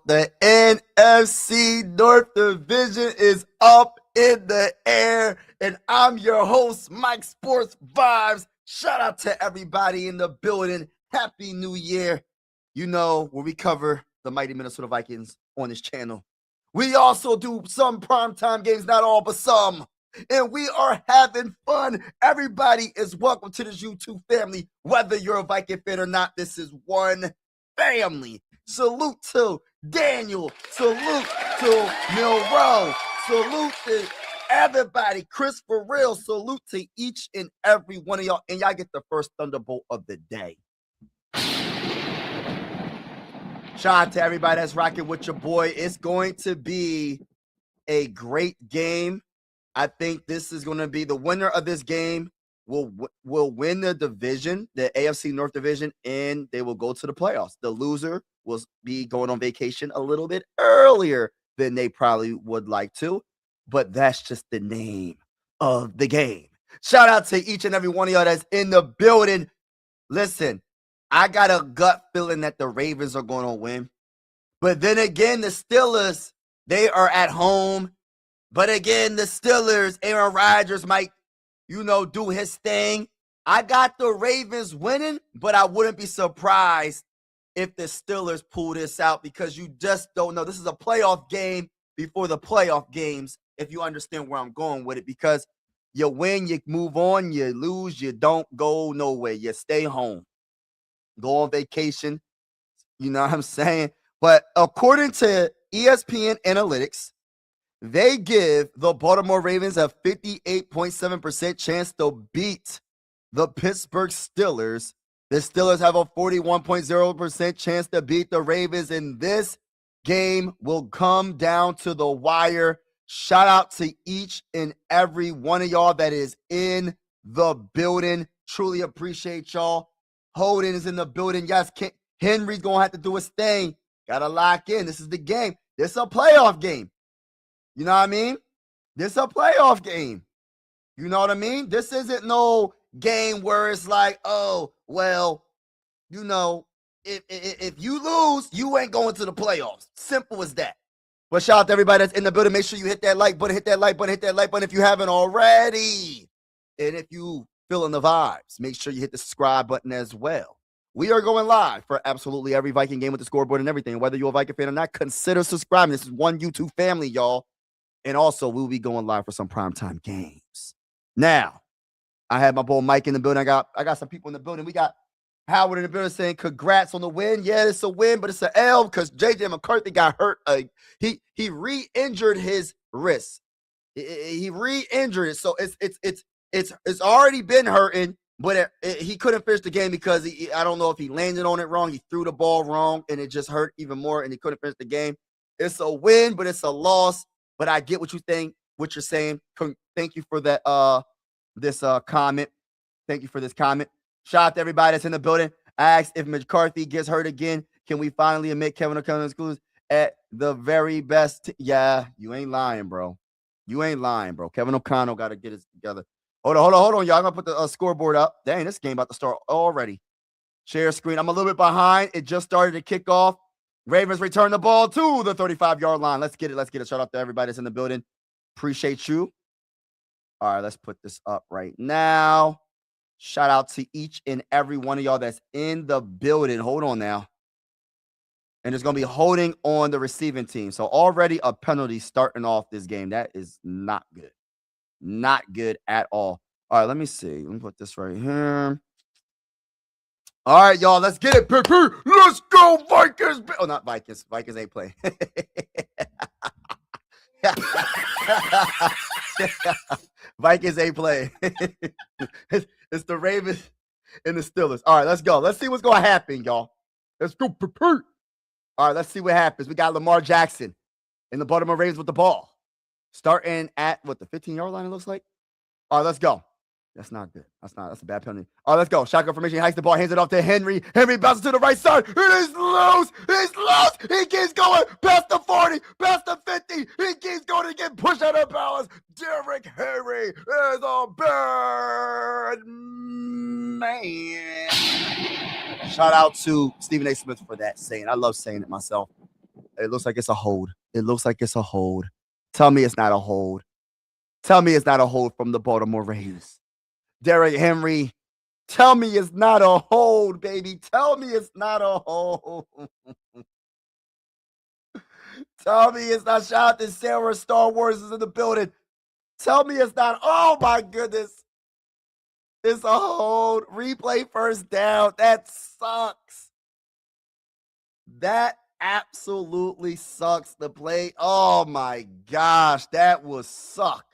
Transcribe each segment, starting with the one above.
The NFC North Division is up in the air, and I'm your host, Mike Sports Vibes. Shout out to everybody in the building. Happy New Year. You know, where we cover the mighty Minnesota Vikings on this channel. We also do some primetime games, not all, but some. And we are having fun. Everybody is welcome to this YouTube family. Whether you're a Viking fan or not, this is one family. Salute to Daniel. Salute to Milrow. Salute to everybody. Chris for real. Salute to each and every one of y'all. And y'all get the first Thunderbolt of the day. Shout out to everybody that's rocking with your boy. It's going to be a great game. I think this is going to be the winner of this game will win the division, the AFC North division, and they will go to the playoffs. The loser will be going on vacation a little bit earlier than they probably would like to, but that's just the name of the game. Shout out to each and every one of y'all that's in the building. Listen, I got a gut feeling that the Ravens are going to win. But then again, the Steelers, they are at home. But again, the Steelers, Aaron Rodgers might, do his thing. I got the Ravens winning, but I wouldn't be surprised if the Steelers pull this out because you just don't know. This is a playoff game before the playoff games, if you understand where I'm going with it, because you win, you move on, you lose, you don't go nowhere. You stay home. Go on vacation. You know what I'm saying? But according to ESPN Analytics, they give the Baltimore Ravens a 58.7% chance to beat the Pittsburgh Steelers. The Steelers have a 41.0% chance to beat the Ravens, and this game will come down to the wire. Shout out to each and every one of y'all that is in the building. Truly appreciate y'all. Holden is in the building. Yes, Henry's going to have to do his thing. Got to lock in. This is the game. This is a playoff game. You know what I mean? This is a playoff game. You know what I mean? This isn't no game where it's like, oh, well, if you lose, you ain't going to the playoffs. Simple as that. But shout out to everybody that's in the building. Make sure you hit that like button, hit that like button, hit that like button if you haven't already. And if you feeling the vibes, make sure you hit the subscribe button as well. We are going live for absolutely every Viking game with the scoreboard and everything. Whether you're a Viking fan or not, consider subscribing. This is one YouTube family, y'all. And also, we'll be going live for some primetime games. Now, I have my boy Mike in the building. I got some people in the building. We got Howard in the building saying congrats on the win. Yeah, it's a win, but it's an L because J.J. McCarthy got hurt. He re-injured his wrist. He re-injured it, so it's already been hurting, but he couldn't finish the game because I don't know if he landed on it wrong. He threw the ball wrong, and it just hurt even more, and he couldn't finish the game. It's a win, but it's a loss. But I get what you're saying. Thank you for that. This comment. Thank you for this comment. Shout out to everybody that's in the building. I asked if McCarthy gets hurt again, can we finally admit Kevin O'Connell's schools at the very best? Yeah, you ain't lying, bro. You ain't lying, bro. Kevin O'Connell got to get it together. Hold on, y'all. I'm gonna put the scoreboard up. Dang, this game about to start already. Share screen. I'm a little bit behind. It just started to kick off. Ravens return the ball to the 35-yard line. Let's get it. Shout out to everybody that's in the building. Appreciate you. All right, let's put this up right now. Shout out to each and every one of y'all that's in the building. Hold on now. And it's going to be holding on the receiving team. So already a penalty starting off this game. That is not good. Not good at all. All right, let me see. Let me put this right here. All right, y'all, let's get it. Let's go, Vikings. Oh, not Vikings. Vikings ain't playing. Vikings ain't playing. It's the Ravens and the Steelers. All right, let's go. Let's see what's going to happen, y'all. Let's go. All right, let's see what happens. We got Lamar Jackson in the Baltimore Ravens with the ball. Starting at, the 15-yard line it looks like? All right, let's go. That's not good. That's a bad penalty. All right, let's go. Shotgun formation. He hikes the ball, hands it off to Henry. Henry bounces to the right side. It is loose. He's loose. He keeps going past the 40, past the 50. He keeps going to get pushed out of balance. Derrick Henry is a bad man. Shout out to Stephen A. Smith for that saying. I love saying it myself. It looks like it's a hold. It looks like it's a hold. Tell me it's not a hold. Tell me it's not a hold from the Baltimore Ravens. Derrick Henry, tell me it's not a hold, baby. Tell me it's not a hold. Tell me it's not. Shout out to Sarah Star Wars is in the building. Tell me it's not. Oh my goodness. It's a hold. Replay first down. That sucks. That absolutely sucks. The play. Oh my gosh. That was suck.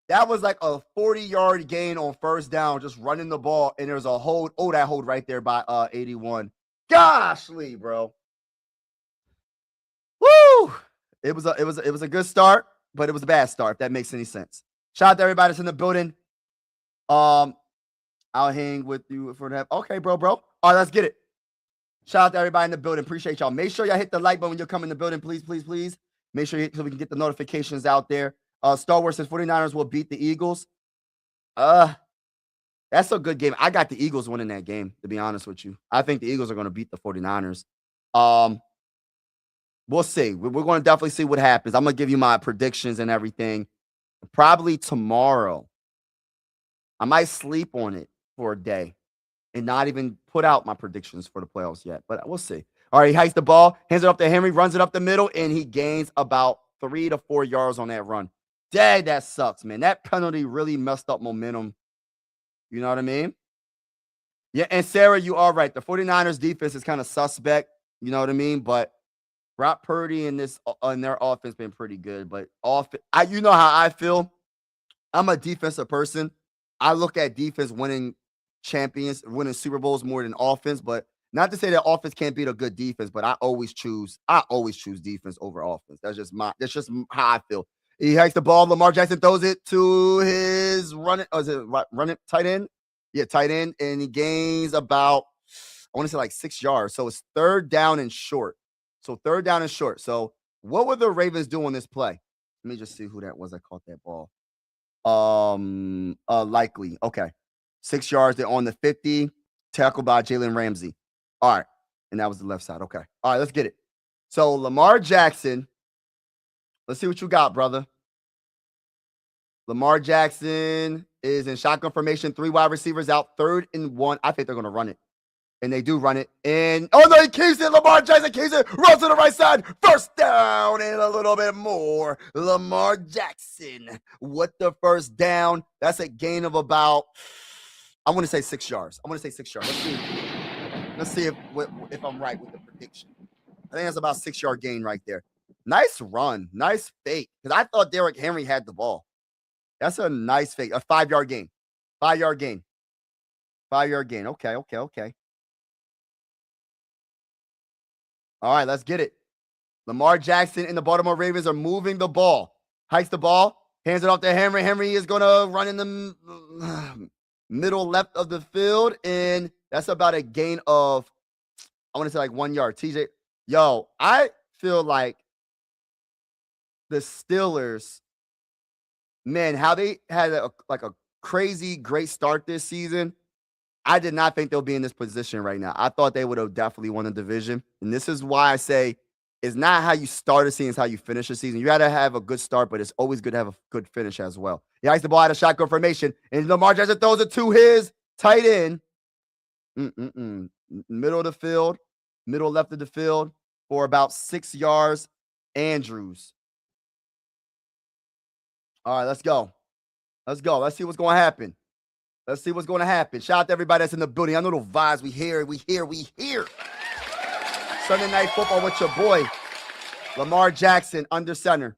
That was like a 40-yard gain on first down, just running the ball, and there's a hold. Oh, that hold right there by 81. Goshly, bro. Woo! It was a good start, but it was a bad start, if that makes any sense. Shout out to everybody that's in the building. I'll hang with you for that. Okay, bro. All right, let's get it. Shout out to everybody in the building. Appreciate y'all. Make sure y'all hit the like button when you come in the building, please. Make sure you hit so we can get the notifications out there. Star Wars says 49ers will beat the Eagles. That's a good game. I got the Eagles winning that game, to be honest with you. I think the Eagles are going to beat the 49ers. We'll see. We're going to definitely see what happens. I'm going to give you my predictions and everything. Probably tomorrow. I might sleep on it for a day and not even put out my predictions for the playoffs yet, but we'll see. All right, he hikes the ball, hands it up to Henry, runs it up the middle, and he gains about 3 to 4 yards on that run. Dang, that sucks, man. That penalty really messed up momentum. You know what I mean? Yeah, and Sarah, you are right. The 49ers defense is kind of suspect. You know what I mean? But Brock Purdy and their offense been pretty good. But you know how I feel. I'm a defensive person. I look at defense winning Super Bowls more than offense. But not to say that offense can't beat a good defense, but I always choose defense over offense. That's just how I feel. He hikes the ball. Lamar Jackson throws it to his running tight end? Yeah, tight end. And he gains about, I want to say like 6 yards. So it's third down and short. So what would the Ravens do on this play? Let me just see who that was that caught that ball. Likely. Okay. 6 yards. They're on the 50. Tackled by Jalen Ramsey. All right. And that was the left side. Okay. All right, let's get it. So Lamar Jackson. Let's see what you got, brother. Lamar Jackson is in shotgun formation. 3 wide receivers out. 3rd and 1. I think they're going to run it. And they do run it. And, oh, no, he keeps it. Lamar Jackson keeps it. Runs to the right side. First down and a little bit more. Lamar Jackson with the first down. That's a gain of about, I want to say 6 yards. Let's see if I'm right with the prediction. I think that's about 6-yard gain right there. Nice run. Nice fake. Because I thought Derrick Henry had the ball. That's a nice fake. A 5-yard gain. 5-yard gain. 5-yard gain. Okay. All right, let's get it. Lamar Jackson and the Baltimore Ravens are moving the ball. Hikes the ball. Hands it off to Henry. Henry is going to run in the middle left of the field. And that's about a gain of, I want to say like 1 yard. TJ, I feel like the Steelers, man, how they had a crazy great start this season. I did not think they'll be in this position right now. I thought they would have definitely won the division. And this is why I say it's not how you start a season, it's how you finish a season. You got to have a good start, but it's always good to have a good finish as well. He hikes the ball out of shotgun formation, and Lamar Jackson throws it to his tight end. Middle of the field, middle left of the field for about 6 yards. Andrews. All right, let's go. Let's see what's going to happen. Shout out to everybody that's in the building. I know the vibes. We here. Sunday Night Football with your boy, Lamar Jackson, under center.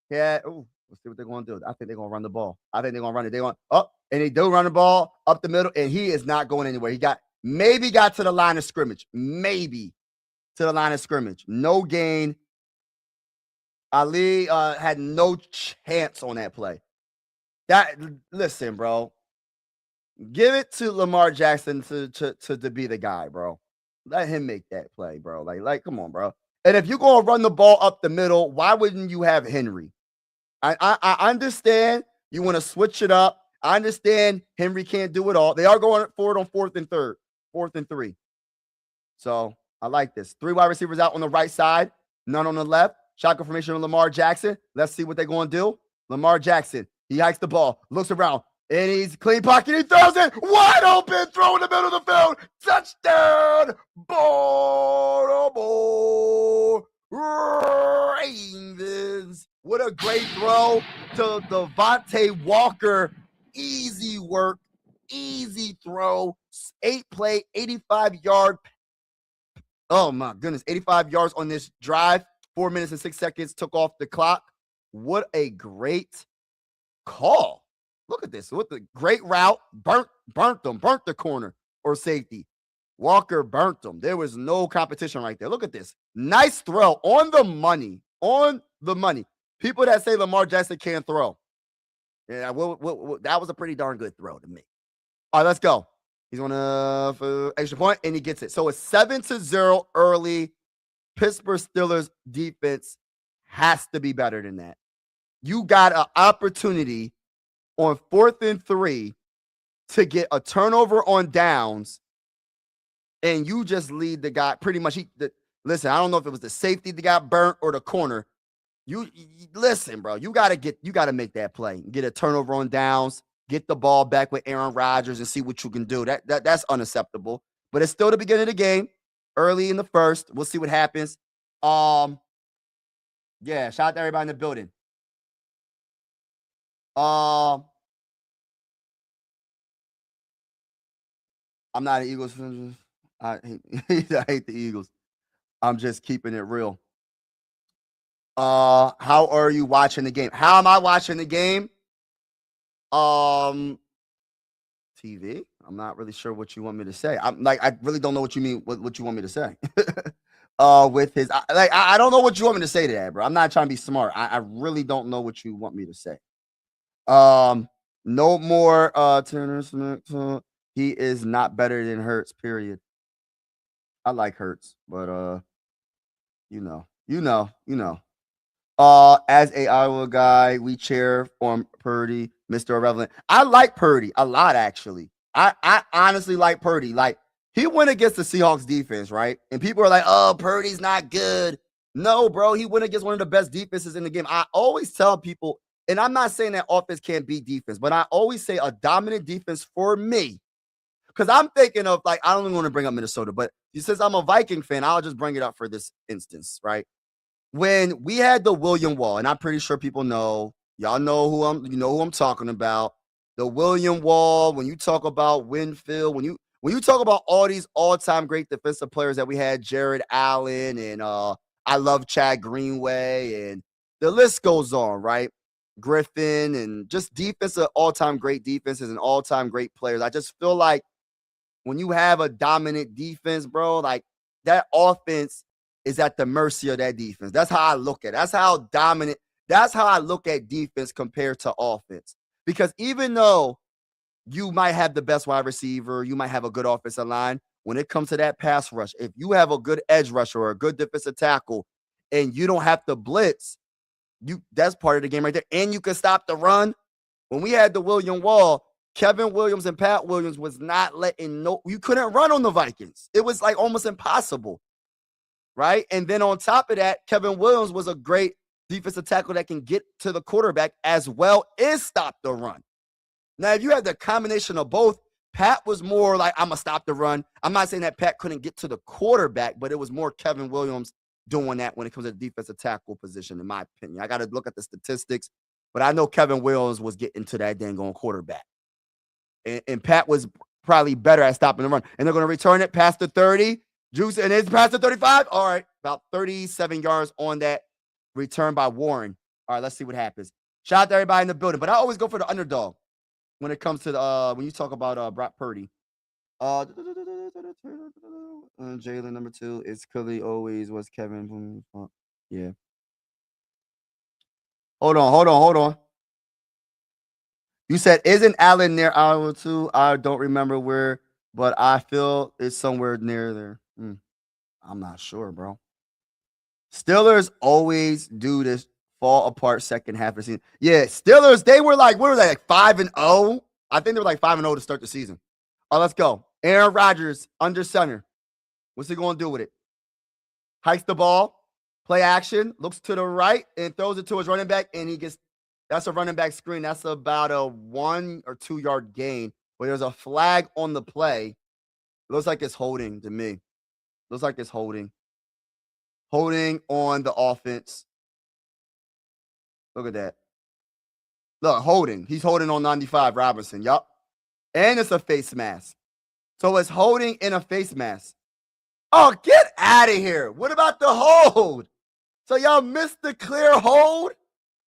Yeah. Let's see what they're going to do. I think they're going to run the ball. I think they're going to run it. They're going up, and they do run the ball up the middle, and he is not going anywhere. He maybe got to the line of scrimmage. No gain. Ali had no chance on that play. Listen, bro. Give it to Lamar Jackson to be the guy, bro. Let him make that play, bro. Like, come on, bro. And if you're going to run the ball up the middle, why wouldn't you have Henry? I understand you want to switch it up. I understand Henry can't do it all. They are going for it on 4th and 3. So I like this. 3 wide receivers out on the right side, none on the left. Shotgun formation of Lamar Jackson. Let's see what they're going to do. Lamar Jackson, he hikes the ball, looks around, and he's clean pocket. He throws it wide open, throw in the middle of the field. Touchdown, Baltimore Ravens. What a great throw to Devontae Walker. Easy work, easy throw. 8-play, 85-yard. Oh, my goodness. 85 yards on this drive. 4 minutes and 6 seconds took off the clock. What a great call. Look at this. What the great route. Burnt the corner or safety. Walker burnt them. There was no competition right there. Look at this. Nice throw on the money. On the money. People that say Lamar Jackson can't throw. Yeah, that was a pretty darn good throw to me. All right, let's go. He's going to for extra point, and he gets it. So it's 7-0 early. Pittsburgh Steelers defense has to be better than that. You got an opportunity on 4th and 3 to get a turnover on downs, and you just lead the guy pretty much. Listen, I don't know if it was the safety that got burnt or the corner. You listen, bro. You gotta make that play. Get a turnover on downs. Get the ball back with Aaron Rodgers and see what you can do. That's unacceptable. But it's still the beginning of the game, early in the first. We'll see what happens. Yeah, shout out to everybody in the building. I'm not an Eagles fan. I hate the Eagles. I'm just keeping it real. How are you watching the game? How am I watching the game? TV. I'm not really sure what you want me to say. I really don't know what you mean. What you want me to say? With his, I don't know what you want me to say to that, bro. I'm not trying to be smart. I really don't know what you want me to say. No more Turner Smith. He is not better than Hurts. Period. I like Hurts, but you know. As a Iowa guy, we cheer for Purdy, Mr. Irrelevant. I like Purdy a lot, actually. I honestly like Purdy. Like, he went against the Seahawks defense, right? And people are like, oh, Purdy's not good. No, bro, he went against one of the best defenses in the game. I always tell people, and I'm not saying that offense can't beat defense, but I always say a dominant defense for me. Because I'm thinking of, like, I don't even want to bring up Minnesota, but since I'm a Viking fan, I'll just bring it up for this instance, right? When we had the William Wall, and I'm pretty sure people know, y'all know who I'm talking about. The William Wall, when you talk about Winfield, when you talk about all these all-time great defensive players that we had, Jared Allen, and I love Chad Greenway, and the list goes on, right? Griffin, and just defensive, all-time great defenses and all-time great players. I just feel like when you have a dominant defense, bro, like, that offense is at the mercy of that defense. That's how I look at it. That's how dominant. That's how I look at defense compared to offense. Because even though you might have the best wide receiver, you might have a good offensive line, when it comes to that pass rush, if you have a good edge rusher or a good defensive tackle and you don't have to blitz, that's part of the game right there. And you can stop the run. When we had the William Wall, Kevin Williams and Pat Williams was not letting you couldn't run on the Vikings. It was like almost impossible. Right? And then on top of that, Kevin Williams was a great defensive tackle that can get to the quarterback as well as stop the run. Now, if you had the combination of both, Pat was more like, I'm going to stop the run. I'm not saying that Pat couldn't get to the quarterback, but it was more Kevin Williams doing that when it comes to the defensive tackle position, in my opinion. I got to look at the statistics, but I know Kevin Williams was getting to that dang on quarterback. And Pat was probably better at stopping the run. And they're going to return it past the 30. Juice, and it's past the 35. All right, about 37 yards on that return by Warren. All right, let's see what happens. Shout out to everybody in the building, but I always go for the underdog when it comes to the when you talk about Brock Purdy. Jalen number 2 is clearly always was Kevin. Yeah. Hold on. You said, isn't Allen near Iowa too? I don't remember where, but I feel it's somewhere near there. I'm not sure, bro. Steelers always do this fall apart second half of the season. Yeah, Steelers, they were like, what were they, like 5-0? I think they were like 5-0 to start the season. Oh, let's go. Aaron Rodgers under center. What's he going to do with it? Hikes the ball, play action, looks to the right, and throws it to his running back, and he gets – that's a running back screen. That's about a 1 or 2 yard gain. But there's a flag on the play. It looks like it's holding to me. Looks like it's holding. Holding on the offense. Look at that. Look, holding. He's holding on 95, Robinson. Yup. And it's a face mask. So it's holding in a face mask. Oh, get out of here. What about the hold? So y'all missed the clear hold?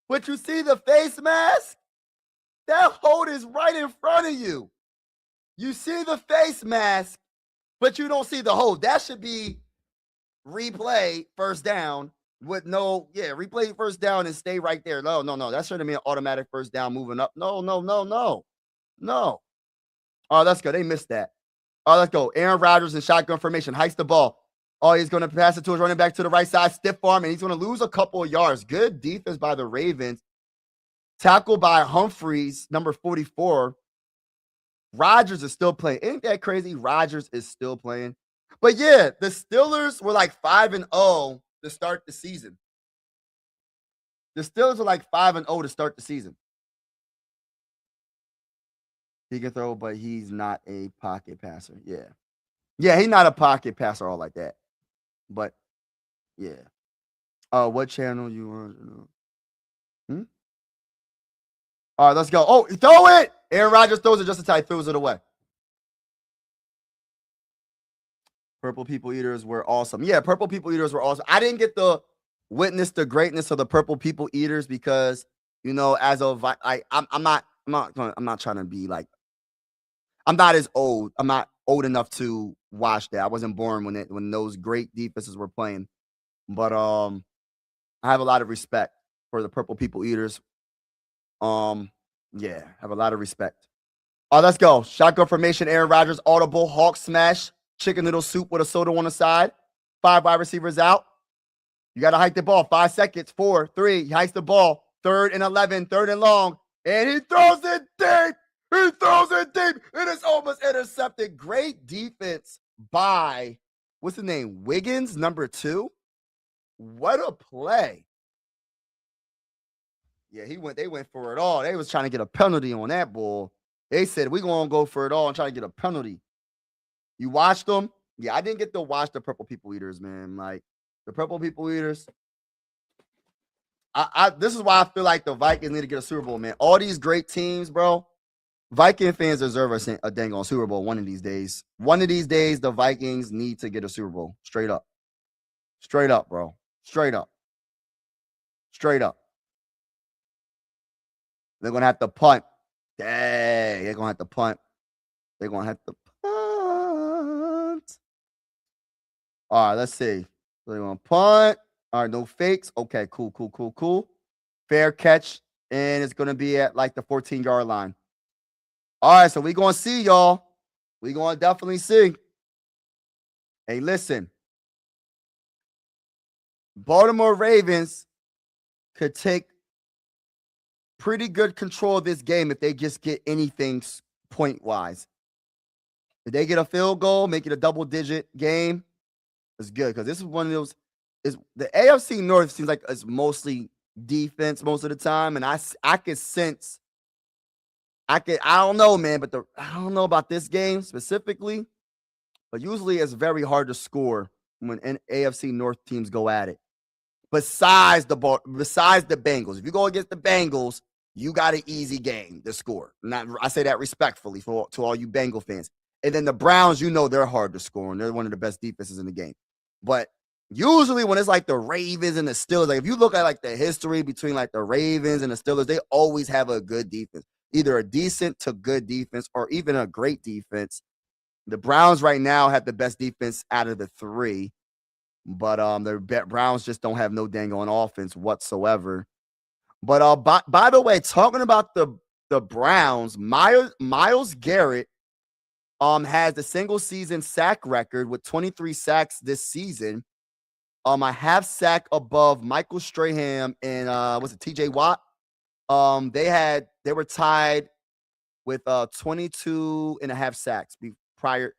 But you see the face mask? That hold is right in front of you. You see the face mask, but you don't see the hold. That should be replay first down with replay first down and stay right there. No. That shouldn't be an automatic first down moving up. No. Oh, let's go. They missed that. Oh, let's go. Aaron Rodgers in shotgun formation. Hikes the ball. Oh, he's going to pass it to his running back to the right side. Stiff arm, and he's going to lose a couple of yards. Good defense by the Ravens. Tackled by Humphreys, number 44. Rodgers is still playing. Ain't that crazy? Rodgers is still playing. But yeah, the Steelers were like 5-0 to start the season. The Steelers were like 5-0 to start the season. He can throw, but he's not a pocket passer. Yeah. Yeah, he's not a pocket passer all like that. But, yeah. What channel you on? All right, let's go. Oh, throw it! Aaron Rodgers throws it just as tight, throws it away. Purple People Eaters were awesome. Yeah, Purple People Eaters were awesome. I didn't get to witness the greatness of the Purple People Eaters because, as of I'm not trying to be like, I'm not as old. I'm not old enough to watch that. I wasn't born when those great defenses were playing. But I have a lot of respect for the Purple People Eaters. Yeah, have a lot of respect. Let's go. Shotgun formation, Aaron Rodgers, audible, hawk smash, chicken noodle soup with a soda on the side. 5 wide receivers out. You got to hike the ball. 5 seconds. 4, 3. He hikes the ball. 3rd and 11. 3rd and long. And he throws it deep. He throws it deep. It is almost intercepted. Great defense by, what's the name? Wiggins, number 2. What a play. Yeah, they went for it all. They was trying to get a penalty on that ball. They said, we're going to go for it all and try to get a penalty. You watched them? Yeah, I didn't get to watch the Purple People Eaters, man. Like, the Purple People Eaters. This is why I feel like the Vikings need to get a Super Bowl, man. All these great teams, bro. Viking fans deserve a dang on Super Bowl one of these days. One of these days, the Vikings need to get a Super Bowl. Straight up. Straight up, bro. Straight up. Straight up. They're going to have to punt. Dang, they're going to have to punt. They're going to have to punt. All right, let's see. So they're going to punt. All right, no fakes. Okay, cool. Fair catch, and it's going to be at like the 14-yard line. All right, so we're going to see, y'all. We're going to definitely see. Hey, listen. Baltimore Ravens could take pretty good control of this game if they just get anything point-wise. If they get a field goal, make it a double-digit game, it's good because this is one of those. The AFC North seems like it's mostly defense most of the time, and I could sense. I don't know, man, but I don't know about this game specifically, but usually it's very hard to score when AFC North teams go at it. Besides the Bengals, if you go against the Bengals, you got an easy game to score. I say that respectfully to all you Bengal fans. And then the Browns, they're hard to score, and they're one of the best defenses in the game. But usually when it's like the Ravens and the Steelers, like if you look at like the history between like the Ravens and the Steelers, they always have a good defense, either a decent to good defense or even a great defense. The Browns right now have the best defense out of the 3. But the Browns just don't have no dang on offense whatsoever. But by the way, talking about the Browns, Myles Garrett has the single season sack record with 23 sacks this season. A half sack above Michael Strahan and was it TJ Watt? They were tied with 22 and a half sacks prior.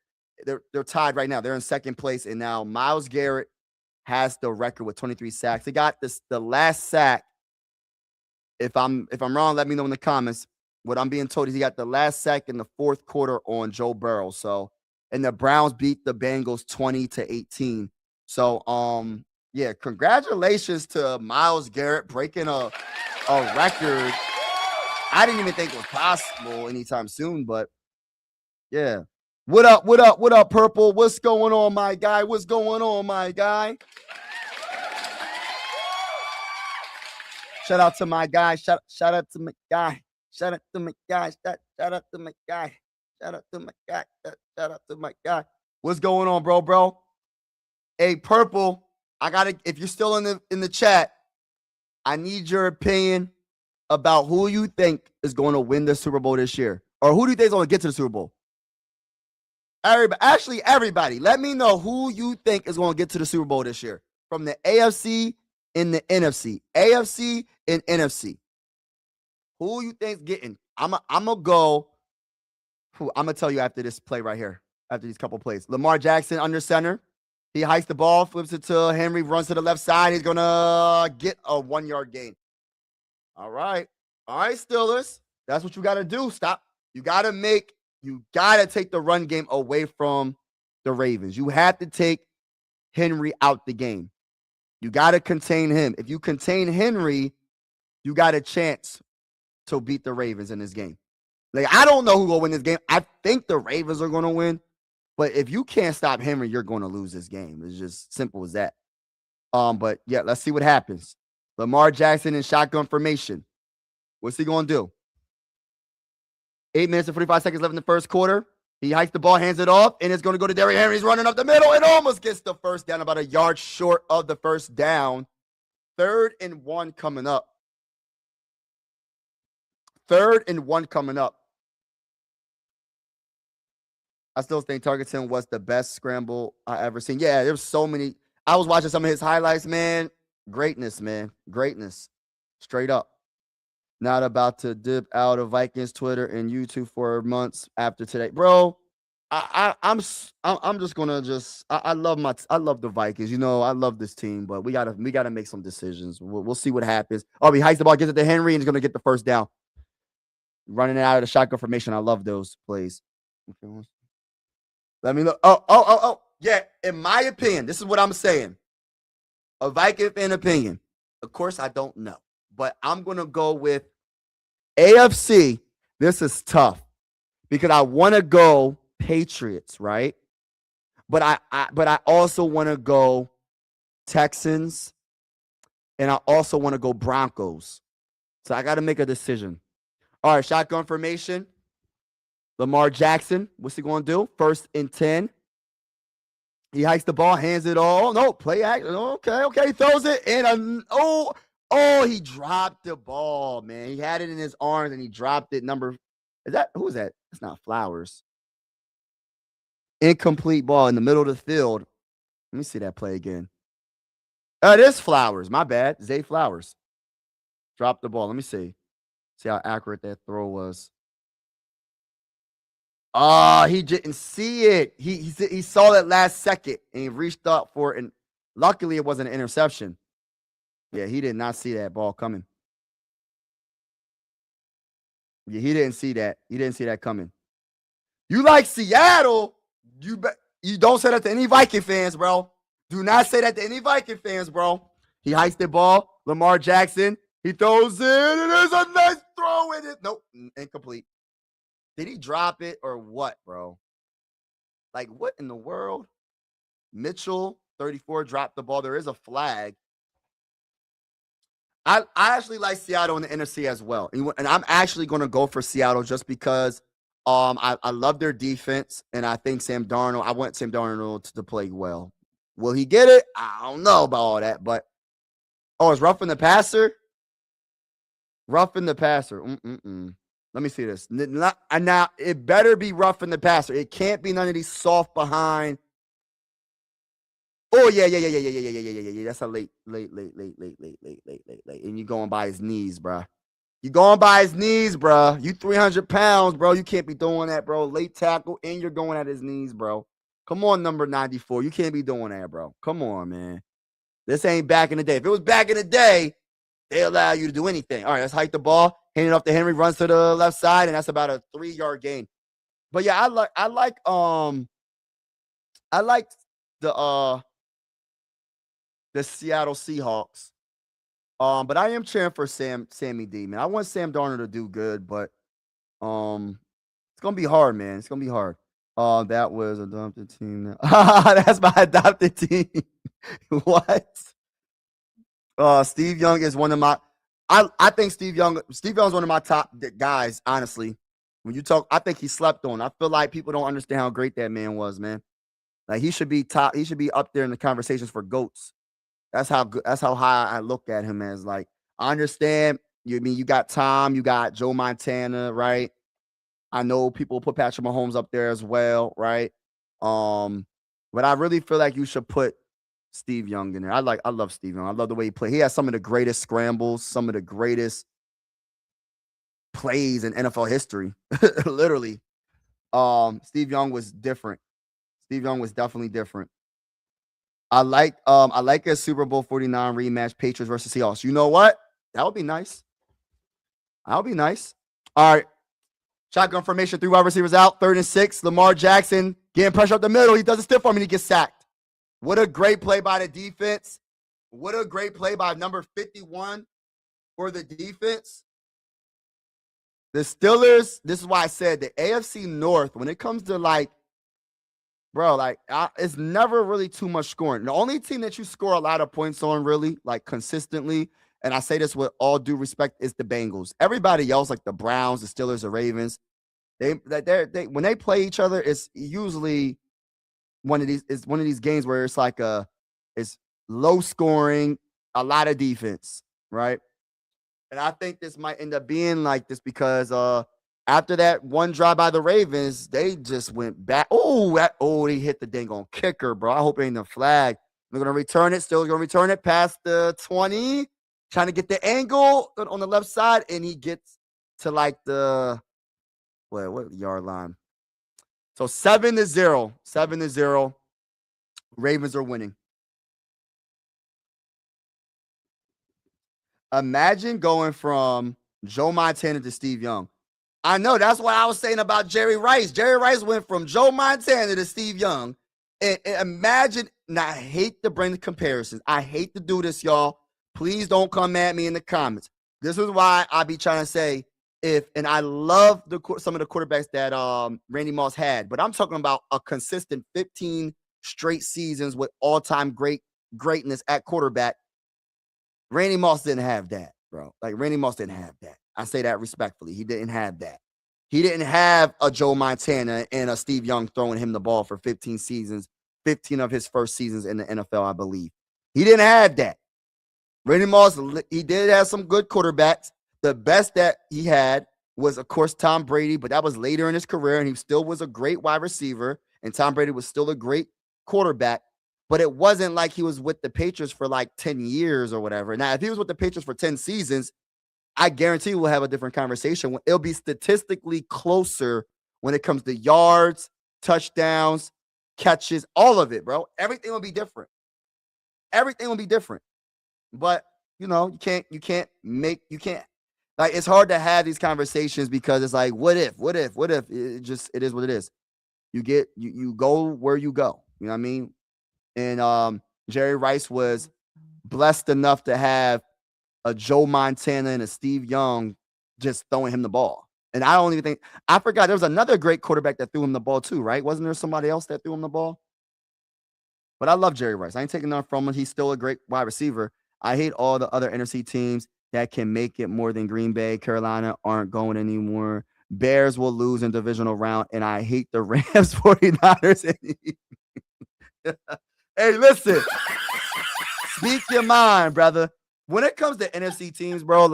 they're tied right now. They're in second place, and now Myles Garrett has the record with 23 sacks. He got the last sack. If I'm wrong, let me know in the comments. What I'm being told is he got the last sack in the fourth quarter on Joe Burrow. So, and the Browns beat the Bengals 20-18. So, yeah, congratulations to Myles Garrett breaking a record. I didn't even think it was possible anytime soon, but yeah. What up, Purple? What's going on, my guy? What's going on, my guy? Shout out to my guy. Shout out to my guy. Shout out to my guy. Shout out to my guy. Shout out to my guy. Shout out to my guy. What's going on, bro? Hey, Purple, I gotta. If you're still in the chat, I need your opinion about who you think is going to win the Super Bowl this year, or who do you think is going to get to the Super Bowl? Everybody, let me know who you think is going to get to the Super Bowl this year from the AFC and the NFC. AFC and NFC. Who you think's getting? I'm gonna go. I'm gonna tell you after this play right here. After these couple plays, Lamar Jackson under center. He hikes the ball, flips it to Henry, runs to the left side. He's gonna get a 1-yard gain. All right, Steelers. That's what you got to do. Stop. You got to take the run game away from the Ravens. You have to take Henry out the game. You got to contain him. If you contain Henry, you got a chance to beat the Ravens in this game. Like, I don't know who will win this game. I think the Ravens are going to win. But if you can't stop Henry, you're going to lose this game. It's just simple as that. But, yeah, let's see what happens. Lamar Jackson in shotgun formation. What's he going to do? 8 minutes and 45 seconds left in the first quarter. He hikes the ball, hands it off, and it's going to go to Derrick Henry. He's running up the middle and almost gets the first down, about a yard short of the first down. 3rd and 1 coming up. 3rd and 1 coming up. I still think Targeton was the best scramble I ever seen. Yeah, there's so many. I was watching some of his highlights, man. Greatness, man. Greatness. Straight up. Not about to dip out of Vikings Twitter and YouTube for months after today, bro. I'm just gonna I love the Vikings. You know, I love this team, but we gotta make some decisions. We'll see what happens. Oh, he hikes the ball, gets it to Henry, and he's gonna get the first down. Running it out of the shotgun formation. I love those plays. Okay. Let me look. Oh. Yeah, in my opinion, this is what I'm saying. A Viking fan opinion. Of course, I don't know. But I'm going to go with AFC. This is tough because I want to go Patriots, right? But I also want to go Texans, and I also want to go Broncos. So I got to make a decision. All right, shotgun formation. Lamar Jackson, what's he going to do? 1st and 10. He hikes the ball, hands it all. No, play action. Okay. He throws it in. He dropped the ball, man. He had it in his arms, and he dropped it. Who is that? It's not Flowers. Incomplete ball in the middle of the field. Let me see that play again. It is Flowers. My bad. Zay Flowers. Dropped the ball. Let me see. See how accurate that throw was. He didn't see it. He saw that last second, and he reached up for it, and luckily it wasn't an interception. Yeah, he did not see that ball coming. Yeah, he didn't see that. He didn't see that coming. You like Seattle? You don't say that to any Viking fans, bro. Do not say that to any Viking fans, bro. He hikes the ball. Lamar Jackson. He throws it. It is a nice throw in it. Nope, incomplete. Did he drop it or what, bro? Like, what in the world? Mitchell, 34, dropped the ball. There is a flag. I actually like Seattle in the NFC as well. And I'm actually going to go for Seattle just because I love their defense, and I think I want Sam Darnold to play well. Will he get it? I don't know about all that, but it's roughing the passer? Roughing the passer. Let me see this. Now, it better be roughing the passer. It can't be none of these soft behind. Oh, yeah. That's a late. And you're going by his knees, bro. You 300 pounds, bro. You can't be doing that, bro. Late tackle, and you're going at his knees, bro. Come on, number 94. You can't be doing that, bro. Come on, man. This ain't back in the day. If it was back in the day, they allow you to do anything. All right, let's hike the ball, hand it off to Henry, runs to the left side, and that's about a 3-yard gain. But yeah, I like the Seattle Seahawks. But I am cheering for Sammy D, man. I want Sam Darnold to do good, but it's gonna be hard, man. It's gonna be hard. That was adopted team. That's my adopted team. What? Steve Young is one of my. I think Steve Young's one of my top guys. Honestly, when you talk, I think he slept on. I feel like people don't understand how great that man was, man. Like he should be top. He should be up there in the conversations for GOATs. That's how good. That's how high I look at him as. Like I understand. You got Tom, you got Joe Montana, right? I know people put Patrick Mahomes up there as well, right? But I really feel like you should put Steve Young in there. I love Steve Young. I love the way he played. He has some of the greatest scrambles, some of the greatest plays in NFL history. Literally. Steve Young was different. Steve Young was definitely different. I like a Super Bowl 49 rematch, Patriots versus Seahawks. You know what? That would be nice. That would be nice. All right. Shotgun formation, 3 wide receivers out, 3rd and 6. Lamar Jackson getting pressure up the middle. He does a stiff arm and he gets sacked. What a great play by the defense. What a great play by number 51 for the defense. The Steelers, this is why I said the AFC North, when it comes to it's never really too much scoring. The only team that you score a lot of points on, really, like consistently, and I say this with all due respect, is the Bengals. Everybody else, like the Browns, the Steelers, the Ravens, they when they play each other, it's usually one of these games where it's it's low scoring, a lot of defense, right? And I think this might end up being like this because after that one drive by the Ravens, they just went back. They hit the dang on kicker, bro. I hope it ain't a flag. They're gonna return it. Still gonna return it past the 20. Trying to get the angle on the left side, and he gets to the what yard line? So 7-0. 7-0. Ravens are winning. Imagine going from Joe Montana to Steve Young. I know that's what I was saying about Jerry Rice. Jerry Rice went from Joe Montana to Steve Young. And imagine, and I hate to bring the comparisons. I hate to do this, y'all. Please don't come at me in the comments. This is why I be trying to say and I love some of the quarterbacks that Randy Moss had, but I'm talking about a consistent 15 straight seasons with all-time greatness at quarterback. Randy Moss didn't have that, bro. Like Randy Moss didn't have that. I say that respectfully. He didn't have that. He didn't have a Joe Montana and a Steve Young throwing him the ball for 15 seasons, 15 of his first seasons in the NFL, I believe. He didn't have that. Randy Moss, he did have some good quarterbacks. The best that he had was, of course, Tom Brady, but that was later in his career, and he still was a great wide receiver, and Tom Brady was still a great quarterback, but it wasn't like he was with the Patriots for 10 years or whatever. Now, if he was with the Patriots for 10 seasons, I guarantee we'll have a different conversation. It'll be statistically closer when it comes to yards, touchdowns, catches, all of it, bro. Everything will be different. Everything will be different. But you can't it's hard to have these conversations because it's like, what if? It is what it is. You go where you go. You know what I mean? And Jerry Rice was blessed enough to have a Joe Montana and a Steve Young just throwing him the ball. And I don't even think I forgot there was another great quarterback that threw him the ball too, right? Wasn't there somebody else that threw him the ball? But I love Jerry Rice. I ain't taking nothing from him. He's still a great wide receiver. I hate all the other NFC teams that can make it more than Green Bay. Carolina aren't going anymore. Bears will lose in divisional round, and I hate the Rams 49ers. Hey, listen. Speak your mind, brother. When it comes to NFC teams, bro,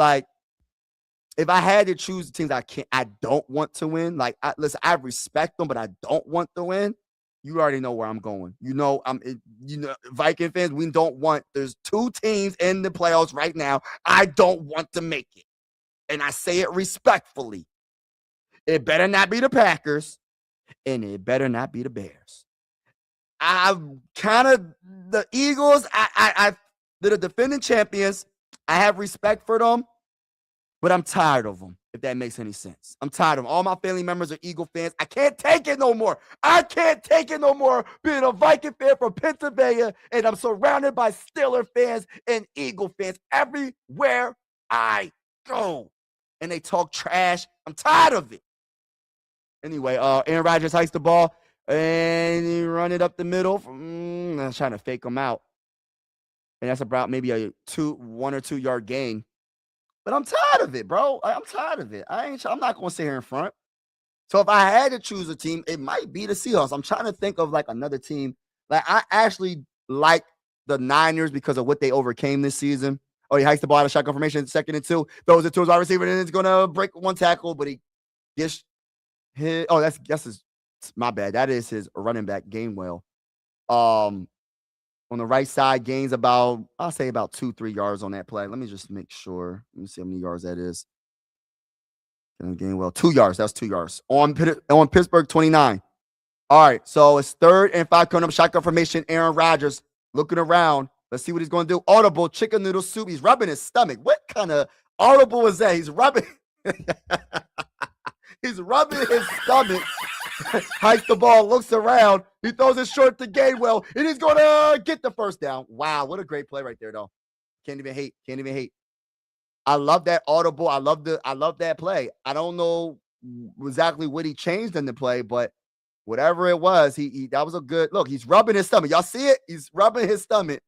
if I had to choose the teams I don't want to win, listen, I respect them, but I don't want to win. You already know where I'm going. Viking fans, there's 2 teams in the playoffs right now. I don't want to make it. And I say it respectfully. It better not be the Packers, and it better not be the Bears. I'm kind of the Eagles. They're the defending champions. I have respect for them, but I'm tired of them, if that makes any sense. I'm tired of them. All my family members are Eagle fans. I can't take it no more. I can't take it no more being a Viking fan from Pennsylvania, and I'm surrounded by Steeler fans and Eagle fans everywhere I go. And they talk trash. I'm tired of it. Anyway, Aaron Rodgers hikes the ball, and he run it up the middle. I'm trying to fake him out. And that's about maybe a 1 or 2 yard gain. But I'm tired of it, bro. I'm tired of it. I'm not going to sit here in front. So if I had to choose a team, it might be the Seahawks. I'm trying to think of like another team. Like I actually like the Niners because of what they overcame this season. Oh, he hikes the ball out of shotgun formation, 2nd and 2. Throws it to his wide receiver, and it's going to break one tackle, but he gets hit. Oh, that's his. My bad. That is his running back, Gainwell. On the right side, gains about, I'll say about 2-3 yards on that play. Let me just make sure. Let me see how many yards that is. Gainwell, 2 yards. That's 2 yards. On Pittsburgh, 29. All right, so it's 3rd and 5 coming up, shotgun formation. Aaron Rodgers looking around. Let's see what he's going to do. Audible, chicken noodle soup. He's rubbing his stomach. What kind of audible is that? He's rubbing. He's rubbing his stomach. Hikes the ball, looks around. He throws it short to Gainwell, and he's going to get the first down. Wow, what a great play right there, though. Can't even hate. I love that audible. I love that play. I don't know exactly what he changed in the play, but whatever it was, he that was a good look. He's rubbing his stomach. Y'all see it? He's rubbing his stomach.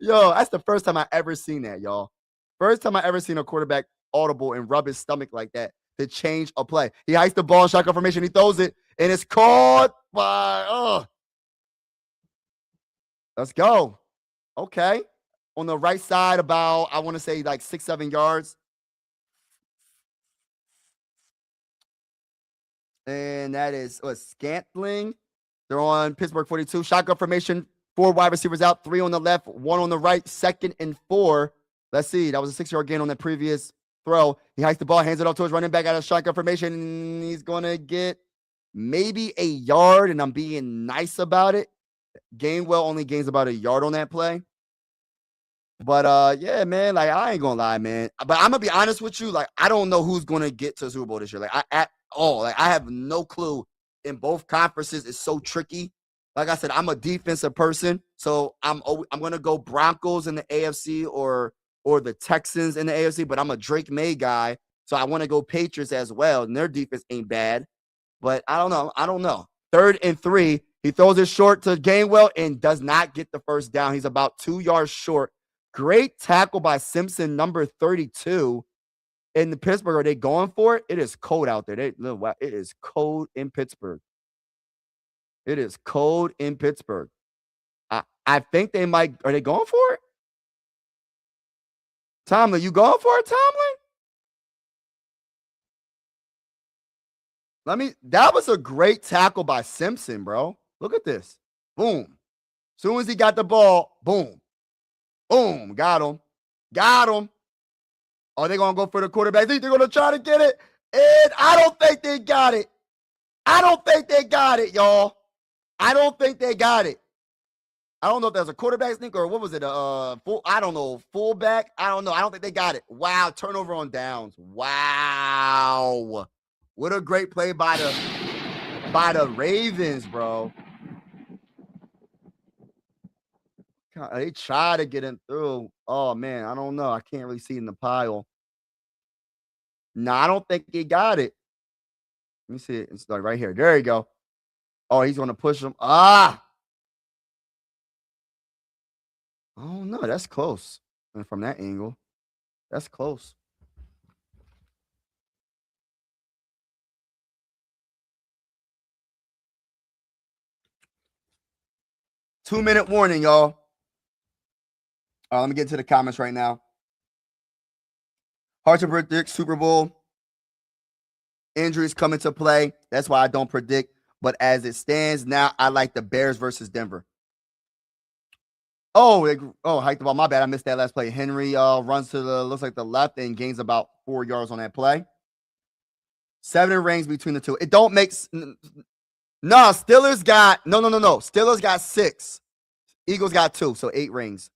Yo, that's the first time I ever seen that, y'all. First time I ever seen a quarterback audible and rub his stomach like that to change a play. He hikes the ball in shotgun formation. He throws it, and it's caught by, let's go. Okay. On the right side, about, I want to say like 6-7 yards. And that is Scantling. They're on Pittsburgh 42. Shotgun formation. 4 wide receivers out. 3 on the left. 1 on the right. 2nd and 4. Let's see. That was a 6-yard gain on the previous throw. He hikes the ball, hands it off to his running back out of shotgun formation. He's going to get maybe a yard, and I'm being nice about it. Gainwell only gains about a yard on that play. But, yeah, man, like, I ain't going to lie, man. But I'm going to be honest with you. Like, I don't know who's going to get to the Super Bowl this year. Like, I have no clue. In both conferences, it's so tricky. Like I said, I'm a defensive person, so I'm going to go Broncos in the AFC or the Texans in the AFC, but I'm a Drake May guy, so I want to go Patriots as well, and their defense ain't bad. But I don't know. 3rd and 3. He throws it short to Gainwell and does not get the first down. He's about 2 yards short. Great tackle by Simpson, number 32. In the Pittsburgh, are they going for it? It is cold out there. It is cold in Pittsburgh. It is cold in Pittsburgh. I think they might. Are they going for it? Tomlin, you going for it, Tomlin? That was a great tackle by Simpson, bro. Look at this. Boom. Soon as he got the ball, boom. Boom. Got him. Are they going to go for the quarterback? I think they're going to try to get it. And I don't think they got it. Y'all. I don't think they got it. I don't know if that was a quarterback sneak or what was it? Fullback. I don't know. I don't think they got it. Wow. Turnover on downs. Wow. What a great play by the Ravens, bro. God, they try to get him through. Oh, man. I don't know. I can't really see in the pile. No, I don't think he got it. Let me see it. It's like right here. There you go. Oh, he's going to push him. Oh, no. That's close. And from that angle, that's close. Two-minute warning, y'all. Let me get to the comments right now. Hard to predict Super Bowl. Injuries come into play. That's why I don't predict. But as it stands now, I like the Bears versus Denver. Hike the ball. My bad. I missed that last play. Henry runs to looks like the left and gains about 4 yards on that play. 7 rings between the two. It don't make No, Steelers got no. Steelers got 6. Eagles got 2, so 8 rings.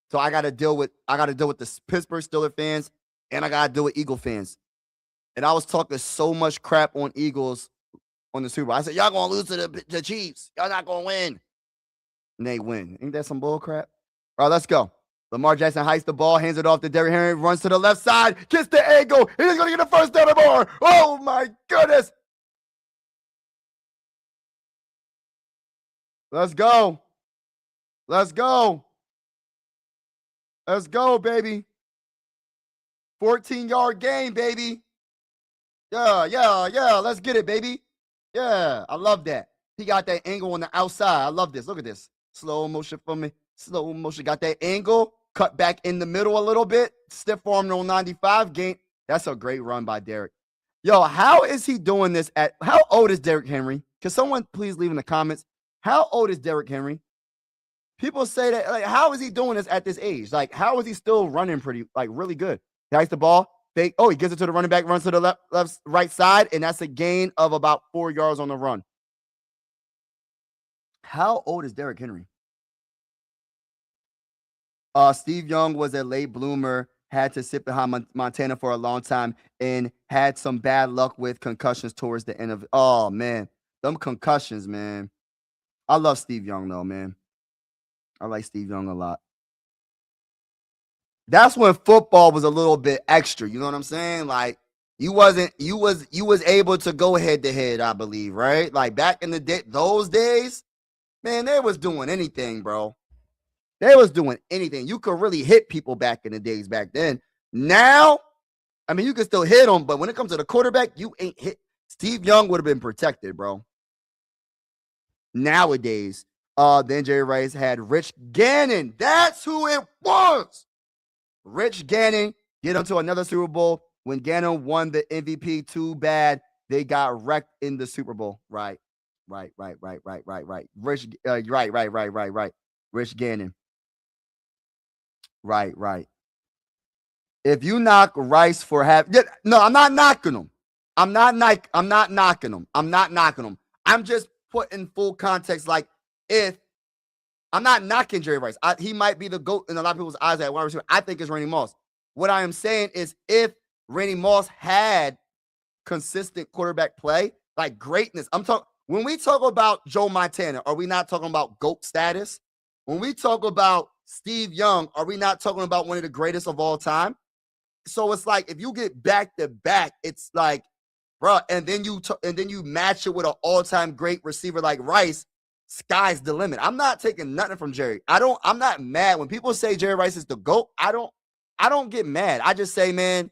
So I gotta deal with the Pittsburgh Steelers fans, and I gotta deal with Eagle fans. And I was talking so much crap on Eagles on the Super Bowl. I said, y'all gonna lose to the Chiefs. Y'all not gonna win. And they win. Ain't that some bull crap? All right, let's go. Lamar Jackson hikes the ball, hands it off to Derrick Henry, runs to the left side, gets the angle. He's going to get the first down and more. Oh, my goodness. Let's go. Let's go. Let's go, baby. 14-yard game, baby. Yeah. Let's get it, baby. Yeah, I love that. He got that angle on the outside. I love this. Look at this. Slow motion for me. Slow motion. Got that angle. Cut back in the middle a little bit. Stiff arm on 95. Gain. That's a great run by Derrick. Yo, how is he doing this how old is Derrick Henry? Can someone please leave in the comments? How old is Derrick Henry? People say that, like, how is he doing this at this age? Like, how is he still running really good? He hikes the ball. Fake. Oh, he gives it to the running back, runs to the right side, and that's a gain of about 4 yards on the run. How old is Derrick Henry? Steve Young was a late bloomer, had to sit behind Montana for a long time, and had some bad luck with concussions towards the end of it. Oh, man. Them concussions, man. I love Steve Young, though, man. I like Steve Young a lot. That's when football was a little bit extra. You know what I'm saying? Like, you was able to go head to head, I believe, right? Like back in the day, those days, man, they was doing anything, bro. They was doing anything. You could really hit people back in the days back then. Now, I mean, you can still hit them, but when it comes to the quarterback, you ain't hit. Steve Young would have been protected, bro. Nowadays, then Jerry Rice had Rich Gannon. That's who it was. Rich Gannon get into another Super Bowl. When Gannon won the MVP, too bad they got wrecked in the Super Bowl. Right. Rich, right. Rich Gannon. Right. If you knock Rice for no, I'm not knocking him. I'm not knocking him. I'm just putting full context. Like, if I'm not knocking Jerry Rice, he might be the GOAT in a lot of people's eyes at wide receiver. I think it's Randy Moss. What I am saying is, if Randy Moss had consistent quarterback play, like greatness, when we talk about Joe Montana, are we not talking about GOAT status? When we talk about Steve Young, are we not talking about one of the greatest of all time? So it's like, if you get back to back, it's like, bro, and then you match it with an all-time great receiver like Rice, sky's the limit. I'm not taking nothing from Jerry. I'm not mad when people say Jerry Rice is the GOAT. I don't get mad. I just say, man,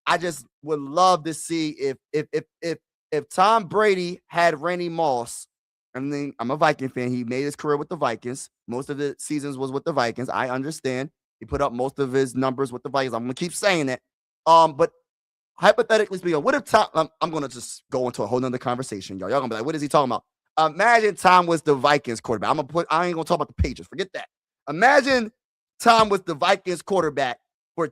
I just would love to see if Tom Brady had Randy Moss. I mean, I'm a Viking fan. He made his career with the Vikings. Most of the seasons was with the Vikings. I understand. He put up most of his numbers with the Vikings. I'm gonna keep saying that. But hypothetically speaking, what if Tom? I'm gonna just go into a whole nother conversation, y'all. Y'all gonna be like, what is he talking about? Imagine Tom was the Vikings quarterback. I ain't gonna talk about the Patriots. Forget that. Imagine Tom was the Vikings quarterback for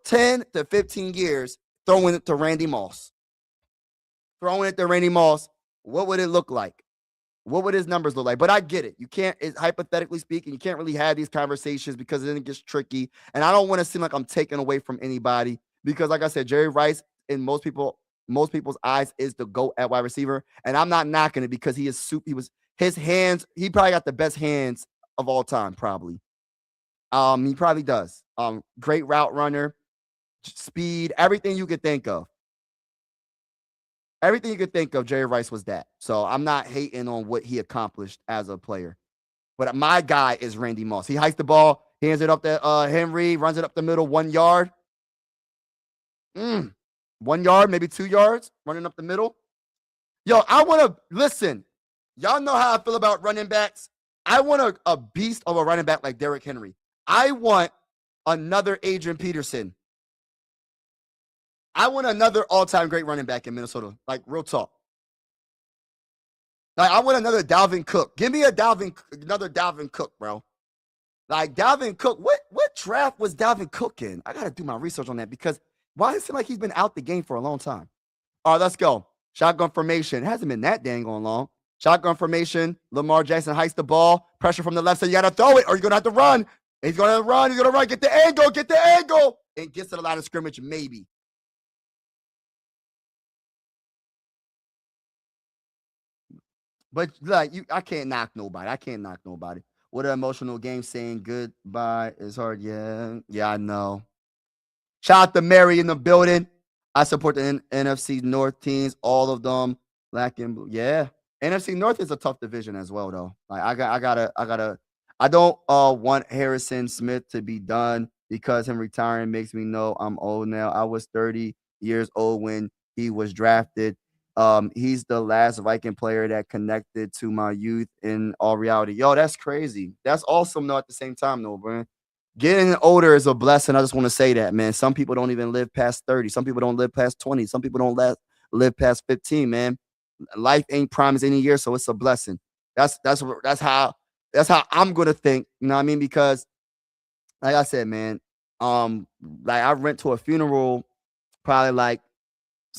10 to 15 years, throwing it to Randy Moss. What would it look like? What would his numbers look like? But I get it. You can't, hypothetically speaking, you can't really have these conversations because then it gets tricky. And I don't want to seem like I'm taking away from anybody because, like I said, Jerry Rice, in most people's eyes, is the GOAT at wide receiver. And I'm not knocking it because he probably got the best hands of all time, probably. He probably does. Great route runner, speed, everything you could think of. Everything you could think of, Jerry Rice was that. So I'm not hating on what he accomplished as a player. But my guy is Randy Moss. He hikes the ball, hands it up to Henry, runs it up the middle, 1 yard. 1 yard, maybe 2 yards, running up the middle. Yo, I want to listen. Y'all know how I feel about running backs. I want a beast of a running back like Derrick Henry. I want another Adrian Peterson. I want another all-time great running back in Minnesota. Like, real talk. Like, I want another Dalvin Cook. Give me another Dalvin Cook, bro. Like, Dalvin Cook. What draft was Dalvin Cook in? I got to do my research on that because why does it seem like he's been out the game for a long time? All right, let's go. Shotgun formation. It hasn't been that dang on long. Shotgun formation. Lamar Jackson hikes the ball. Pressure from the left side. You got to throw it or you're going to have to run. He's going to run. He's going to run. Get the angle. Get the angle. And gets to the line of scrimmage, maybe. But like I can't knock nobody. I can't knock nobody. What an emotional game. Saying goodbye is hard. Yeah, I know. Shout out to Mary in the building. I support the NFC North teams, all of them. Black and blue. Yeah, NFC North is a tough division as well, though. Like I don't want Harrison Smith to be done because him retiring makes me know I'm old now. I was 30 years old when he was drafted. He's the last Viking player that connected to my youth in all reality. Yo, that's crazy. That's awesome, though, at the same time, though, bro. Getting older is a blessing. I just want to say that, man. Some people don't even live past 30. Some people don't live past 20. Some people don't live past 15, man. Life ain't promised any year, so it's a blessing. That's how I'm gonna think. You know what I mean? Because, like I said, man, like I went to a funeral probably like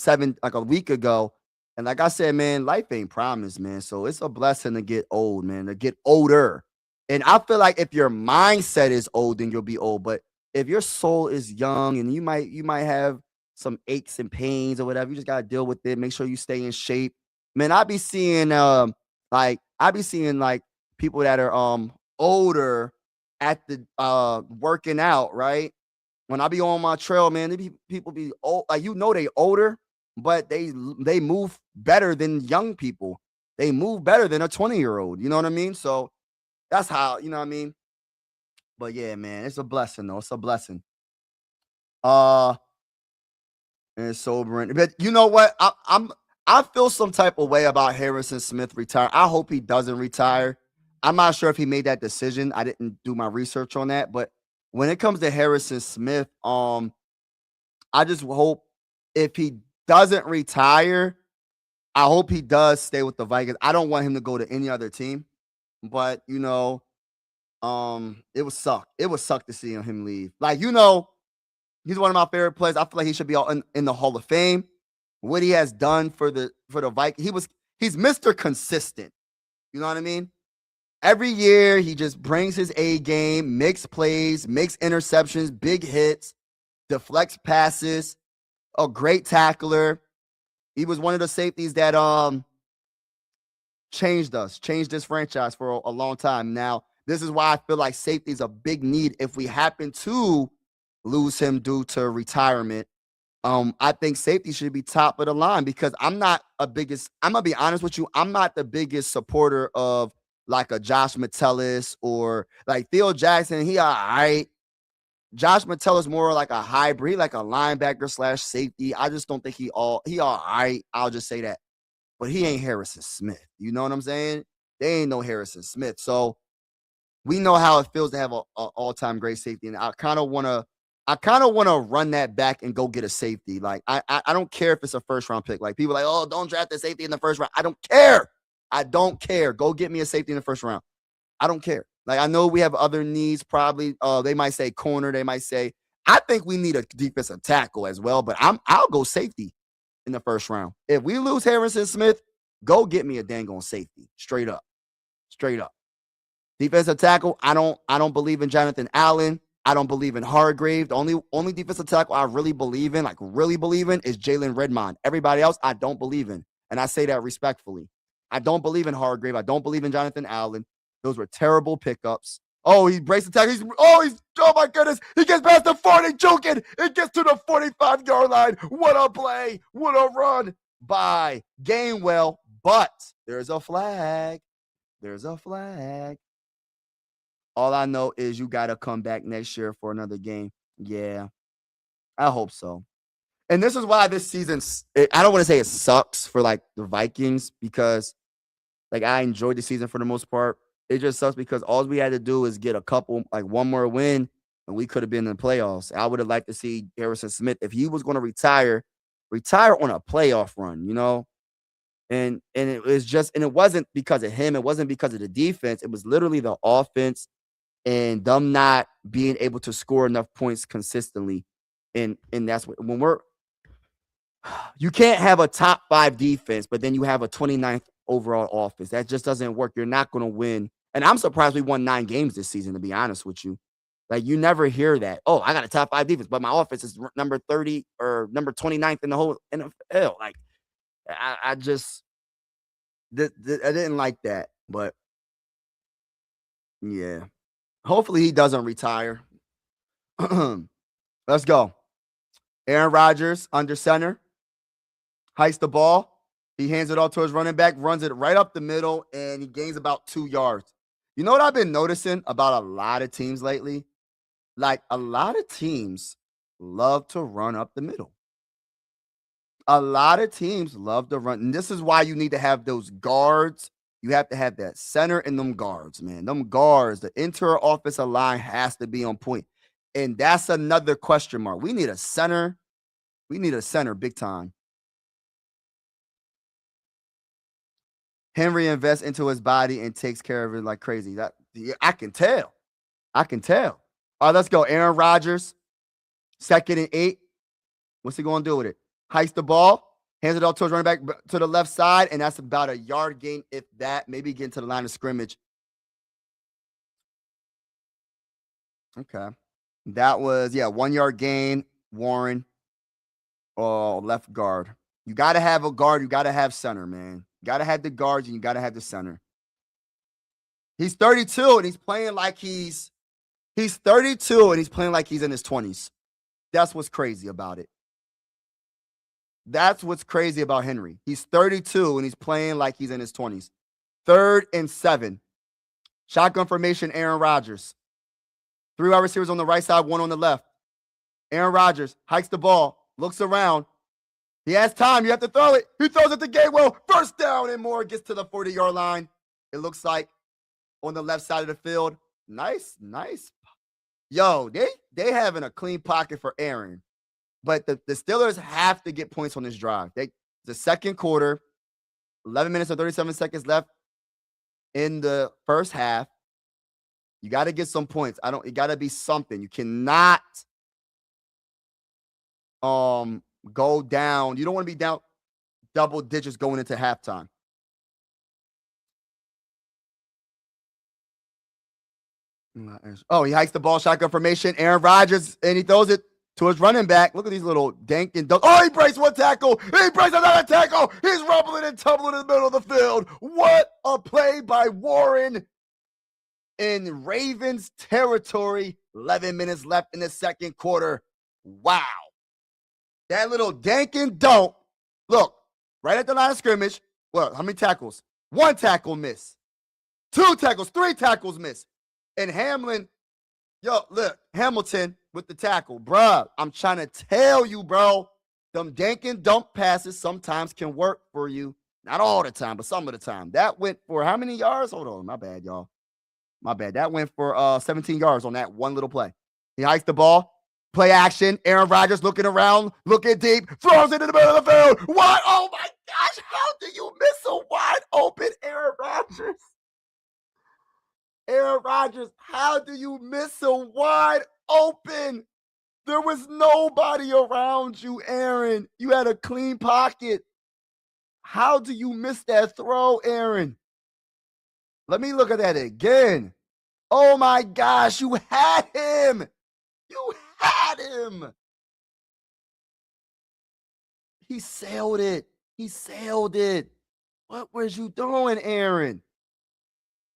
a week ago. And like I said, man, life ain't promised, man. So it's a blessing to get old, man, to get older. And I feel like if your mindset is old, then you'll be old. But if your soul is young and you might have some aches and pains or whatever, you just gotta deal with it. Make sure you stay in shape. Man, I be seeing like people that are older at the working out, right? When I be on my trail, man, people be old, like they older, but they move better than young people. They move better than a 20-year-old. You know what I mean? So that's how, you know what I mean? But yeah, man, it's a blessing, though. It's a blessing. And it's sobering. But you know what? I feel some type of way about Harrison Smith retiring. I hope he doesn't retire. I'm not sure if he made that decision. I didn't do my research on that. But when it comes to Harrison Smith, I just hope if he doesn't retire, I hope he does stay with the Vikings. I don't want him to go to any other team. But, you know, it would suck. It would suck to see him leave. Like, you know, he's one of my favorite players. I feel like he should be in the Hall of Fame. What he has done for the Vikings, he's Mr. Consistent. You know what I mean? Every year he just brings his A game, makes plays, makes interceptions, big hits, deflects passes, a great tackler. He was one of the safeties that changed this franchise for a long time. Now, this is why I feel like safety is a big need if we happen to lose him due to retirement. I think safety should be top of the line because I'm gonna be honest with you, I'm not the biggest supporter of like a Josh Metellus or like Theo Jackson. He all right. Josh Metellus more like a hybrid, like a linebacker / safety. I just don't think he all right. I'll just say that. But he ain't Harrison Smith. You know what I'm saying? They ain't no Harrison Smith. So we know how it feels to have a all-time great safety. And I kind of want to run that back and go get a safety. Like, I don't care if it's a first-round pick. Like, people are like, oh, don't draft the safety in the first round. I don't care. I don't care. Go get me a safety in the first round. I don't care. Like, I know we have other needs probably. They might say corner. They might say, I think we need a defensive tackle as well. But I'll go safety in the first round. If we lose Harrison Smith, go get me a dang on safety. Straight up. Defensive tackle, I don't believe in Jonathan Allen. I don't believe in Hargrave. The only defensive tackle I really believe in, is Jalen Redmond. Everybody else, I don't believe in. And I say that respectfully. I don't believe in Hargrave. I don't believe in Jonathan Allen. Those were terrible pickups. Oh, he breaks the tackle. Oh my goodness. He gets past the 40, joking. It gets to the 45-yard line. What a play. What a run by Gainwell. But there's a flag. All I know is you got to come back next year for another game. Yeah, I hope so. And this is why this season, I don't want to say it sucks for like the Vikings because like I enjoyed the season for the most part. It just sucks because all we had to do is get one more win and we could have been in the playoffs. I would have liked to see Harrison Smith, if he was going to retire on a playoff run, you know? And it wasn't because of him. It wasn't because of the defense. It was literally the offense and them not being able to score enough points consistently. And that's you can't have a top 5 defense, but then you have a 29th overall offense. That just doesn't work. You're not going to win. And I'm surprised we won 9 games this season, to be honest with you. Like, you never hear that. Oh, I got a top 5 defense, but my offense is number 30 or number 29th in the whole NFL. Like, I just I didn't like that. But, yeah. Hopefully he doesn't retire. Let's go. Aaron Rodgers under center. Hikes the ball. He hands it off to his running back, runs it right up the middle, and he gains about 2 yards. You know what I've been noticing about a lot of teams lately? Like, a lot of teams love to run up the middle. A lot of teams love to run. And this is why you need to have those guards. You have to have that center and them guards, man. Them guards, the interior offensive line has to be on point. And that's another question mark. We need a center. We need a center big time. Henry invests into his body and takes care of it like crazy. I can tell. I can tell. All right, let's go. Aaron Rodgers, 2nd and 8. What's he going to do with it? Hikes the ball, hands it off to his running back to the left side, and that's about a yard gain, if that. Maybe getting to the line of scrimmage. Okay. That was, 1 yard gain, Warren. Oh, left guard. You got to have a guard. You got to have center, man. You got to have the guards, and you got to have the center. He's 32, and he's playing like he's 32, and he's playing like he's in his 20s. That's what's crazy about it. That's what's crazy about Henry. He's 32, and he's playing like he's in his 20s. 3rd and 7. Shotgun formation, Aaron Rodgers. 3 wide receivers on the right side, 1 on the left. Aaron Rodgers hikes the ball, looks around. He has time. You have to throw it. He throws it to Gainwell. First down and more. Gets to the 40-yard line. It looks like on the left side of the field. Nice. Yo, they having a clean pocket for Aaron. But the Steelers have to get points on this drive. The second quarter, 11 minutes and 37 seconds left in the first half. You got to get some points. It got to be something. You cannot go down. You don't want to be down double digits going into halftime. Oh, he hikes the ball, shotgun formation. Aaron Rodgers, and he throws it to his running back. Look at these little dank and dunk. Oh, he breaks one tackle. He breaks another tackle. He's rumbling and tumbling in the middle of the field. What a play by Warren in Ravens territory. 11 minutes left in the second quarter. Wow. That little dank and dunk. Look, right at the line of scrimmage. Well, how many tackles? 1 tackle miss. 2 tackles, 3 tackles miss. And Hamilton with the tackle. Bruh, I'm trying to tell you, bro. Them dank and dump passes sometimes can work for you. Not all the time, but some of the time. That went for how many yards? Hold on. My bad, y'all. My bad. That went for 17 yards on that one little play. He hikes the ball. Play action. Aaron Rodgers looking around, looking deep, throws it in the middle of the field. Wide. Oh, my gosh. How do you miss a wide open Aaron Rodgers? Aaron Rodgers, how do you miss a wide open? There was nobody around you, Aaron. You had a clean pocket. How do you miss that throw, Aaron? Let me look at that again. Oh, my gosh. You had him. You had him. He sailed it. He sailed it. What was you doing, Aaron?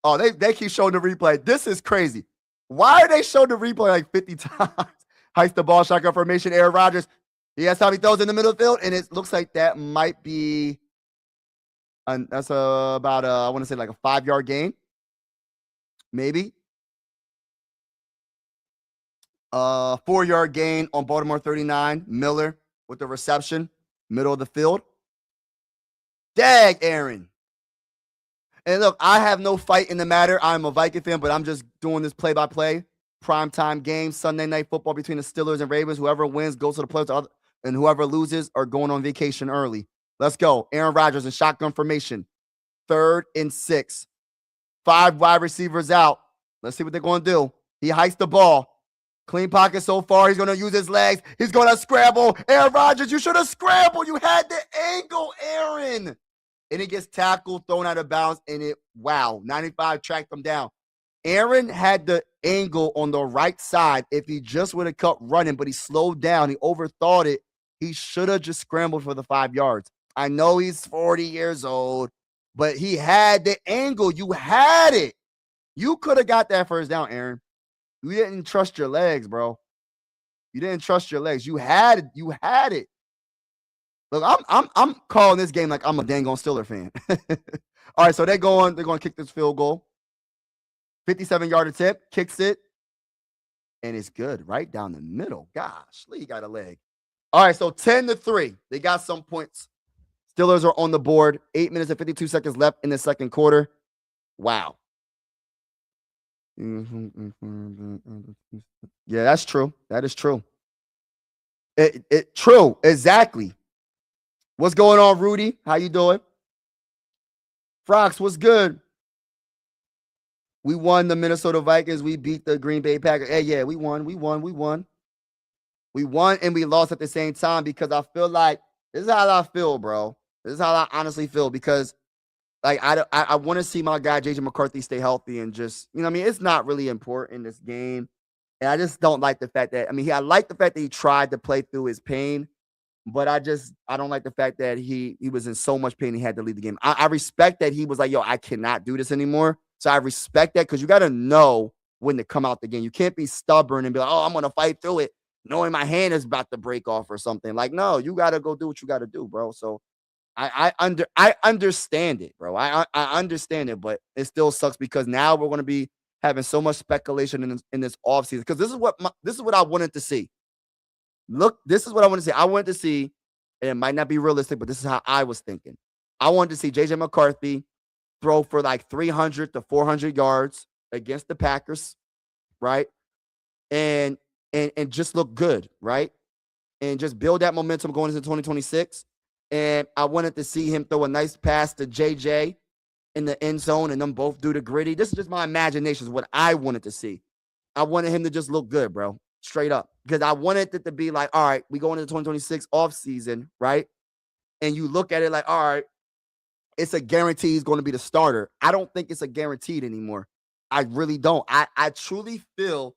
Oh, they keep showing the replay. This is crazy. Why are they showing the replay like 50 times? Hikes the ball, shotgun formation, Aaron Rodgers. He has time, he throws in the middle of the field, and it looks like that might be that's about I want to say like a 5-yard gain. Maybe. 4-yard gain on Baltimore 39. Miller with the reception, middle of the field. Dag, Aaron. And look, I have no fight in the matter. I'm a Viking fan, but I'm just doing this play-by-play. Primetime game, Sunday night football between the Steelers and Ravens. Whoever wins goes to the playoffs, and whoever loses are going on vacation early. Let's go. Aaron Rodgers in shotgun formation. 3rd and 6. 5 wide receivers out. Let's see what they're going to do. He hikes the ball. Clean pocket so far. He's going to use his legs. He's going to scramble. Aaron Rodgers, you should have scrambled. You had the angle, Aaron. and he gets tackled, thrown out of bounds, and 95 tracked him down. Aaron had the angle on the right side. If he just would have kept running, but he slowed down, he overthought it. He should have just scrambled for the 5 yards. I know he's 40 years old, but he had the angle. You had it. You could have got that first down, Aaron. You didn't trust your legs, bro. You didn't trust your legs. You had it. You had it. Look, I'm calling this game like I'm a dang on Steeler fan. All right, so they're going to kick this field goal. 57-yard attempt, kicks it, and it's good right down the middle. Gosh, Lee got a leg. All right, so 10-3. They got some points. Steelers are on the board. 8 minutes and 52 seconds left in the second quarter. Wow. Yeah, that's true. That is true. True, exactly. What's going on, Rudy? How you doing? Frox, what's good? We won the Minnesota Vikings. We beat the Green Bay Packers. Hey, yeah, we won. We won, and we lost at the same time because I feel like this is how I feel, bro. This is how I honestly feel because, like, I want to see my guy, J.J. McCarthy, stay healthy and just, you know what I mean? It's not really important in this game. And I just don't like the fact that, I like the fact that he tried to play through his pain, but I don't like the fact that he was in so much pain he had to leave the game. I respect that he was like, yo, I cannot do this anymore. So I respect that because you got to know when to come out the game. You can't be stubborn and be like, oh, I'm going to fight through it, knowing my hand is about to break off or something. Like, no, you got to go do what you got to do, bro. So I understand it, bro. I understand it, but it still sucks because now we're going to be having so much speculation in this offseason because this is what I wanted to see. Look, this is what I want to see. I wanted to see, and it might not be realistic, but this is how I was thinking. I wanted to see J.J. McCarthy throw for like 300 to 400 yards against the Packers, right? And just look good, right? And just build that momentum going into 2026. And I wanted to see him throw a nice pass to JJ in the end zone and them both do the gritty. This is just my imagination, is what I wanted to see. I wanted him to just look good, bro. Straight up. Because I wanted it to be like, all right, we go into the 2026 offseason, right? And you look at it like, all right, it's a guarantee he's going to be the starter. I don't think it's a guaranteed anymore. I really don't. I truly feel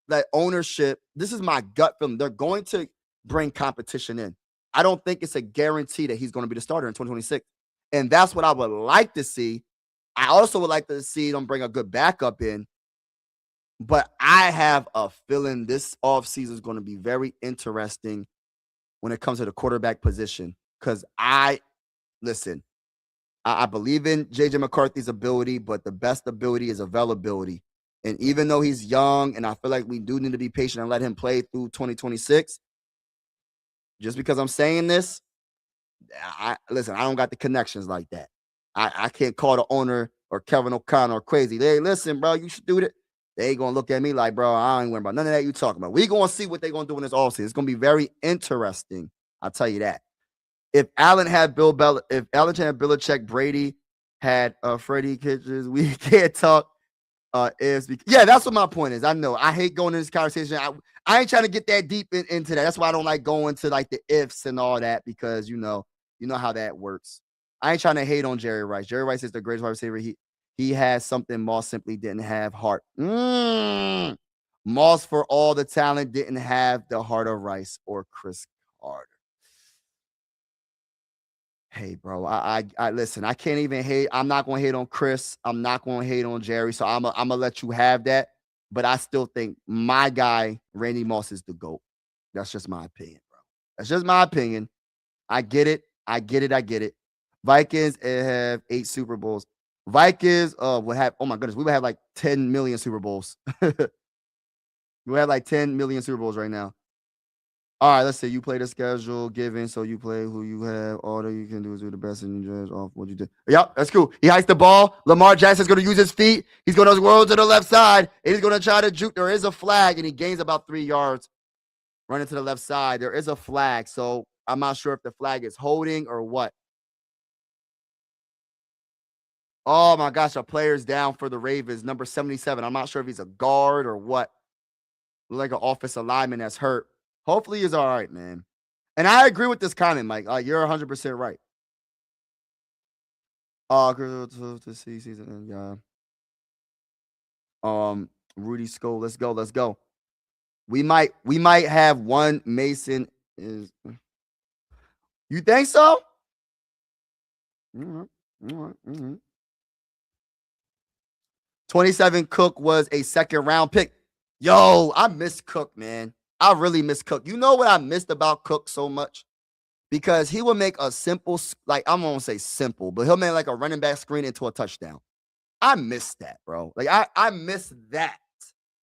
that ownership, this is my gut feeling, they're going to bring competition in. I don't think it's a guarantee that he's going to be the starter in 2026. And that's what I would like to see. I also would like to see them bring a good backup in. But I have a feeling this offseason is going to be very interesting when it comes to the quarterback position. Because I believe in J.J. McCarthy's ability, but the best ability is availability. And even though he's young, and I feel like we do need to be patient and let him play through 2026, just because I'm saying this, I don't got the connections like that. I can't call the owner or Kevin O'Connor crazy. Hey, listen, bro, you should do it. They ain't going to look at me like, bro, I ain't worried about none of that you talking about. We going to see what they're going to do in this offseason. It's going to be very interesting. I'll tell you that. If Allen had Belichick, Brady had Freddie Kitchens, we can't talk. That's what my point is. I know I hate going into this conversation. I ain't trying to get that deep into that. That's why I don't like going to like the ifs and all that because you know how that works. I ain't trying to hate on Jerry Rice. Jerry Rice is the greatest wide receiver. He has something Moss simply didn't have, heart. Moss, for all the talent, didn't have the heart of Rice or Chris Carter. Hey, bro, I listen, I can't even hate. I'm not going to hate on Chris. I'm not going to hate on Jerry. So I'm going to let you have that. But I still think my guy, Randy Moss, is the GOAT. That's just my opinion, bro. That's just my opinion. I get it. Vikings have 8 Super Bowls. Vikings would have, oh my goodness, we would have like 10 million Super Bowls. We have like 10 million Super Bowls right now. All right, let's say you play the schedule given, so you play who you have. All that you can do is do the best and you judge off what you did. Yep, that's cool. He hikes the ball. Lamar Jackson's going to use his feet. He's going to roll to the left side, and he's going to try to juke. There is a flag, and he gains about 3 yards running to the left side. There is a flag, so I'm not sure if the flag is holding or what. Oh, my gosh, a player's down for the Ravens, number 77. I'm not sure if he's a guard or what. Look like an offensive lineman that's hurt. Hopefully he's all right, man. And I agree with this comment, Mike. You're 100% right. To see season. Yeah. Rudy Skull. Let's go. Let's go. We might have one Mason is you think so? Mhm, mhm. 27 Cook was a second round pick. Yo, I miss Cook, man. I really miss Cook. You know what I missed about Cook so much? Because he would make a simple, like, I'm gonna say simple, but he'll make like a running back screen into a touchdown. I miss that, bro. Like, I miss that.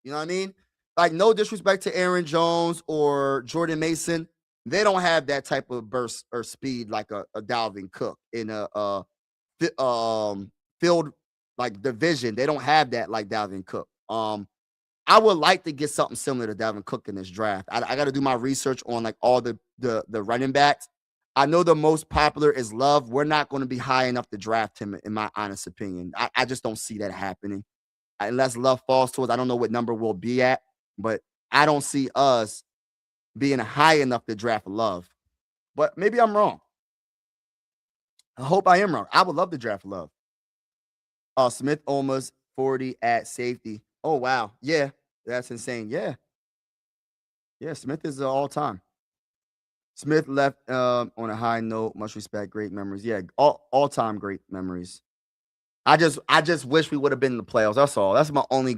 You know what I mean? Like, no disrespect to Aaron Jones or Jordan Mason. They don't have that type of burst or speed like a Dalvin Cook in a field like division. They don't have that like Dalvin Cook. I would like to get something similar to Dalvin Cook in this draft. I got to do my research on like all the running backs. I know the most popular is Love. We're not going to be high enough to draft him, in my honest opinion. I just don't see that happening unless Love falls to us. I don't know what number we'll be at, but I don't see us being high enough to draft Love. But maybe I'm wrong. I hope I am wrong. I would love to draft Love. Smith almost 40 at safety. Oh wow, yeah, that's insane. Yeah, yeah. Smith is all time. Smith left on a high note. Much respect, great memories. Yeah, all time great memories. I just wish we would have been in the playoffs. That's all. That's my only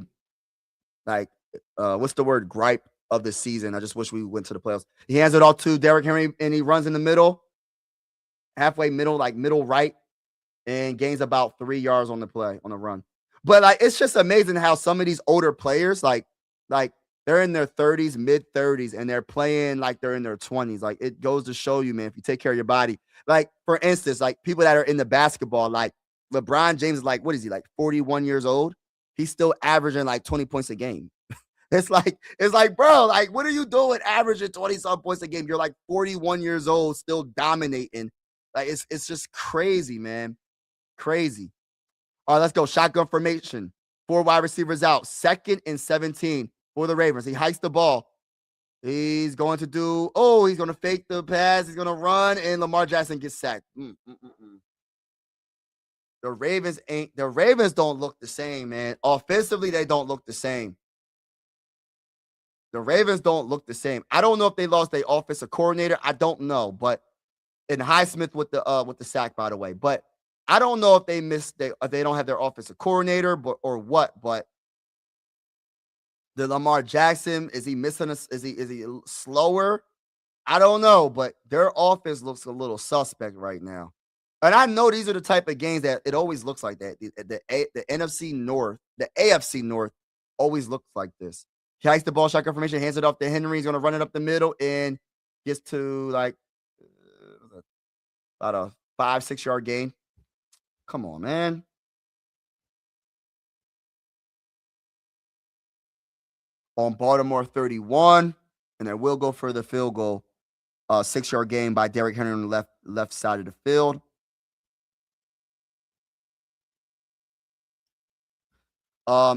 like what's the word gripe of the season. I just wish we went to the playoffs. He hands it all to Derrick Henry and he runs in the middle, halfway middle, like middle right, and gains about 3 yards on the play on the run. But like it's just amazing how some of these older players like they're in their 30s, mid 30s, and they're playing like they're in their 20s. Like it goes to show you, man, if you take care of your body. Like for instance, like people that are in the basketball, like LeBron James is like, what is he, like 41 years old? He's still averaging like 20 points a game. It's like, bro, like, what are you doing averaging 20 some points a game? You're like 41 years old, still dominating. Like, it's just crazy, man. Crazy. All right, let's go. Shotgun formation. 4 wide receivers out. 2nd and 17 for the Ravens. He hikes the ball. He's going to he's going to fake the pass. He's going to run, and Lamar Jackson gets sacked. The Ravens don't look the same, man. Offensively, they don't look the same. The Ravens don't look the same. I don't know if they lost their offensive coordinator. I don't know, but and Highsmith with the sack, by the way. But I don't know if if they don't have their offensive coordinator, or what. But the Lamar Jackson, is he missing us? Is he slower? I don't know, but their offense looks a little suspect right now. And I know these are the type of games that it always looks like that. The NFC North, the AFC North always looks like this. He hikes the ball, shotgun formation, hands it off to Henry. He's going to run it up the middle and gets to like about a 5-6 yard gain. Come on, man. On Baltimore 31, and then we'll go for the field goal. 6-yard gain by Derrick Henry on the left side of the field.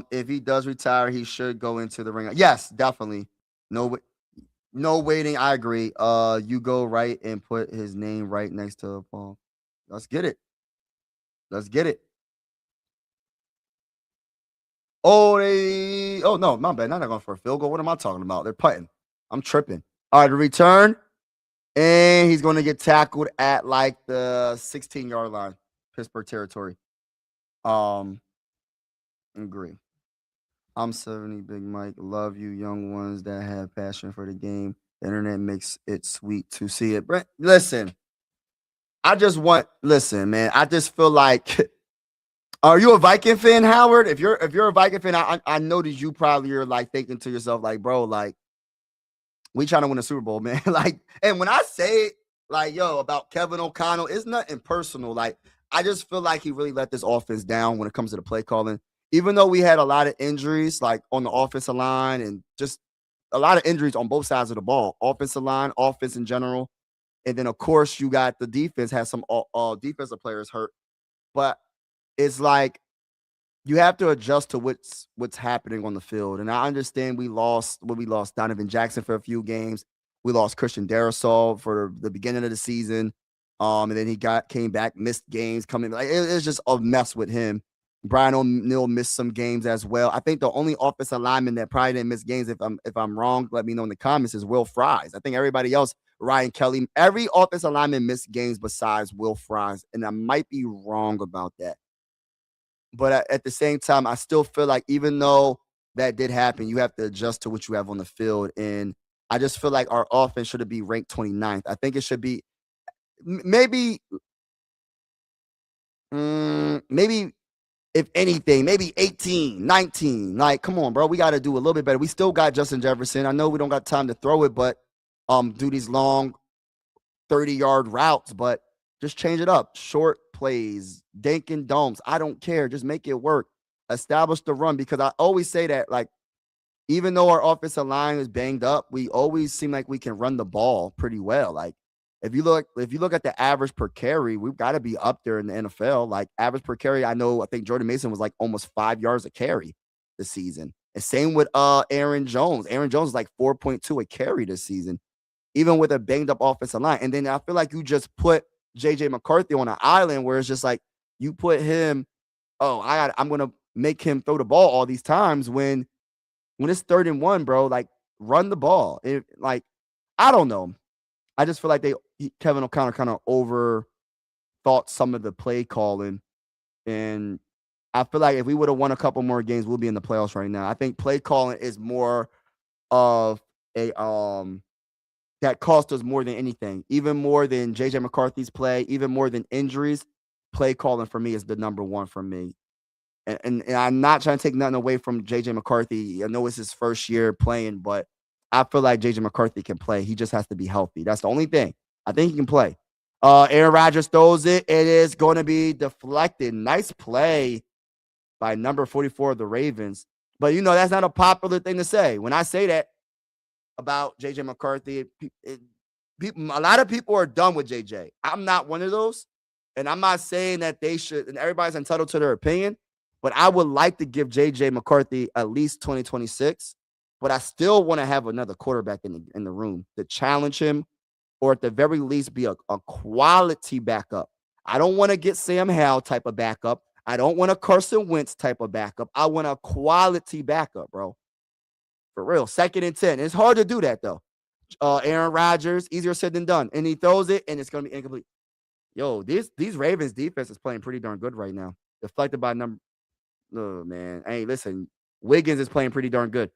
If he does retire, he should go into the ring. Yes, definitely. No waiting. I agree. You go right and put his name right next to Paul. Let's get it. Let's get it. Oh no, my bad. Not going for a field goal. What am I talking about? They're putting. I'm tripping. All right, the return, and he's going to get tackled at like the 16-yard line, Pittsburgh territory. Agree. I'm 70, Big Mike. Love you, young ones that have passion for the game. The internet makes it sweet to see it. Brent, listen, listen, man. I just feel like, are you a Viking fan, Howard? If you're a Viking fan, I know that you probably are like thinking to yourself, like, bro, like, we trying to win a Super Bowl, man. Like, and when I say, like, yo, about Kevin O'Connell, it's nothing personal. Like, I just feel like he really let this offense down when it comes to the play calling. Even though we had a lot of injuries, like on the offensive line, and just a lot of injuries on both sides of the ball, offensive line, offense in general. And then, of course, you got the defense, has some defensive players hurt. But it's like you have to adjust to what's happening on the field. And I understand we lost Donovan Jackson for a few games. We lost Christian Darrisaw for the beginning of the season. And then he came back, missed games, coming like it's just a mess with him. Brian O'Neill missed some games as well. I think the only offensive lineman that probably didn't miss games, if I'm wrong, let me know in the comments, is Will Fries. I think everybody else, Ryan Kelly, every offensive lineman missed games besides Will Fries, and I might be wrong about that. But at the same time, I still feel like even though that did happen, you have to adjust to what you have on the field. And I just feel like our offense should be ranked 29th. I think it should be maybe, maybe if anything, maybe 18, 19. Like, come on, bro. We got to do a little bit better. We still got Justin Jefferson. I know we don't got time to throw it, but do these long 30-yard routes, but just change it up. Short plays, dink and domes. I don't care. Just make it work. Establish the run, because I always say that, like, even though our offensive line is banged up, we always seem like we can run the ball pretty well. Like, if you look at the average per carry, we've got to be up there in the NFL. Like, average per carry, I think Jordan Mason was like almost 5 yards a carry this season. And same with Aaron Jones. Aaron Jones is like 4.2 a carry this season, even with a banged up offensive line. And then I feel like you just put JJ McCarthy on an island where it's just like you put him, I'm gonna make him throw the ball all these times when it's 3rd and 1, bro. Like, run the ball. Like, I don't know. I just feel like Kevin O'Connor kind of overthought some of the play calling. And I feel like if we would have won a couple more games, we'll be in the playoffs right now. I think play calling is more of a that cost us more than anything, even more than JJ McCarthy's play, even more than injuries. Play calling for me is the number one for me. And I'm not trying to take nothing away from JJ McCarthy. I know it's his first year playing, but I feel like JJ McCarthy can play. He just has to be healthy. That's the only thing. I think he can play. Aaron Rodgers throws it. It is going to be deflected. Nice play by number 44 of the Ravens. But, that's not a popular thing to say. When I say that about JJ McCarthy, a lot of people are done with JJ. I'm not one of those. And I'm not saying that they should, and everybody's entitled to their opinion, but I would like to give JJ McCarthy at least 2026. But I still want to have another quarterback in the room to challenge him, or at the very least be a quality backup. I don't want to get Sam Howell type of backup. I don't want a Carson Wentz type of backup. I want a quality backup, bro. For real. 2nd and 10. It's hard to do that, though. Aaron Rodgers, easier said than done. And he throws it, and it's going to be incomplete. Yo, these Ravens defense is playing pretty darn good right now. Deflected by number. Oh, man. Hey, listen. Wiggins is playing pretty darn good.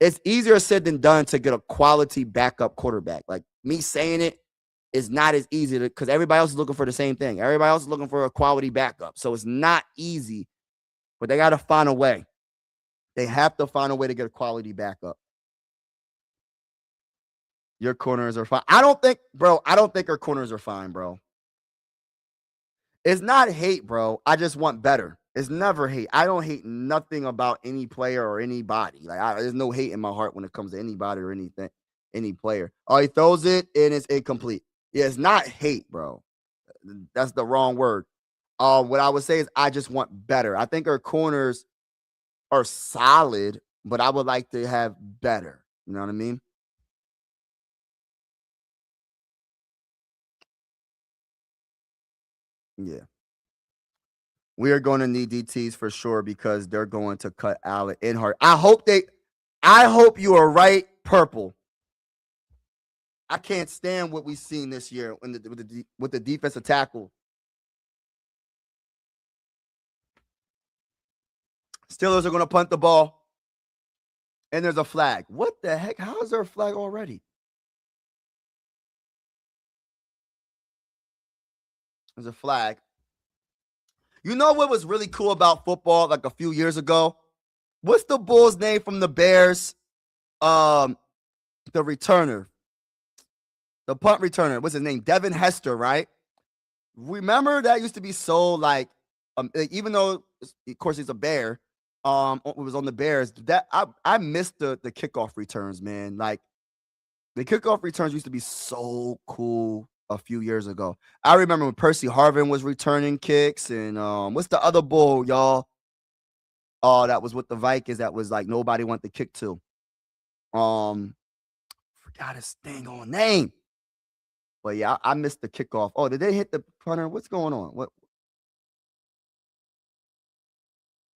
It's easier said than done to get a quality backup quarterback. Like, me saying it is not as easy because everybody else is looking for the same thing. Everybody else is looking for a quality backup. So it's not easy, but they got to find a way. They have to find a way to get a quality backup. Your corners are fine. I don't think our corners are fine, bro. It's not hate, bro. I just want better. It's never hate. I don't hate nothing about any player or anybody. Like, there's no hate in my heart when it comes to anybody or anything, any player. Oh, he throws it and it's incomplete. Yeah, it's not hate, bro. That's the wrong word. What I would say is I just want better. I think our corners are solid, but I would like to have better. You know what I mean? Yeah. We are going to need DTs for sure because they're going to cut Allen Inhart. I hope you are right, Purple. I can't stand what we've seen this year with the defensive tackle. Steelers are going to punt the ball, and there's a flag. What the heck? How is there a flag already? There's a flag. You know what was really cool about football like a few years ago? What's the Bulls' name from the Bears? The returner. The punt returner. What's his name? Devin Hester, right? Remember that used to be so like even though of course he's a Bear, it was on the Bears. That I missed the kickoff returns, man. Like the kickoff returns used to be so cool a few years ago. I remember when Percy Harvin was returning kicks, and what's the other bull, y'all? Oh, that was with the Vikings. That was like nobody wanted to kick to. Forgot his dang on name. But yeah, I missed the kickoff. Oh, did they hit the punter? What's going on? What?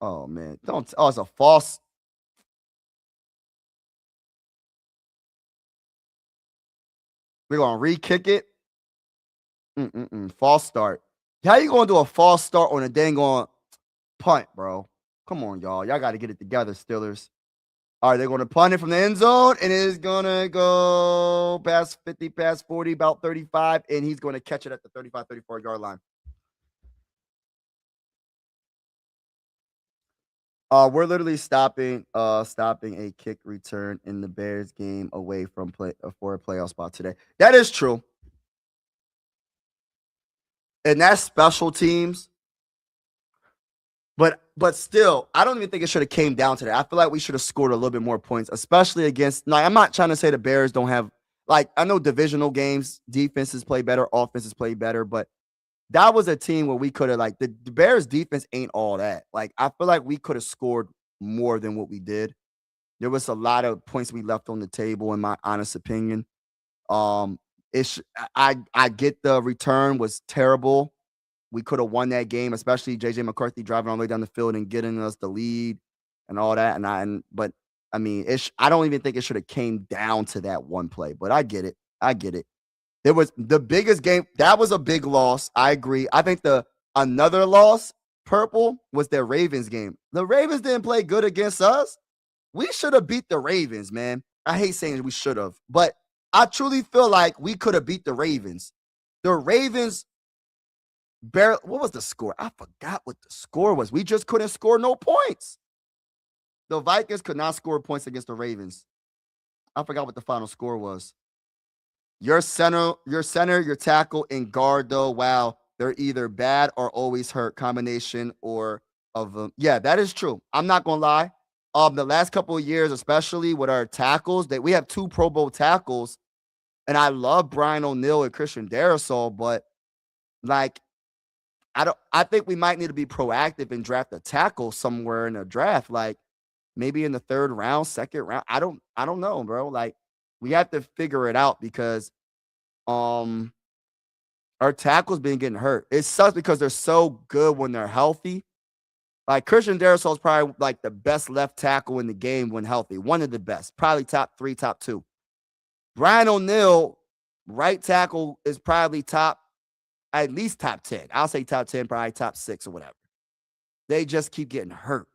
Oh man, don't. Oh, it's a false. We're gonna re-kick it. False start. How you gonna do a false start on a dang on punt, bro? Come on, y'all. Y'all got to get it together, Steelers. All right, they're going to punt it from the end zone, and it is going to go past 50, past 40, about 35, and he's going to catch it at the 35, 34-yard line. We're literally stopping a kick return in the Bears game away from play for a playoff spot today. That is true. And that's special teams. But still, I don't even think it should have came down to that. I feel like we should have scored a little bit more points, especially against. Like, I'm not trying to say the Bears don't have, like, I know divisional games, defenses play better, offenses play better, but that was a team where we could have, like, the Bears defense ain't all that. Like, I feel like we could have scored more than what we did. There was a lot of points we left on the table, in my honest opinion. I get the return was terrible. We could have won that game, especially JJ McCarthy driving all the way down the field and getting us the lead and all that. But I mean, I don't even think it should have came down to that one play. But I get it. I get it. It was the biggest game. That was a big loss. I agree. I think another loss, purple, was their Ravens game. The Ravens didn't play good against us. We should have beat the Ravens, man. I hate saying we should have, but I truly feel like we could have beat the Ravens. The Ravens barely. What was the score? I forgot what the score was. We just couldn't score no points. The Vikings could not score points against the Ravens. I forgot what the final score was. Your center, your tackle, and guard, though, wow, they're either bad or always hurt. Combination or of them. Yeah, that is true. I'm not gonna lie. The last couple of years, especially with our tackles, that we have 2 Pro Bowl tackles, and I love Brian O'Neill and Christian Darrisaw, but like I think we might need to be proactive and draft a tackle somewhere in the draft, like maybe in the 3rd round, 2nd round. I don't know, bro. Like we have to figure it out because our tackles been getting hurt. It sucks because they're so good when they're healthy. Like Christian Darrisaw is probably like the best left tackle in the game when healthy. One of the best, probably top 3, top 2. Brian O'Neill, right tackle, is probably at least top 10. I'll say top 10, probably top 6 or whatever. They just keep getting hurt.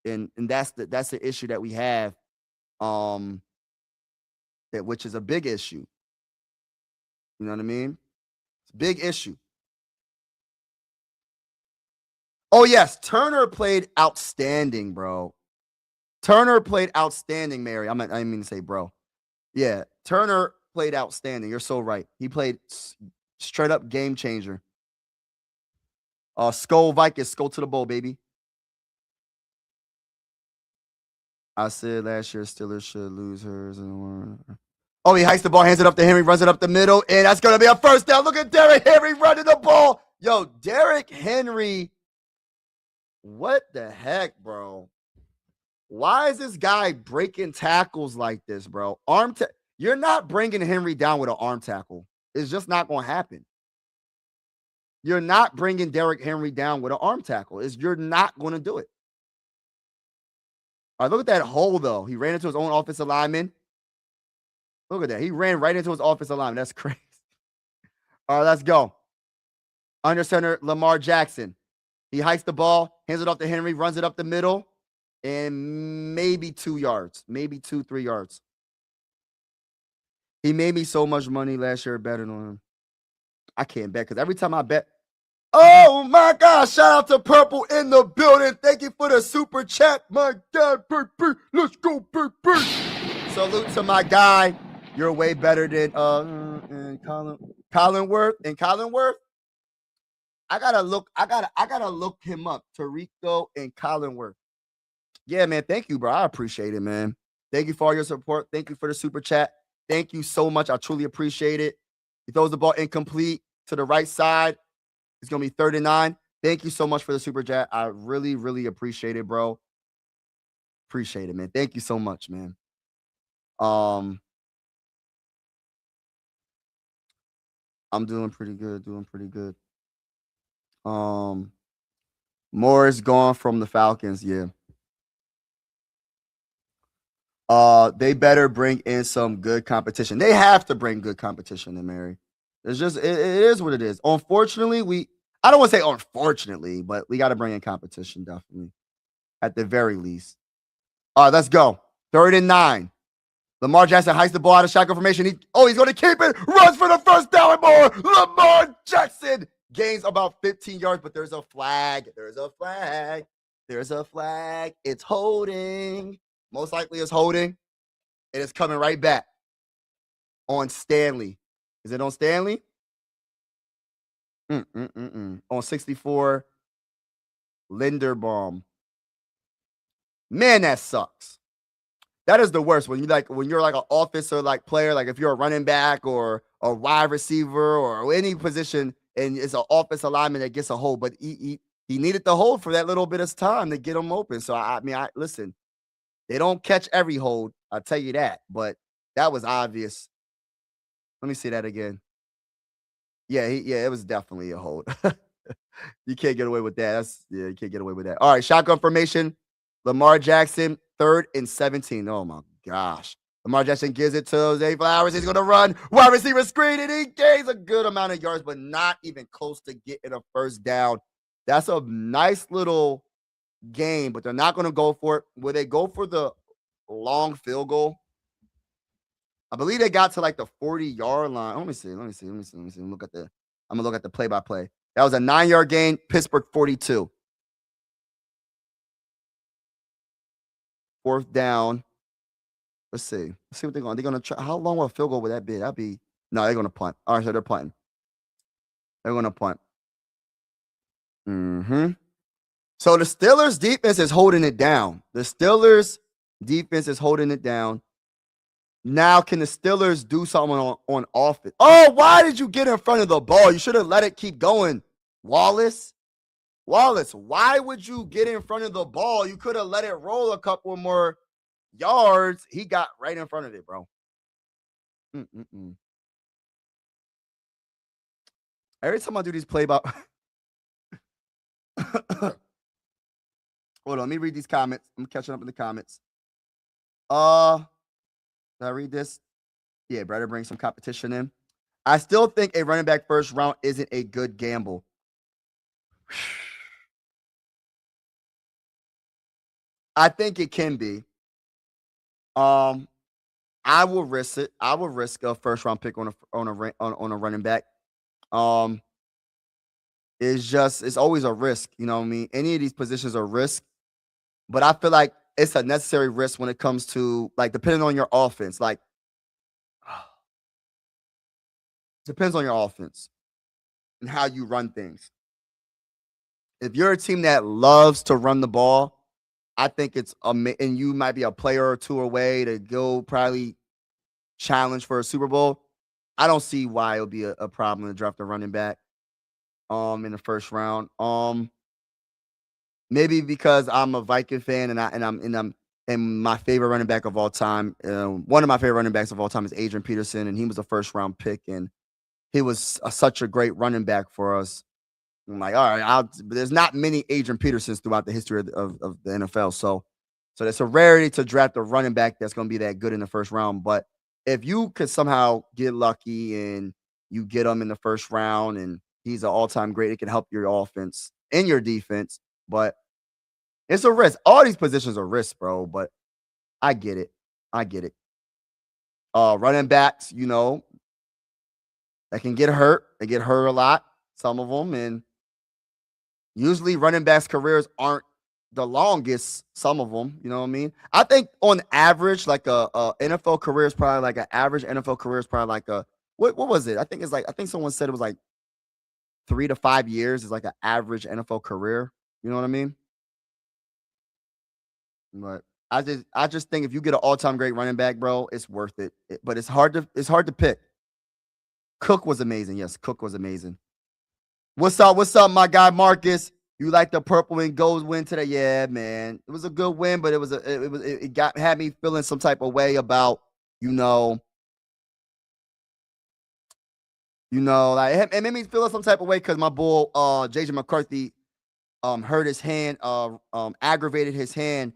And that's the issue that we have, which is a big issue. You know what I mean? It's a big issue. Oh, yes. Turner played outstanding, bro. Turner played outstanding, Mary. I didn't mean to say bro. Yeah. Turner played outstanding. You're so right. He played straight up game changer. Skull Vikings, go to the bowl, baby. I said last year Steelers should lose hers. Oh, he hikes the ball, hands it up to Henry, runs it up the middle, and that's going to be a first down. Look at Derrick Henry running the ball. Yo, Derrick Henry. What the heck, bro? Why is this guy breaking tackles like this, bro? You're not bringing Henry down with an arm tackle. It's just not going to happen. You're not bringing Derrick Henry down with an arm tackle. You're not going to do it. All right, look at that hole, though. He ran into his own offensive lineman. Look at that. He ran right into his offensive lineman. That's crazy. All right, let's go. Under center, Lamar Jackson. He hikes the ball, hands it off to Henry, runs it up the middle, and maybe 2 yards. Maybe 2-3 yards. He made me so much money last year betting on him. I can't bet because every time I bet. Oh my gosh, shout out to Purple in the building. Thank you for the super chat, my dad, baby. Let's go, baby. Salute to my guy. You're way better than Collinworth. And Collinworth, I gotta look him up. Tarico and Collinworth. Yeah, man. Thank you, bro. I appreciate it, man. Thank you for all your support. Thank you for the super chat. Thank you so much. I truly appreciate it. He throws the ball incomplete to the right side. It's going to be 3rd and 9. Thank you so much for the super chat. I really, really appreciate it, bro. Appreciate it, man. Thank you so much, man. I'm doing pretty good. Doing pretty good. Morris gone from the Falcons. Yeah. They better bring in some good competition. They have to bring good competition in Mary. It's just it is what it is. Unfortunately, I don't want to say unfortunately, but we got to bring in competition definitely at the very least. All right, let's go. 3rd and 9. Lamar Jackson hikes the ball out of shotgun formation. He's going to keep it. Runs for the first down and more. Lamar Jackson gains about 15 yards, but there's a flag. There's a flag. There's a flag. It's holding. Most likely it's holding. And it's coming right back on Stanley. Is it on Stanley? On 64, Linderbaum. Man, that sucks. That is the worst when you're like an offensive like player, like if you're a running back or a wide receiver or any position, and it's an offensive lineman that gets a hold, but he needed the hold for that little bit of time to get him open. So I mean, listen, they don't catch every hold, I'll tell you that, but that was obvious. Let me see that again. Yeah, it was definitely a hold. You can't get away with that. You can't get away with that. All right, shotgun formation. Lamar Jackson, 3rd and 17. Oh my gosh. Lamar Jackson gives it to Zay Flowers. He's going to run. Wide receiver screen, and he gains a good amount of yards, but not even close to getting a first down. That's a nice little game, but they're not going to go for it. Will they go for the long field goal? I believe they got to like the 40-yard line. Let me see. I'm gonna look at the play-by-play. That was a 9-yard gain. Pittsburgh 42. 4th down. Let's see what they're going. They're going to try. How long will a field goal would that be? No. They're going to punt. All right, so they're punting. They're going to punt. So the Steelers defense is holding it down. Now, can the Steelers do something on offense? Oh, why did you get in front of the ball? You should have let it keep going, Wallace. Why would you get in front of the ball? You could have let it roll a couple more yards. He got right in front of it, bro. Every time I do these play by hold on, let me read these comments. I'm catching up in the comments. Did I read this? Yeah, better bring some competition in. I still think a running back first round isn't a good gamble. I think it can be. I will risk it. I will risk a first round pick on a running back. It's always a risk. You know what I mean? Any of these positions are risk, but I feel like it's a necessary risk when it comes to like depending on your offense. Like depends on your offense and how you run things. If you're a team that loves to run the ball, I think it's and you might be a player or two away to go probably challenge for a Super Bowl. I don't see why it would be a problem to draft a running back in the first round. Maybe because I'm a Viking fan and my favorite running back of all time, one of my favorite running backs of all time is Adrian Peterson, and he was a first round pick, and he was such a great running back for us. I'm like, all right, there's not many Adrian Petersons throughout the history of the NFL. So it's a rarity to draft a running back that's going to be that good in the first round. But if you could somehow get lucky and you get him in the first round and he's an all-time great, it can help your offense and your defense. But it's a risk. All these positions are risks, bro. But I get it. Running backs, that can get hurt. They get hurt a lot, some of them. And usually running backs' careers aren't the longest, some of them. You know what I mean? I think on average, like a NFL career is probably like an average NFL career is probably like what was it? I think someone said it was like 3 to 5 years is like an average NFL career. You know what I mean? But I just think if you get an all-time great running back, bro, it's worth it. But it's hard to pick. Cook was amazing. Yes, Cook was amazing. What's up, my guy Marcus? You like the purple and gold win today? Yeah, man. It was a good win, but it had me feeling some type of way about, You know, like it made me feel some type of way because my bull, JJ McCarthy, hurt his hand, aggravated his hand.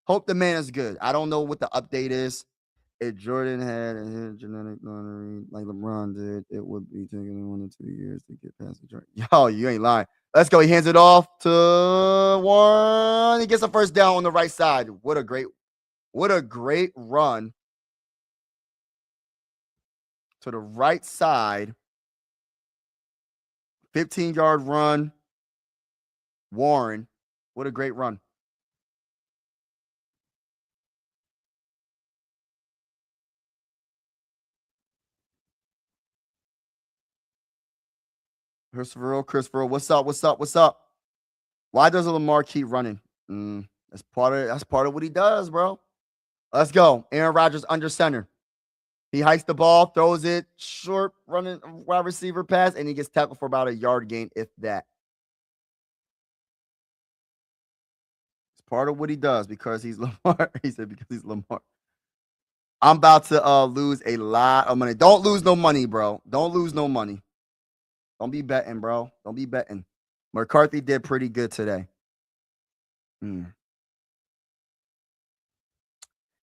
Hope the man is good. I don't know what the update is. If Jordan had a genetic lottery like LeBron did, it would be taking 1 to 2 years to get past the Jordan. Yo, you ain't lying. Let's go. He hands it off to Warren. He gets a first down on the right side. What a great run to the right side. 15-yard run. Warren. What a great run. Christopher, what's up? Why doesn't Lamar keep running? That's part of what he does, bro. Let's go. Aaron Rodgers under center. He hikes the ball, throws it short, running wide receiver pass, and he gets tackled for about a yard gain, if that. It's part of what he does because he's Lamar. He said because he's Lamar. I'm about to lose a lot of money. Don't lose no money, bro. Don't lose no money. Don't be betting, bro. Don't be betting. McCarthy did pretty good today.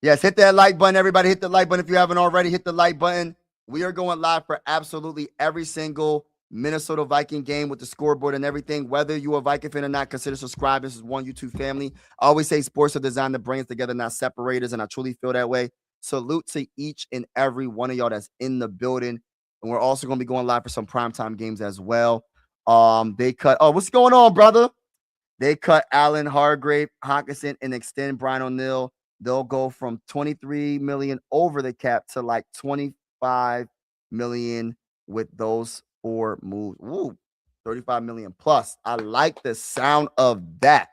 Yes, hit that like button. Everybody hit the like button. If you haven't already, hit the like button. We are going live for absolutely every single Minnesota Viking game with the scoreboard and everything. Whether you're a Viking fan or not, consider subscribing. This is one YouTube family. I always say sports are designed to bring us together, not separate us, and I truly feel that way. Salute to each and every one of y'all that's in the building. And we're also going to be going live for some primetime games as well. They cut. Oh, what's going on, brother? They cut Allen, Hargrave, Hockenson, and extend Brian O'Neill. They'll go from 23 million over the cap to like 25 million with those 4 moves. Ooh, 35 million plus. I like the sound of that.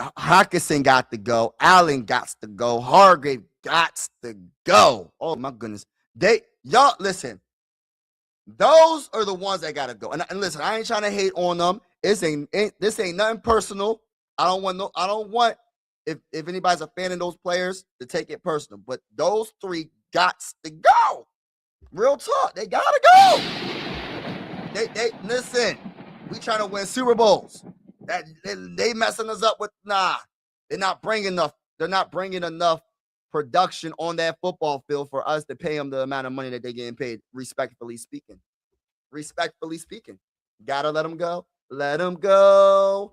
Hockenson got to go. Allen got to go. Hargrave got to go. Oh my goodness. Y'all listen. Those are the ones that gotta go. And listen, I ain't trying to hate on them. This ain't nothing personal. I don't want if anybody's a fan of those players to take it personal. But those 3 got to go. Real talk, they gotta go. They listen. We trying to win Super Bowls. That they messing us up with They're not bringing enough. They're not bringing enough production on that football field for us to pay them the amount of money that they're getting paid. Respectfully speaking, gotta let them go. Let them go.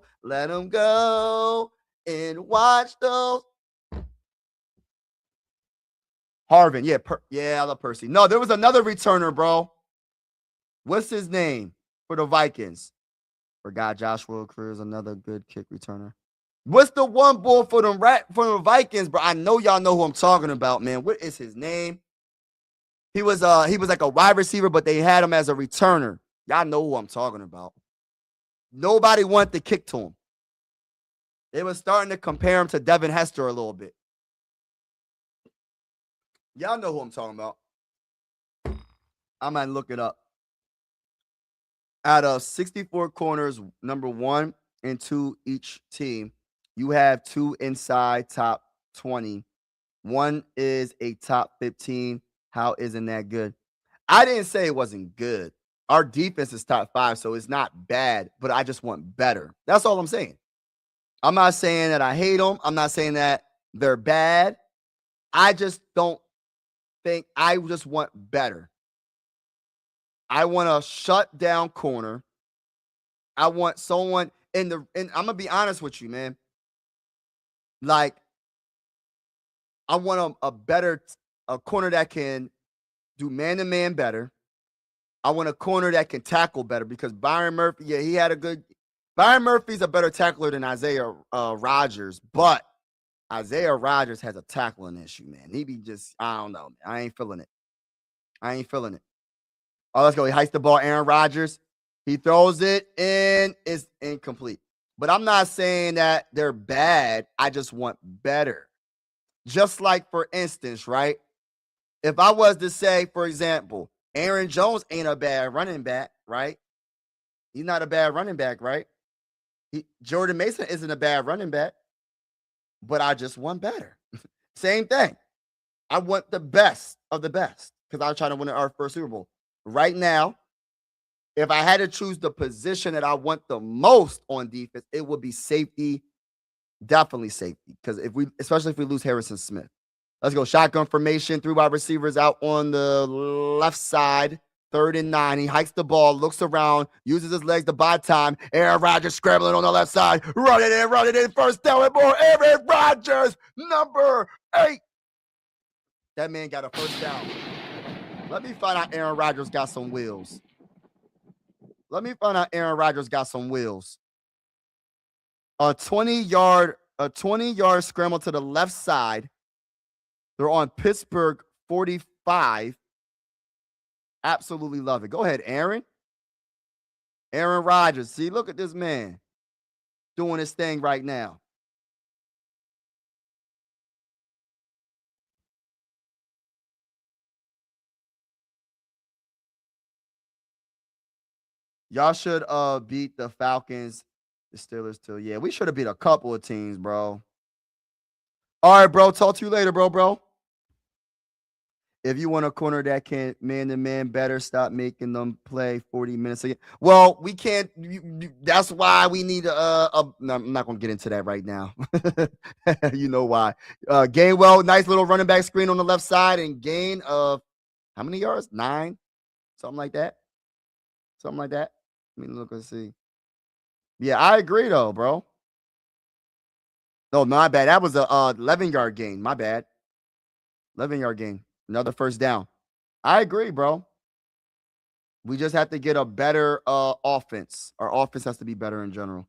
And watch those. Harvin, I love Percy. No, there was another returner, bro. What's his name for the Vikings? Forgot Joshua Cruz, another good kick returner. What's the one bull for the Vikings, bro? I know y'all know who I'm talking about, man. What is his name? He was like a wide receiver, but they had him as a returner. Y'all know who I'm talking about. Nobody wanted to kick to him. They were starting to compare him to Devin Hester a little bit. Y'all know who I'm talking about. I might look it up. Out of 64 corners, number 1 and 2 each team, you have 2 inside top 20. 1 is a top 15. How isn't that good? I didn't say it wasn't good. Our defense is top 5, so it's not bad, but I just want better. That's all I'm saying. I'm not saying that I hate them. I'm not saying that they're bad. I just don't think I just want better. I want a shut down corner. I want someone and I'm gonna be honest with you, man. Like, I want a better corner that can do man-to-man better. I want a corner that can tackle better because Byron Murphy, he had a good. Byron Murphy's a better tackler than Isaiah Rodgers, but Isaiah Rodgers has a tackling issue, man. He be just, I don't know. I ain't feeling it. Oh, let's go. He hikes the ball. Aaron Rodgers. He throws it in. It's incomplete. But I'm not saying that they're bad. I just want better. Just like, for instance, right? If I was to say, for example, Aaron Jones ain't a bad running back, right? He's not a bad running back, right? Jordan Mason isn't a bad running back, but I just want better. Same thing. I want the best of the best because I was trying to win our first Super Bowl. Right now, if I had to choose the position that I want the most on defense, it would be safety. Definitely safety. Because especially if we lose Harrison Smith. Let's go. Shotgun formation. 3 wide receivers out on the left side. 3rd and 9. He hikes the ball, looks around, uses his legs to buy time. Aaron Rodgers scrambling on the left side. Run it in. First down and more. Aaron Rodgers, number 8. That man got a first down. Let me find out Aaron Rodgers got some wheels. A 20-yard scramble to the left side. They're on Pittsburgh 45. Absolutely love it. Go ahead, Aaron. Aaron Rodgers. See, look at this man doing his thing right now. Y'all should beat the Falcons, the Steelers too. Yeah, we should have beat a couple of teams, bro. All right, bro. Talk to you later, bro. If you want a corner that can man-to-man better, stop making them play 40 minutes again. Well, we can't. That's why we need no, I'm not going to get into that right now. You know why. Gainwell, nice little running back screen on the left side and gain of how many yards? 9? Something like that. Let me look and see. Yeah, I agree, though, bro. No, my bad. That was a 11-yard gain. My bad. 11-yard gain. Another first down. I agree, bro. We just have to get a better offense. Our offense has to be better in general.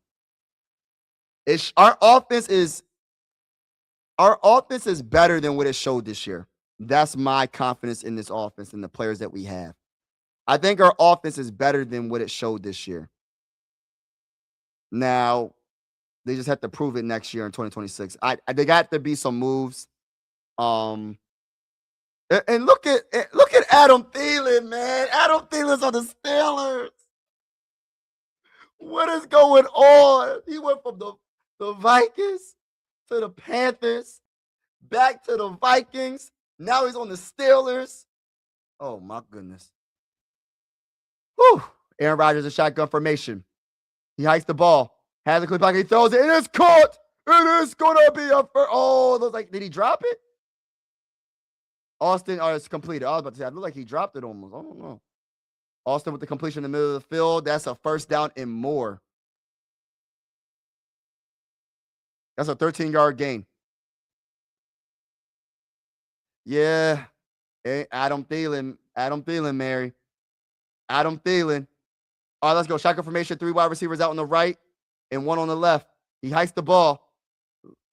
Our offense is better than what it showed this year. That's my confidence in this offense and the players that we have. I think our offense is better than what it showed this year. Now, they just have to prove it next year in 2026. They got to be some moves. And look at Adam Thielen, man. Adam Thielen's on the Steelers. What is going on? He went from the Vikings to the Panthers, back to the Vikings. Now he's on the Steelers. Oh, my goodness. Whew. Aaron Rodgers in shotgun formation. He hikes the ball. Has a quick pocket. He throws it. It is caught. It is going to be a first. Oh, looks like, did he drop it? Austin, it's completed. I was about to say, I look like he dropped it almost. I don't know. Austin with the completion in the middle of the field. That's a first down and more. That's a 13-yard gain. Yeah. Hey, Adam Thielen, Mary. Adam Thielen. All right, let's go. Shotgun formation. 3 wide receivers out on the right and 1 on the left. He hikes the ball.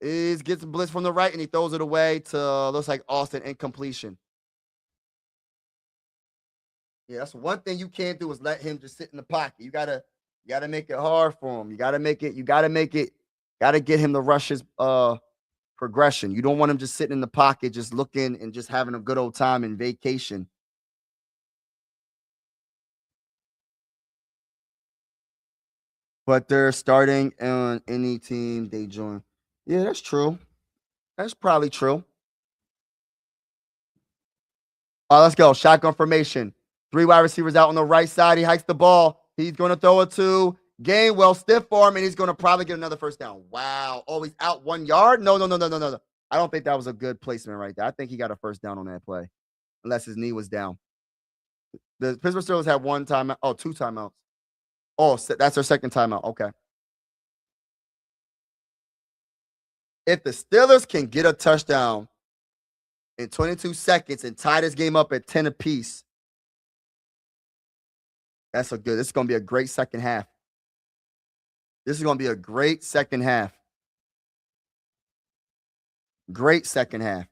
Gets a blitz from the right, and he throws it away to, looks like Austin, incompletion. Yeah, that's one thing you can't do is let him just sit in the pocket. You gotta make it hard for him. You gotta get him to rush his progression. You don't want him just sitting in the pocket, just looking and just having a good old time and vacation. But they're starting on any team they join. Yeah, that's true. That's probably true. All right, let's go. Shotgun formation. 3 wide receivers out on the right side. He hikes the ball. He's going to throw it to Gainwell, stiff arm, and he's going to probably get another first down. Wow. Oh, he's out 1 yard? No. I don't think that was a good placement right there. I think he got a first down on that play, unless his knee was down. The Pittsburgh Steelers had 1 timeout. Oh, 2 timeouts. Oh, that's their second timeout. Okay. If the Steelers can get a touchdown in 22 seconds and tie this game up at 10 apiece, this is going to be a great second half. Great second half.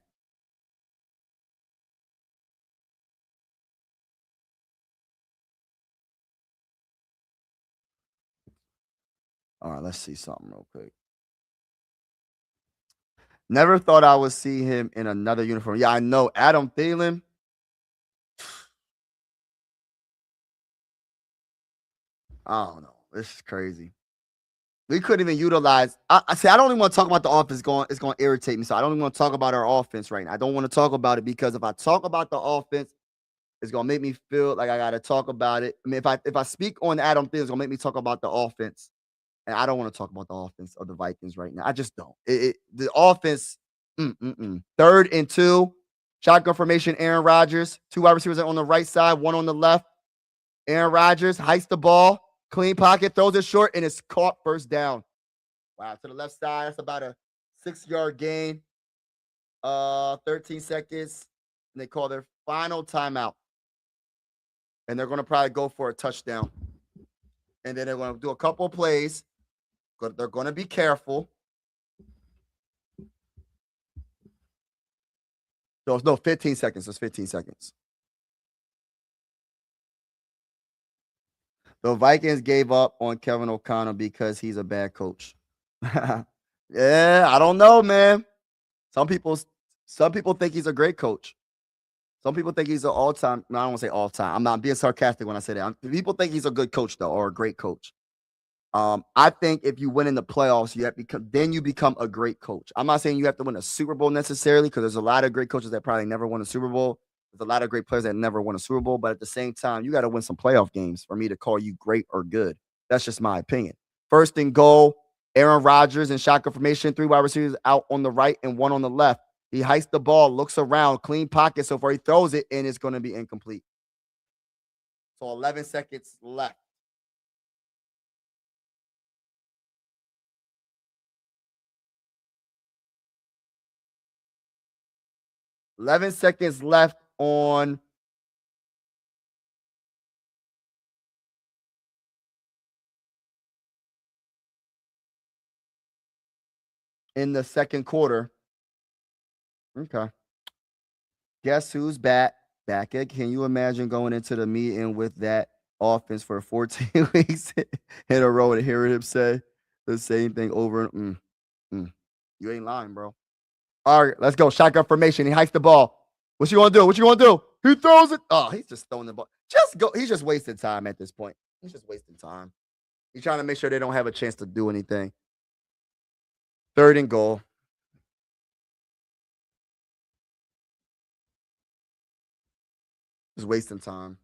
All right, let's see something real quick. Never thought I would see him in another uniform. Yeah, I know. Adam Thielen. I don't know. This is crazy. We couldn't even utilize. I say I don't even want to talk about the offense. It's going to irritate me. So I don't even want to talk about our offense right now. I don't want to talk about it because if I talk about the offense, it's going to make me feel like I got to talk about it. I mean, if I speak on Adam Thielen, it's going to make me talk about the offense, and I don't want to talk about the offense of the Vikings right now. I just don't. The offense. 3rd and 2. Shotgun formation. Aaron Rodgers. 2 wide receivers on the right side. 1 on the left. Aaron Rodgers hikes the ball. Clean pocket, throws it short, and it's caught. First down. Wow, to the left side. That's about a 6-yard gain. 13 seconds. And they call their final timeout. And they're going to probably go for a touchdown. And then they're going to do a couple of plays. They're going to be careful. No, 15 seconds. It's 15 seconds. The Vikings gave up on Kevin O'Connell because he's a bad coach. Yeah, I don't know, man. Some people think he's a great coach. Some people think he's an all-time. No, I don't want to say all-time. I'm not being sarcastic when I say that. People think he's a good coach, though, or a great coach. I think if you win in the playoffs, you become a great coach. I'm not saying you have to win a Super Bowl necessarily, because there's a lot of great coaches that probably never won a Super Bowl. There's a lot of great players that never won a Super Bowl, but at the same time, you got to win some playoff games for me to call you great or good. That's just my opinion. 1st and goal, Aaron Rodgers in shotgun formation, 3 wide receivers out on the right and 1 on the left. He hikes the ball, looks around, clean pocket so far. He throws it, and it's going to be incomplete. So 11 seconds left. On in the second quarter. Okay. Guess who's back? Back again. Can you imagine going into the meeting with that offense for 14 weeks in a row and hearing him say the same thing over and You ain't lying, bro. All right, let's go. Shotgun formation. He hikes the ball. What you gonna do? He throws it. Oh, he's just throwing the ball. Just go. He's just wasting time at this point. He's just wasting time. He's trying to make sure they don't have a chance to do anything. 3rd and goal. Just wasting time.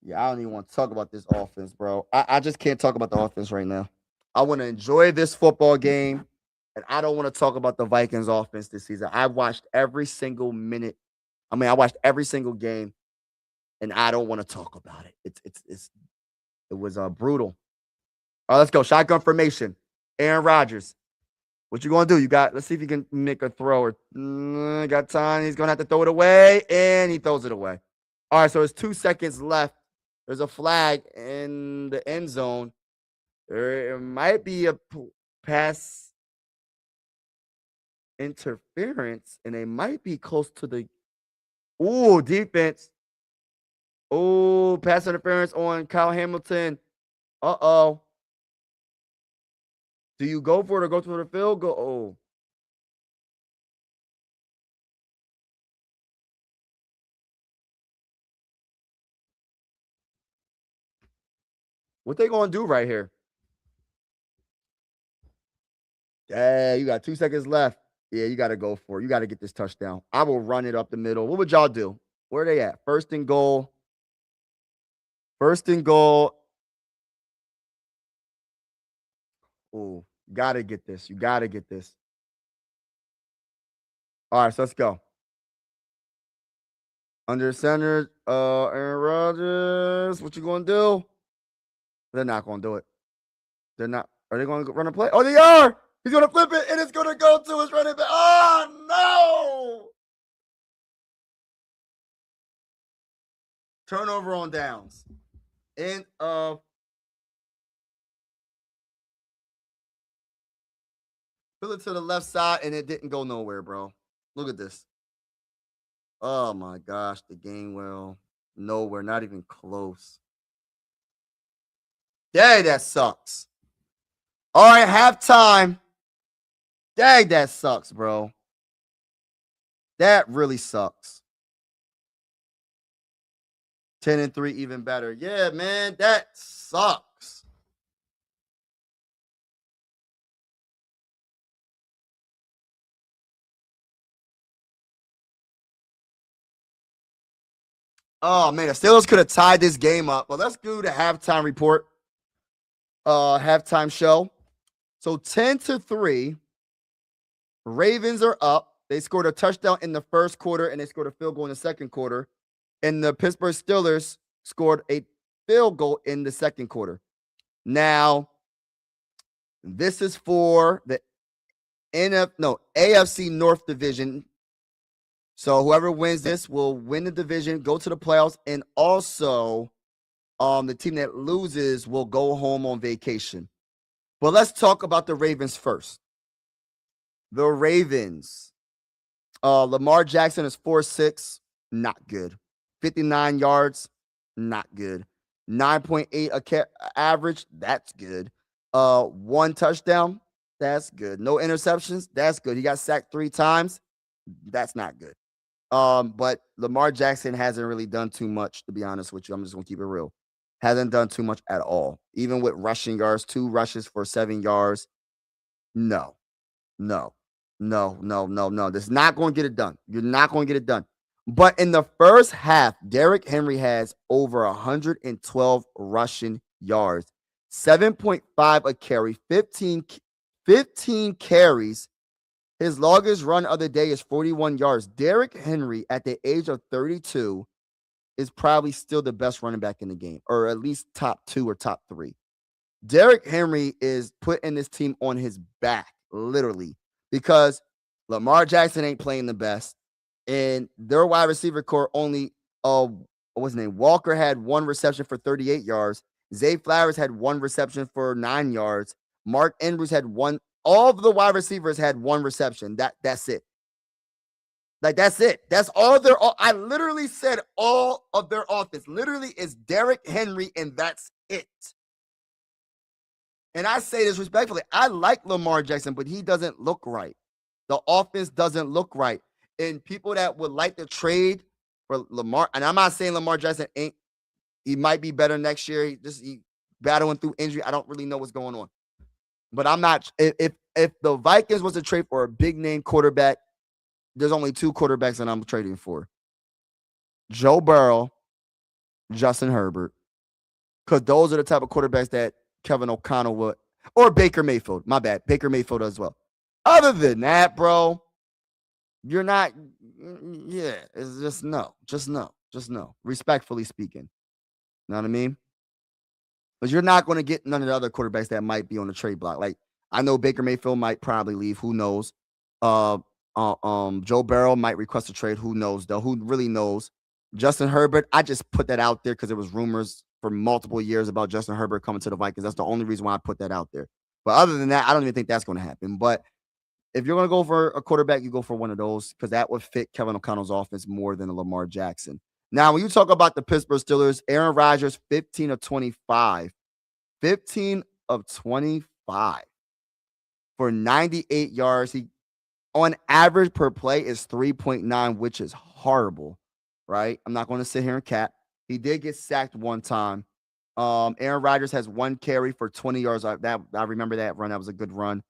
Yeah, I don't even want to talk about this offense, bro. I just can't talk about the offense right now. I want to enjoy this football game, and I don't want to talk about the Vikings offense this season. I watched every single minute. I watched every single game, and I don't want to talk about it. It was brutal. All right, let's go. Shotgun formation. Aaron Rodgers. What you gonna do? Let's see if you can make a throw. Or got time. He's gonna have to throw it away, and he throws it away. All right, so there's 2 seconds left. There's a flag in the end zone. There might be a pass interference, and they might be close to the. Ooh, defense. Ooh, pass interference on Kyle Hamilton. Uh-oh. Do you go for it or go to the field goal? Oh. What they gonna do right here? Yeah, you got 2 seconds left. Yeah, you got to go for it. You got to get this touchdown. I will run it up the middle. What would y'all do? Where are they at? 1st and goal. 1st and goal. Oh, got to get this. You got to get this. All right, so let's go. Under center, Aaron Rodgers. What you going to do? They're not going to do it. They're not. Are they going to run a play? Oh, they are. He's going to flip it, and it's going to go to his running back. Oh, no. Turnover on downs. End of. Fill it to the left side, and it didn't go nowhere, bro. Look at this. Oh, my gosh. The game well. Nowhere. Not even close. Dang, that sucks. All right, halftime. Dang, that sucks, bro. That really sucks. 10-3, even better. Yeah, man, that sucks. Oh man, the Steelers could have tied this game up. Well, let's do the halftime report. Halftime show. So 10-3. Ravens are up. They scored a touchdown in the first quarter and they scored a field goal in the second quarter. And the Pittsburgh Steelers scored a field goal in the second quarter. Now, this is for the AFC North Division. So whoever wins this will win the division, go to the playoffs, and also the team that loses will go home on vacation. But let's talk about the Ravens first. The Ravens. Lamar Jackson is 4.6, not good. 59 yards, not good. 9.8 average, that's good. 1 touchdown, that's good. No interceptions, that's good. He got sacked 3 times, that's not good. But Lamar Jackson hasn't really done too much, to be honest with you. I'm just gonna keep it real. Hasn't done too much at all. Even with rushing yards, 2 rushes for 7 yards. No. This is not going to get it done. You're not going to get it done. But in the first half, Derrick Henry has over 112 rushing yards, 7.5 a carry, 15 carries. His longest run of the day is 41 yards. Derrick Henry, at the age of 32, is probably still the best running back in the game, or at least top 2 or top 3. Derrick Henry is putting this team on his back, literally, because Lamar Jackson ain't playing the best, and their wide receiver core only, what's his name? Walker had 1 reception for 38 yards. Zay Flowers had 1 reception for 9 yards. Mark Andrews had 1. All of the wide receivers had 1 reception. That's it. Like, that's it. That's all their. I literally said all of their offense literally is Derrick Henry, and that's it. And I say this respectfully. I like Lamar Jackson, but he doesn't look right. The offense doesn't look right. And people that would like to trade for Lamar, and I'm not saying Lamar Jackson ain't, he might be better next year. He battling through injury. I don't really know what's going on. But I'm not, if the Vikings was to trade for a big name quarterback, there's only 2 quarterbacks that I'm trading for. Joe Burrow, Justin Herbert. Because those are the type of quarterbacks that Kevin O'Connell would, or Baker Mayfield. My bad. Baker Mayfield as well. Other than that, bro, you're not, it's just no. Respectfully speaking. You know what I mean? Because you're not going to get none of the other quarterbacks that might be on the trade block. Like, I know Baker Mayfield might probably leave. Who knows? Joe Burrow might request a trade. Who knows, though? Who really knows? Justin Herbert, I just put that out there because there was rumors for multiple years about Justin Herbert coming to the Vikings. That's the only reason why I put that out there. But other than that, I don't even think that's going to happen. But if you're going to go for a quarterback, you go for one of those because that would fit Kevin O'Connell's offense more than a Lamar Jackson. Now, when you talk about the Pittsburgh Steelers, Aaron Rodgers, 15 of 25. 15 of 25 for 98 yards. He, on average per play, is 3.9, which is horrible, right? I'm not going to sit here and cap. He did get sacked 1 time. Aaron Rodgers has 1 carry for 20 yards. I remember that run. That was a good run.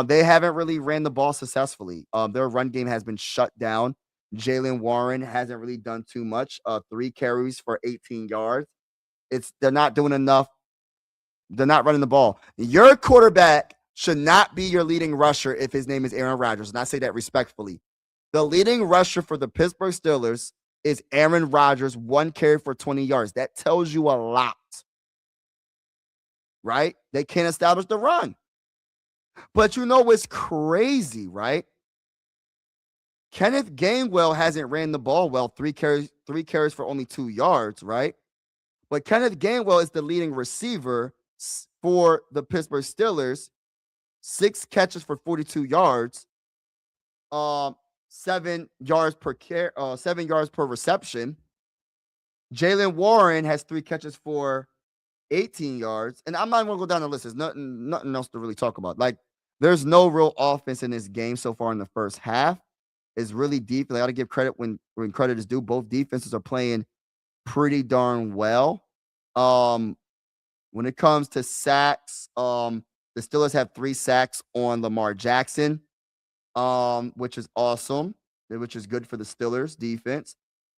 They haven't really ran the ball successfully. Their run game has been shut down. Jaylen Warren hasn't really done too much. 3 carries for 18 yards. They're not doing enough. They're not running the ball. Your quarterback should not be your leading rusher if his name is Aaron Rodgers. And I say that respectfully. The leading rusher for the Pittsburgh Steelers is Aaron Rodgers, 1 carry for 20 yards. That tells you a lot, right? They can't establish the run. But you know what's crazy, right? Kenneth Gainwell hasn't ran the ball well. 3 carries for only 2 yards, right? But Kenneth Gainwell is the leading receiver for the Pittsburgh Steelers. 6 catches for 42 yards. 7 yards per reception. Jaylen Warren has 3 catches for 18 yards. And I'm not even going to go down the list. There's nothing else to really talk about. Like, there's no real offense in this game so far in the first half. It's really deep. I got to give credit when credit is due. Both defenses are playing pretty darn well. When it comes to sacks, the Steelers have 3 sacks on Lamar Jackson, which is awesome, which is good for the Steelers defense.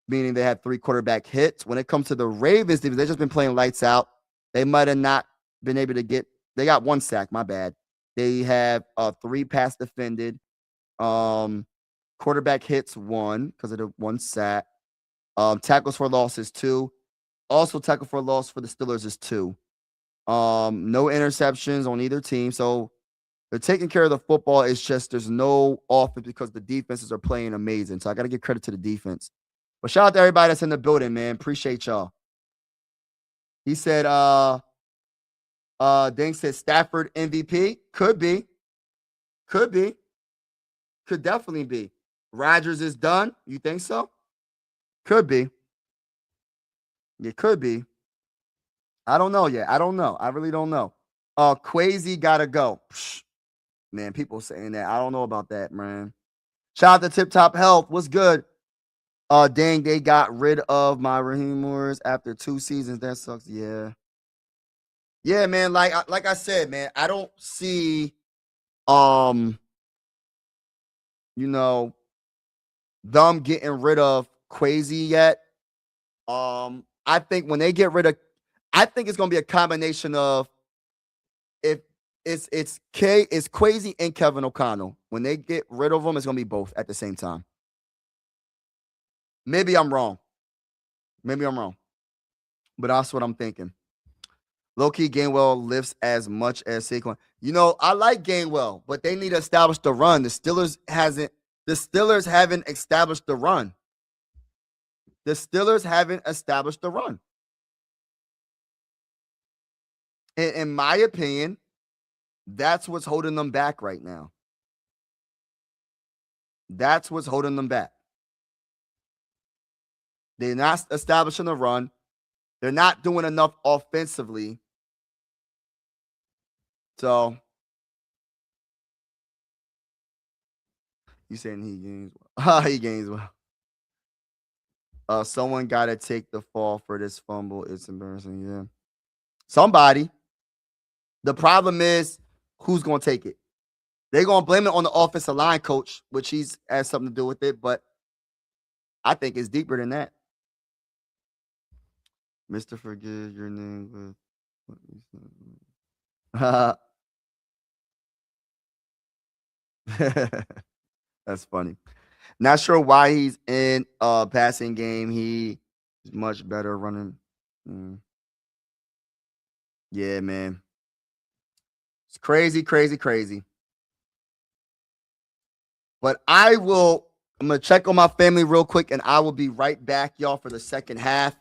meaning they had 3 quarterback hits. When it comes to the Ravens, they've just been playing lights out. They might have not been able to get. They got 1 sack. My bad. They have 3 pass defended. Quarterback hits 1 because of the 1 sack. Tackles for loss is 2. Also, tackle for loss for the Steelers is 2. No interceptions on either team. So they're taking care of the football. It's just there's no offense because the defenses are playing amazing. So I got to give credit to the defense. But shout out to everybody that's in the building, man. Appreciate y'all. He said, Dang said Stafford MVP. Could be. Could be. Could definitely be. Rodgers is done. You think so? Could be. It could be. I don't know yet. I don't know. I really don't know. Quasi gotta go. Psh, man, people saying that. I don't know about that, man. Shout out to Tip Top Health. What's good? Dang, they got rid of my Raheem Morris after 2 seasons. That sucks. Yeah. Yeah, man. Like I said, man, I don't see you know, them getting rid of Quasi yet. I think when they get rid of, I think it's gonna be a combination of if it's Quasi and Kevin O'Connell. When they get rid of them, it's gonna be both at the same time. Maybe I'm wrong. Maybe I'm wrong. But that's what I'm thinking. Low-key Gainwell lifts as much as Saquon. You know, I like Gainwell, but they need to establish the run. The Steelers haven't established the run. The Steelers haven't established the run. And in my opinion, that's what's holding them back right now. That's what's holding them back. They're not establishing the run. They're not doing enough offensively. So, you saying he gains well. He gains well. Someone got to take the fall for this fumble. It's embarrassing. Yeah. Somebody. The problem is who's going to take it. They're going to blame it on the offensive line coach, which he's has something to do with it. But I think it's deeper than that. Mr. Forgive your name with. That's funny. Not sure why he's in a passing game. He is much better running. Yeah, man. It's crazy, crazy, crazy. But I'm going to check on my family real quick, and I will be right back, y'all, for the second half.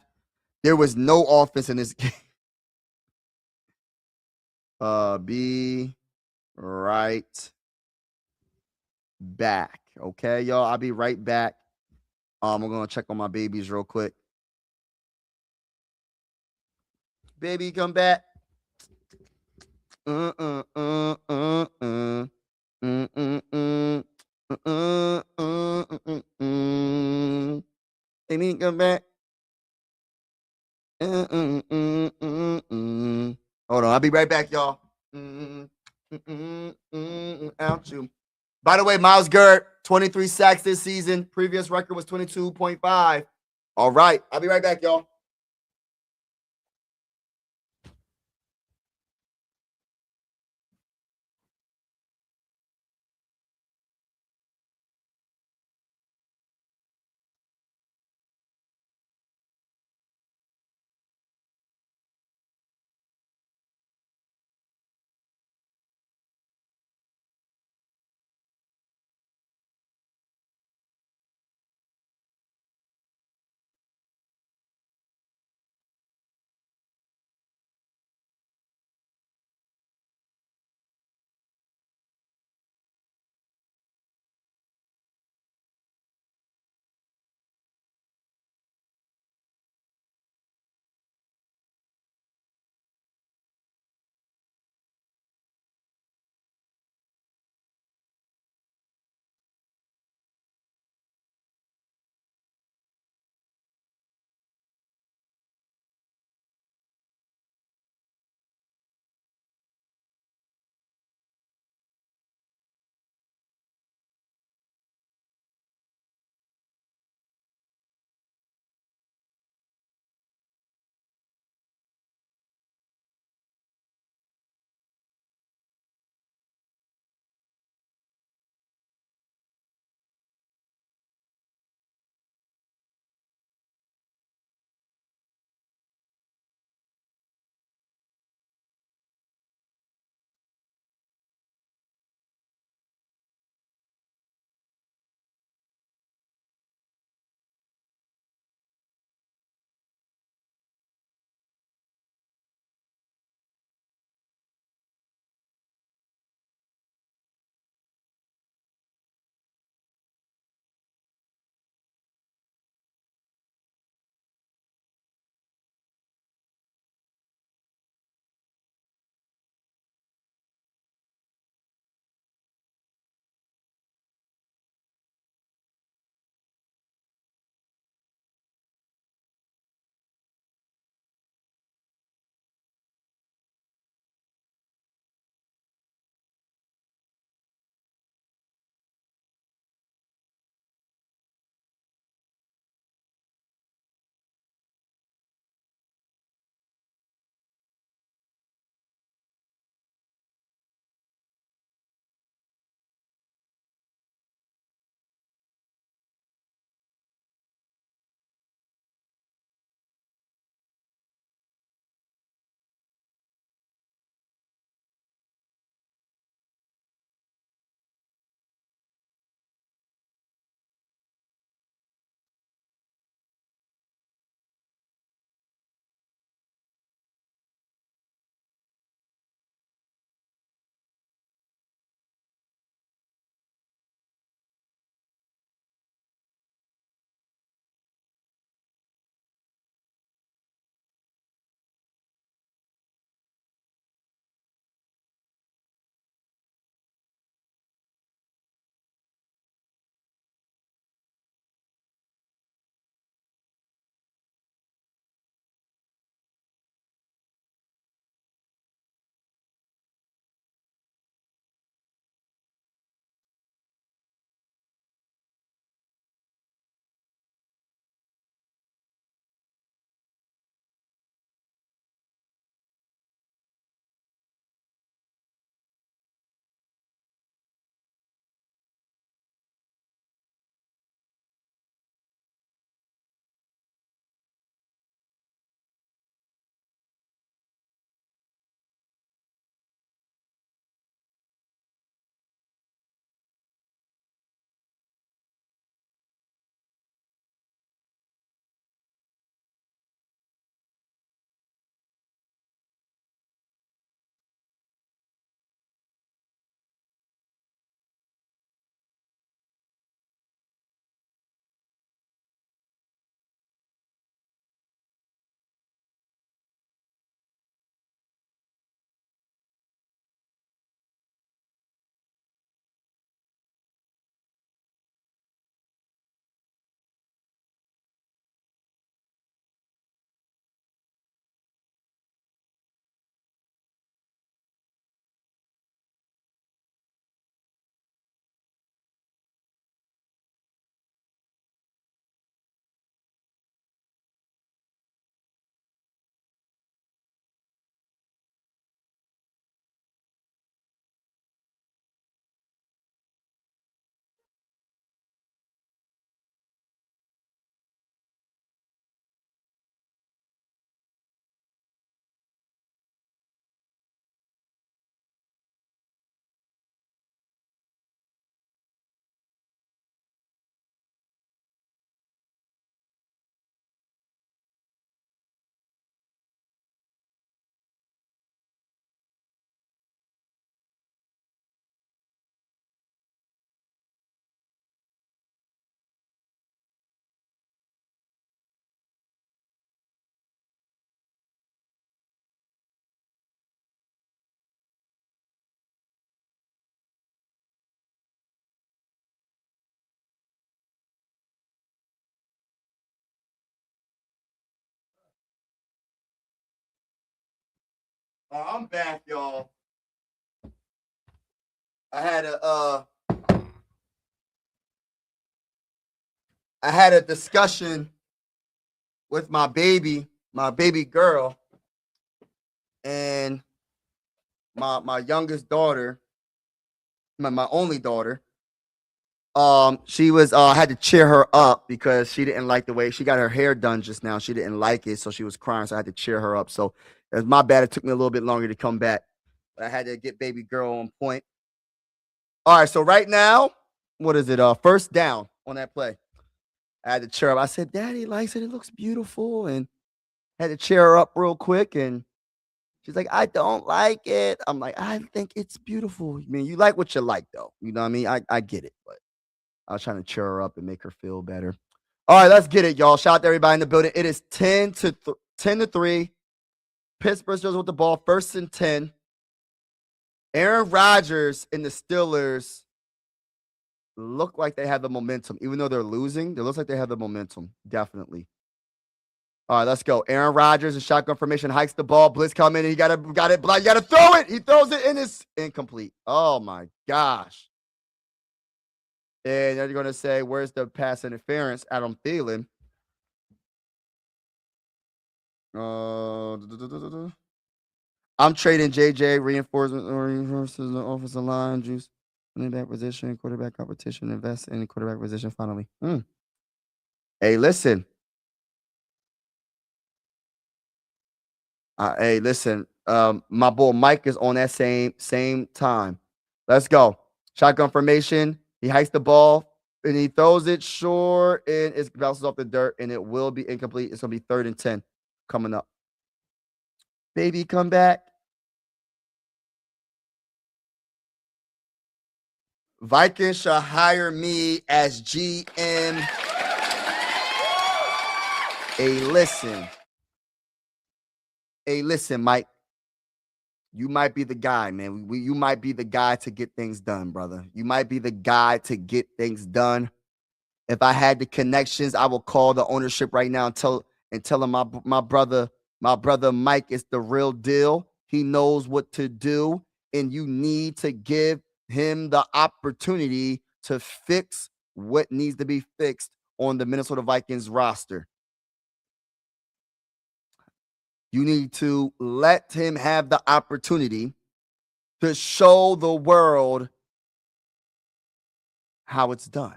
There was no offense in this game. Be right back. Okay, y'all. I'll be right back. We're going to check on my babies real quick. Baby, come back. Baby, come back. Hold on, I'll be right back, y'all. Out you. By the way, Myles Garrett, 23 sacks this season. Previous record was 22.5. All right, I'll be right back, y'all. I'm back, y'all. I had a discussion with my baby girl, and my youngest daughter, my only daughter. She was had to cheer her up because she didn't like the way she got her hair done just now. She didn't like it, so she was crying. So I had to cheer her up. So it was my bad. It took me a little bit longer to come back, but I had to get baby girl on point. All right, so right now, what is it? First down on that play. I had to cheer up. I said, "Daddy likes it. It looks beautiful," and had to cheer her up real quick. And she's like, "I don't like it." I'm like, "I think it's beautiful. I mean, you like what you like, though. You know what I mean? I get it, but I was trying to cheer her up and make her feel better. All right, let's get it, y'all. Shout out to everybody in the building. It is 10-3. Pittsburgh Steelers with the ball, 1st and 10. Aaron Rodgers and the Steelers look like they have the momentum. Even though they're losing, it looks like they have the momentum. Definitely. All right, let's go. Aaron Rodgers in shotgun formation hikes the ball. Blitz come in. And got it. You got to throw it. He throws it and it's incomplete. Oh my gosh. And they're going to say, "Where's the pass interference?" Adam Thielen. I'm trading JJ reinforcement or reinforces the offensive line, juice, running back position, quarterback competition, invest in quarterback position. Finally, hey, listen. Hey, listen. My boy Mike is on that same time. Let's go. Shotgun formation. He hikes the ball and he throws it short and it bounces off the dirt and it will be incomplete. It's gonna be 3rd and 10 coming up. Baby, come back. Vikings shall hire me as GM. Hey, listen, Mike. You might be the guy, man. You might be the guy to get things done, brother. You might be the guy to get things done. If I had the connections, I will call the ownership right now and tell them my brother Mike is the real deal. He knows what to do, and you need to give him the opportunity to fix what needs to be fixed on the Minnesota Vikings roster. You need to let him have the opportunity to show the world how it's done.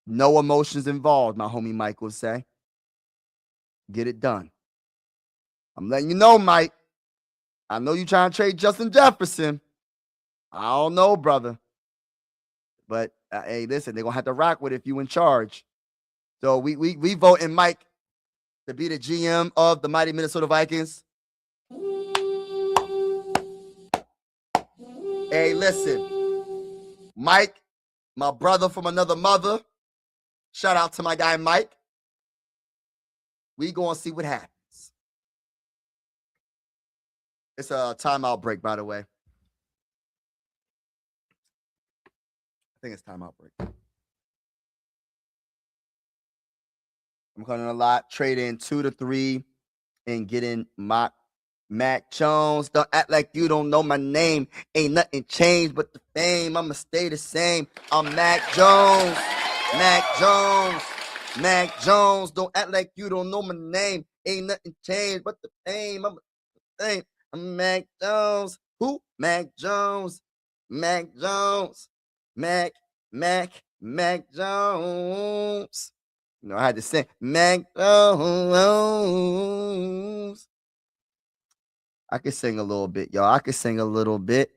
No emotions involved, my homie Mike will say. Get it done. I'm letting you know, Mike. I know you trying to trade Justin Jefferson. I don't know, brother. But hey, listen, they're gonna have to rock with it if you in charge. So we voting Mike to be the GM of the mighty Minnesota Vikings. Hey, listen, Mike, my brother from another mother. Shout out to my guy Mike. We gonna see what happens. It's a timeout break, by the way. I think it's timeout break. I'm calling a lot, trading 2 to 3 and getting Mac Jones. Don't act like you don't know my name. Ain't nothing changed but the fame. I'ma stay the same. I'm Mac Jones. Mac Jones. Mac Jones. Don't act like you don't know my name. Ain't nothing changed but the fame. I'm the same. I'm Mac Jones. Who? Mac Jones. Mac Jones. Mac Jones. You know, I had to sing Mac Jones. I can sing a little bit, y'all. I can sing a little bit.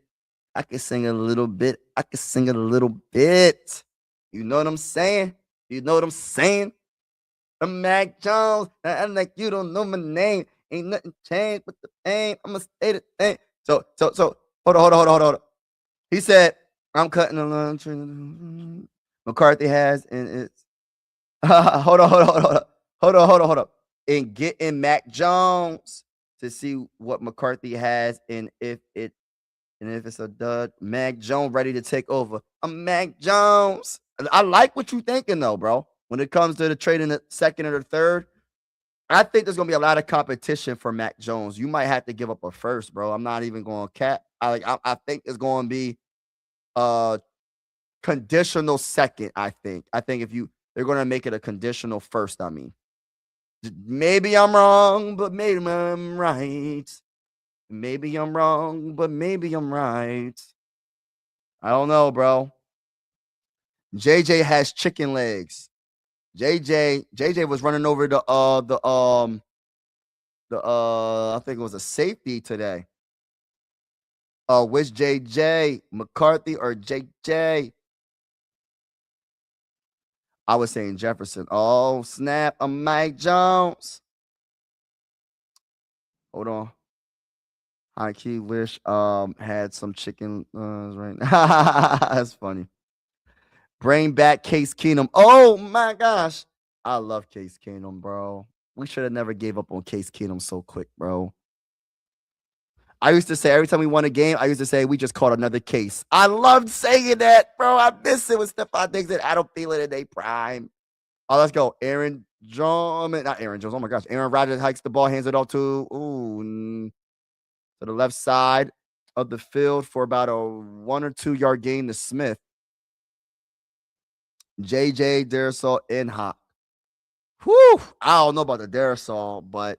I can sing a little bit. I can sing a little bit. You know what I'm saying? You know what I'm saying? I'm Mac Jones. I'm like, you don't know my name. Ain't nothing changed but the fame. I'ma stay the same. So, hold on. He said, I'm cutting the lunch. McCarthy has, and it's hold on. And getting Mac Jones to see what McCarthy has, and if it's a dud, Mac Jones ready to take over. I'm Mac Jones. I like what you thinking though, bro. When it comes to the trading the second or the third, I think there's gonna be a lot of competition for Mac Jones. You might have to give up a first, bro. I'm not even going to cap. I think it's going to be a conditional second. I think if they're going to make it a conditional first. I mean, maybe I'm wrong, but maybe I'm right. Maybe I'm wrong, but maybe I'm right. I don't know, bro. JJ has chicken legs. JJ was running over I think it was a safety today. Which JJ, McCarthy or JJ? I was saying Jefferson. Oh, snap. I'm Mike Jones. Hold on. High key wish had some chicken right now. That's funny. Bring back Case Keenum. Oh my gosh. I love Case Keenum, bro. We should have never gave up on Case Keenum so quick, bro. I used to say every time we won a game, I used to say we just caught another case. I loved saying that, bro. I miss it with Stephon Diggs and Adam Thielen in their prime. Oh, let's go. Not Aaron Jones. Oh my gosh. Aaron Rodgers hikes the ball, hands it off to the left side of the field for about a 1 or 2 yard gain to Smith. JJ, Darrisaw, and Hop. Whew. I don't know about the Darrisaw, but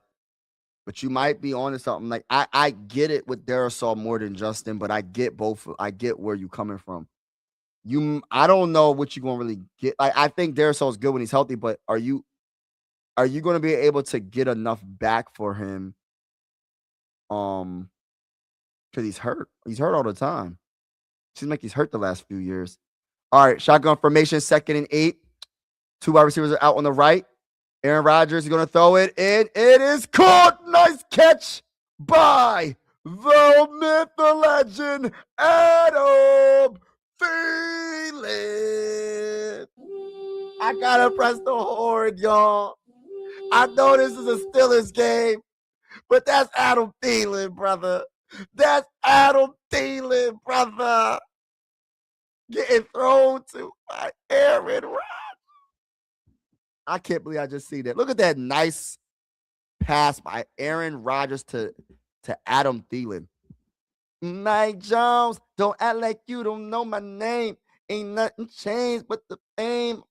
you might be onto something. Like I get it with Darrisaw more than Justin, but I get both. I get where you're coming from. I don't know what you're gonna really get. I think Darrisaw is good when he's healthy, but are you going to be able to get enough back for him? Because he's hurt. He's hurt all the time. Seems like he's hurt the last few years. All right, shotgun formation, 2nd and 8. 2 wide receivers are out on the right. Aaron Rodgers is going to throw it in. It is caught. Nice catch by the myth, the legend, Adam Thielen. I got to press the horn, y'all. I know this is a Steelers game, but that's Adam Thielen, brother. That's Adam Thielen, brother. Getting thrown to by Aaron Rodgers. I can't believe I just see that. Look at that nice pass by Aaron Rodgers to Adam Thielen. Mike Jones, don't act like you don't know my name. Ain't nothing changed but the fame.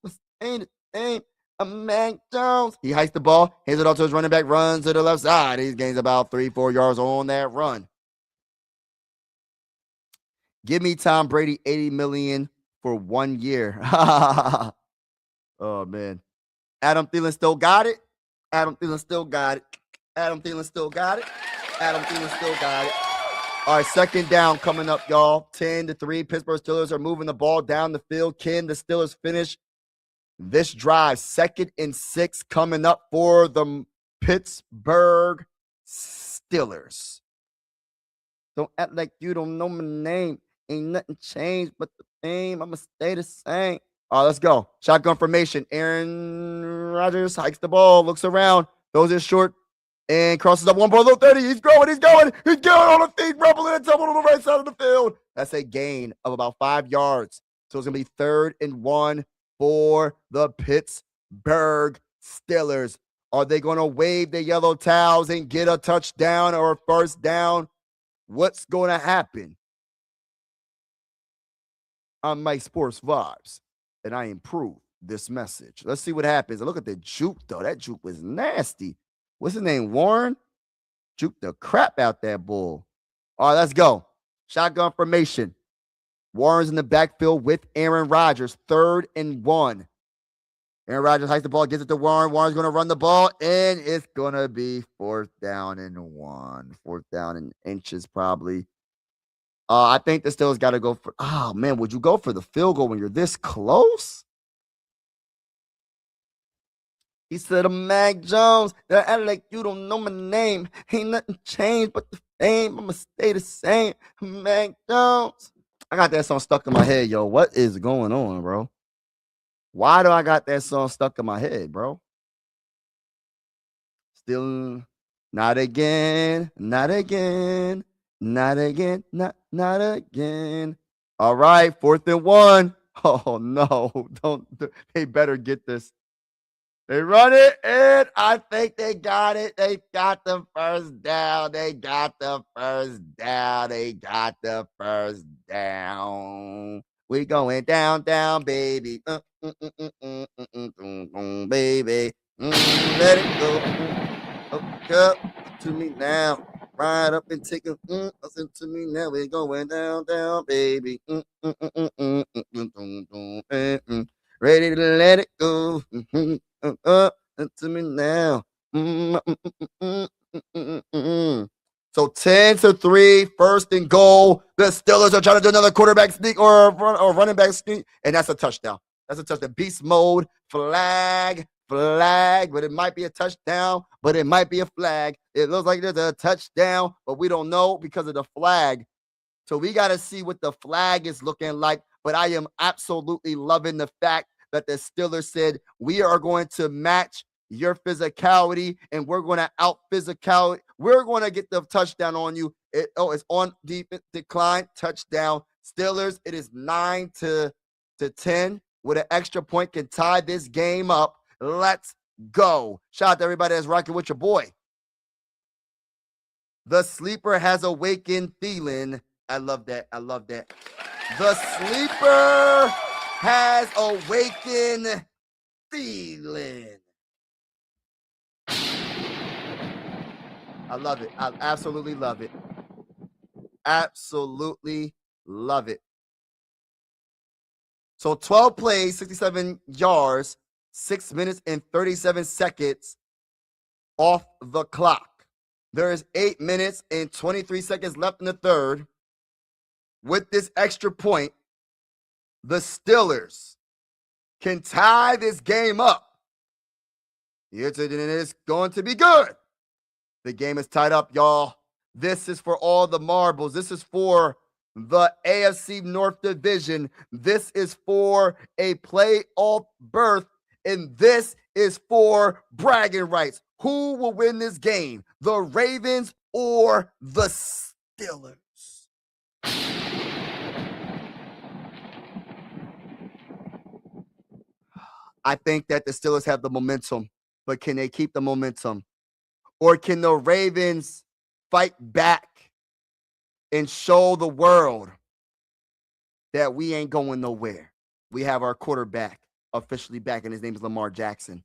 Ain't the same. I'm Mac Jones. He hikes the ball, hands it off to his running back, runs to the left side. He gains about 3-4 yards on that run. Give me Tom Brady $80 million for 1 year. Oh man. Adam Thielen still got it. Adam Thielen still got it. Adam Thielen still got it. Adam Thielen still got it. All right, 2nd down coming up, y'all. 10-3. Pittsburgh Steelers are moving the ball down the field. Can the Steelers finish this drive? 2nd and 6 coming up for the Pittsburgh Steelers. Don't act like you don't know my name. Ain't nothing changed but the fame. I'ma stay the same. All right, let's go. Shotgun formation. Aaron Rodgers hikes the ball, looks around, throws it short, and crosses up 1 below 30. He's going on the feet, rumbling and tumbling on the right side of the field. That's a gain of about 5 yards. So it's going to be 3rd and 1 for the Pittsburgh Steelers. Are they going to wave their yellow towels and get a touchdown or a first down? What's going to happen? I'm Mike Sports Vibes, and I improve this message. Let's see what happens. Look at the juke, though. That juke was nasty. What's his name? Warren? Juke the crap out that bull. All right, let's go. Shotgun formation. Warren's in the backfield with Aaron Rodgers. 3rd and 1. Aaron Rodgers hikes the ball, gives it to Warren. Warren's going to run the ball, and it's going to be 4th down and 1. 4th down in inches, probably. I think the Steelers got to go for. Oh man, would you go for the field goal when you're this close? He said, "I'm Mac Jones. That act like you don't know my name. Ain't nothing changed but the fame. I'ma stay the same. I'm Mac Jones." I got that song stuck in my head, yo. What is going on, bro? Why do I got that song stuck in my head, bro? Still, not again, not again. Not again, not again. All right, 4th and 1. Oh no, they better get this. They run it, and I think they got it. They got the first down. They got the first down. They got the first down. We going down, down, baby. Baby. Let it go. Up to me now. Ride up and take a listen to me now. We're going down, down, baby. Ready to let it go. To me now. So 10-3, first and goal. The Steelers are trying to do another quarterback sneak or running back sneak, and that's a touchdown. That's a touchdown. Beast mode, flag, but it might be a touchdown, but it might be a flag. It looks like there's a touchdown, but we don't know because of the flag. So we got to see what the flag is looking like. But I am absolutely loving the fact that the Steelers said, we are going to match your physicality and we're going to out physicality. We're going to get the touchdown on you. It's on defense decline, touchdown. Steelers, it is 9-10 with an extra point can tie this game up. Let's go. Shout out to everybody that's rocking with your boy. The sleeper has awakened Thielen. I love that. I love that. The sleeper has awakened Thielen. I love it. I absolutely love it. Absolutely love it. So 12 plays, 67 yards, 6 minutes and 37 seconds off the clock. There is 8 minutes and 23 seconds left in the third. With this extra point, the Steelers can tie this game up. It's going to be good. The game is tied up, y'all. This is for all the marbles. This is for the AFC North Division. This is for a playoff berth, and this is for bragging rights. Who will win this game? The Ravens or the Steelers? I think that the Steelers have the momentum, but can they keep the momentum? Or can the Ravens fight back and show the world that we ain't going nowhere? We have our quarterback officially back, and his name is Lamar Jackson.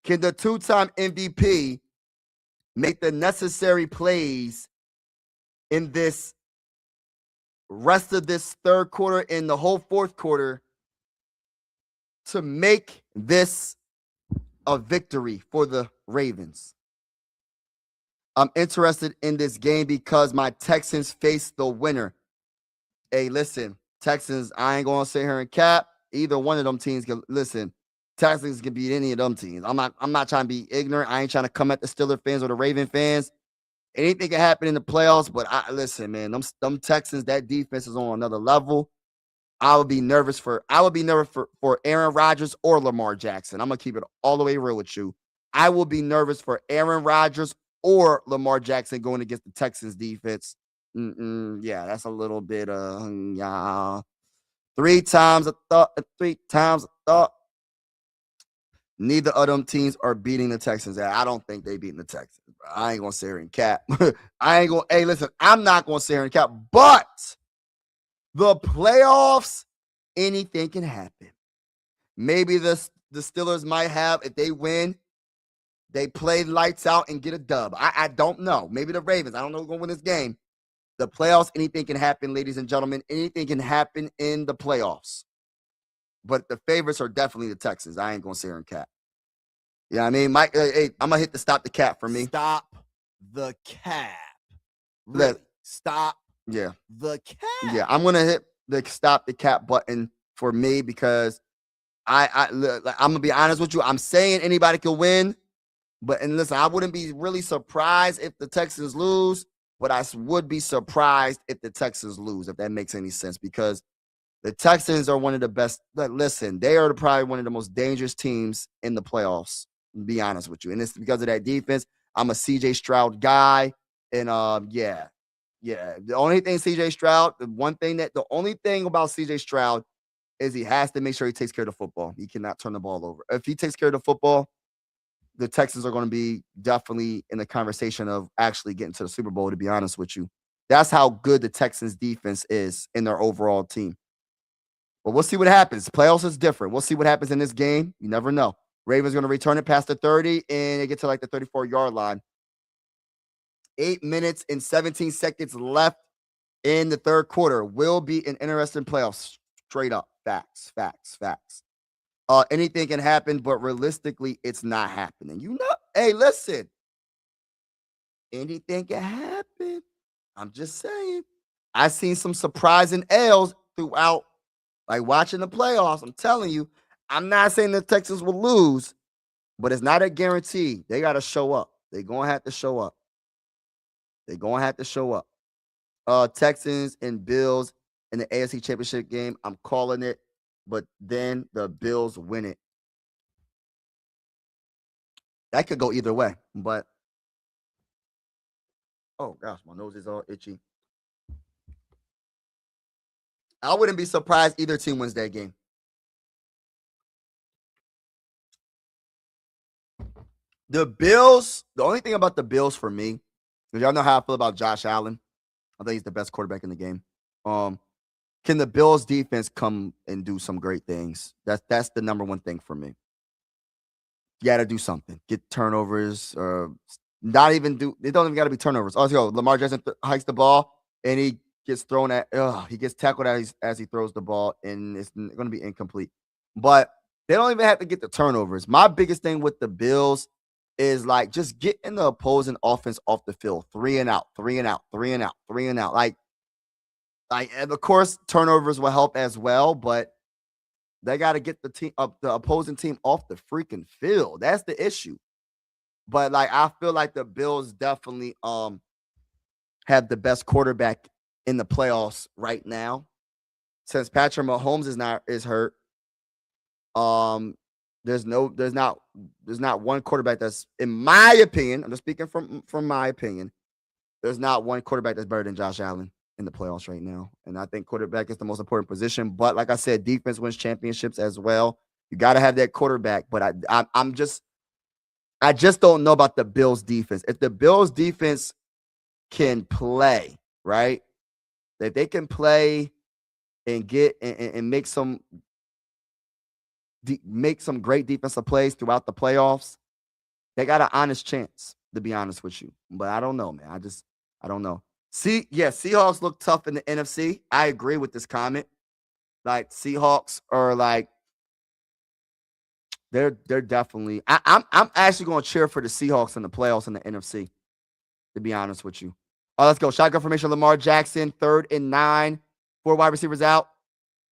Can the two-time MVP make the necessary plays in this rest of this third quarter and the whole fourth quarter to make this a victory for the Ravens? I'm interested in this game because my Texans face the winner. Hey, listen, Texans, I ain't going to sit here and cap. Either one of them teams can, listen, Texans can beat any of them teams. I'm not trying to be ignorant. I ain't trying to come at the Steelers fans or the Raven fans. Anything can happen in the playoffs, but listen, man, them Texans, that defense is on another level. I would be nervous for Aaron Rodgers or Lamar Jackson. I'm going to keep it all the way real with you. I will be nervous for Aaron Rodgers or Lamar Jackson going against the Texans defense. Yeah, that's a little bit yeah. Three times I thought. Neither of them teams are beating the Texans. I don't think they beating the Texans. Bro. I ain't gonna sit here and cap. Hey, listen, I'm not gonna sit here and cap, but the playoffs, anything can happen. Maybe the Steelers might have, if they win, they play lights out and get a dub. I don't know. Maybe the Ravens. I don't know who's going to win this game. The playoffs, anything can happen, ladies and gentlemen. Anything can happen in the playoffs. But the favorites are definitely the Texans. I ain't going to sit here and cap. Yeah, you know what I mean? Mike, hey, I'm going to hit the stop the cap for me. Stop the cap. Really? Stop the cap. Yeah, I'm going to hit the stop the cap button for me because I'm going to be honest with you. I'm saying anybody can win. And listen, I wouldn't be really surprised if the Texans lose, but I would be surprised if the Texans lose, if that makes any sense, because the Texans are one of the best. Listen, they are probably one of the most dangerous teams in the playoffs, to be honest with you. And it's because of that defense. I'm a CJ Stroud guy. And yeah. The only thing CJ Stroud, the only thing about CJ Stroud is he has to make sure he takes care of the football. He cannot turn the ball over. If he takes care of the football, the Texans are going to be definitely in the conversation of actually getting to the Super Bowl, to be honest with you. That's how good the Texans defense is in their overall team. But we'll see what happens. Playoffs is different. We'll see what happens in this game. You never know. Ravens going to return it past the 30, and they get to like the 34-yard line. 8 minutes and 17 seconds left in the third quarter. Will be an interesting playoff. Straight up. Facts. Anything can happen, but realistically, it's not happening. You know, hey, listen. Anything can happen. I'm just saying. I've seen some surprising L's throughout, like watching the playoffs. I'm telling you, I'm not saying the Texans will lose, but it's not a guarantee. They got to show up. They're going to have to show up. Texans and Bills in the AFC Championship game. I'm calling it, but then the Bills win it. That could go either way, but oh gosh, my nose is all itchy. I wouldn't be surprised either team wins that game. The Bills, the only thing about the Bills for me, because y'all know how I feel about Josh Allen. I think he's the best quarterback in the game. Can the Bills defense come and do some great things? That's the number one thing for me. You got to do something. Get turnovers, or not even do. They don't even got to be turnovers. Oh, let's go. Lamar Jackson hikes the ball and he gets thrown at. He gets tackled as he throws the ball, and it's going to be incomplete. But they don't even have to get the turnovers. My biggest thing with the Bills is like just getting the opposing offense off the field, 3 and out. Like, and of course, turnovers will help as well, but they got to get the opposing team off the freaking field. That's the issue. But like, I feel like the Bills definitely have the best quarterback in the playoffs right now, since Patrick Mahomes is hurt. There's not one quarterback that's, in my opinion, I'm just speaking from my opinion, there's not one quarterback that's better than Josh Allen in the playoffs right now. And I think quarterback is the most important position. But like I said, defense wins championships as well. You got to have that quarterback. But I just don't know about the Bills defense. If the Bills defense can play, right? If they can play and get and make some great defensive plays throughout the playoffs, they got an honest chance, to be honest with you. But I don't know, man. I don't know. Seahawks look tough in the NFC. I agree with this comment. Like, Seahawks are like, they're definitely. I'm actually going to cheer for the Seahawks in the playoffs in the NFC, to be honest with you. Let's go. Shotgun formation. Lamar Jackson, 3rd and 9. 4 wide receivers out.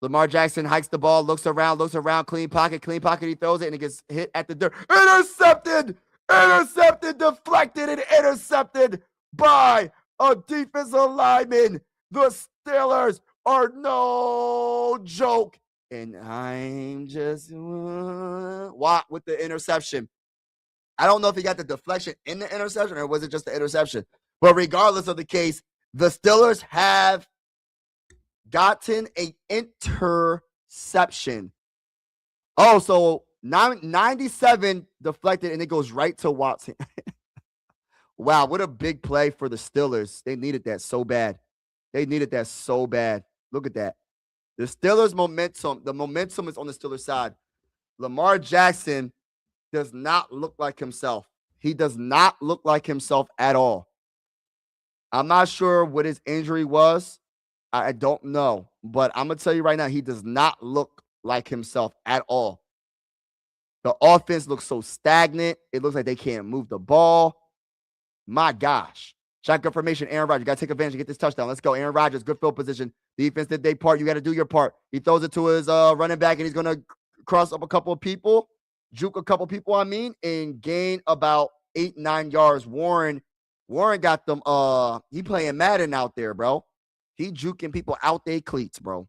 Lamar Jackson hikes the ball, looks around, clean pocket. He throws it, and it gets hit at the dirt. Intercepted, deflected, and intercepted by a defensive lineman. The Steelers are no joke. And I'm just Watt with the interception. I don't know if he got the deflection in the interception or was it just the interception. But regardless of the case, the Steelers have gotten an interception. Oh, so 97 deflected, and it goes right to Watson. Wow, what a big play for the Steelers. They needed that so bad. Look at that. The Steelers' momentum is on the Steelers' side. Lamar Jackson does not look like himself. He does not look like himself at all. I'm not sure what his injury was. I don't know. But I'm going to tell you right now, he does not look like himself at all. The offense looks so stagnant. It looks like they can't move the ball. My gosh. Shotgun formation, Aaron Rodgers. You got to take advantage and get this touchdown. Let's go. Aaron Rodgers, good field position. Defense did their part. You got to do your part. He throws it to his running back, and he's going to cross up a couple of people, juke a couple of people, and gain about 8-9 yards. Warren got them. He playing Madden out there, bro. He juking people out their cleats, bro.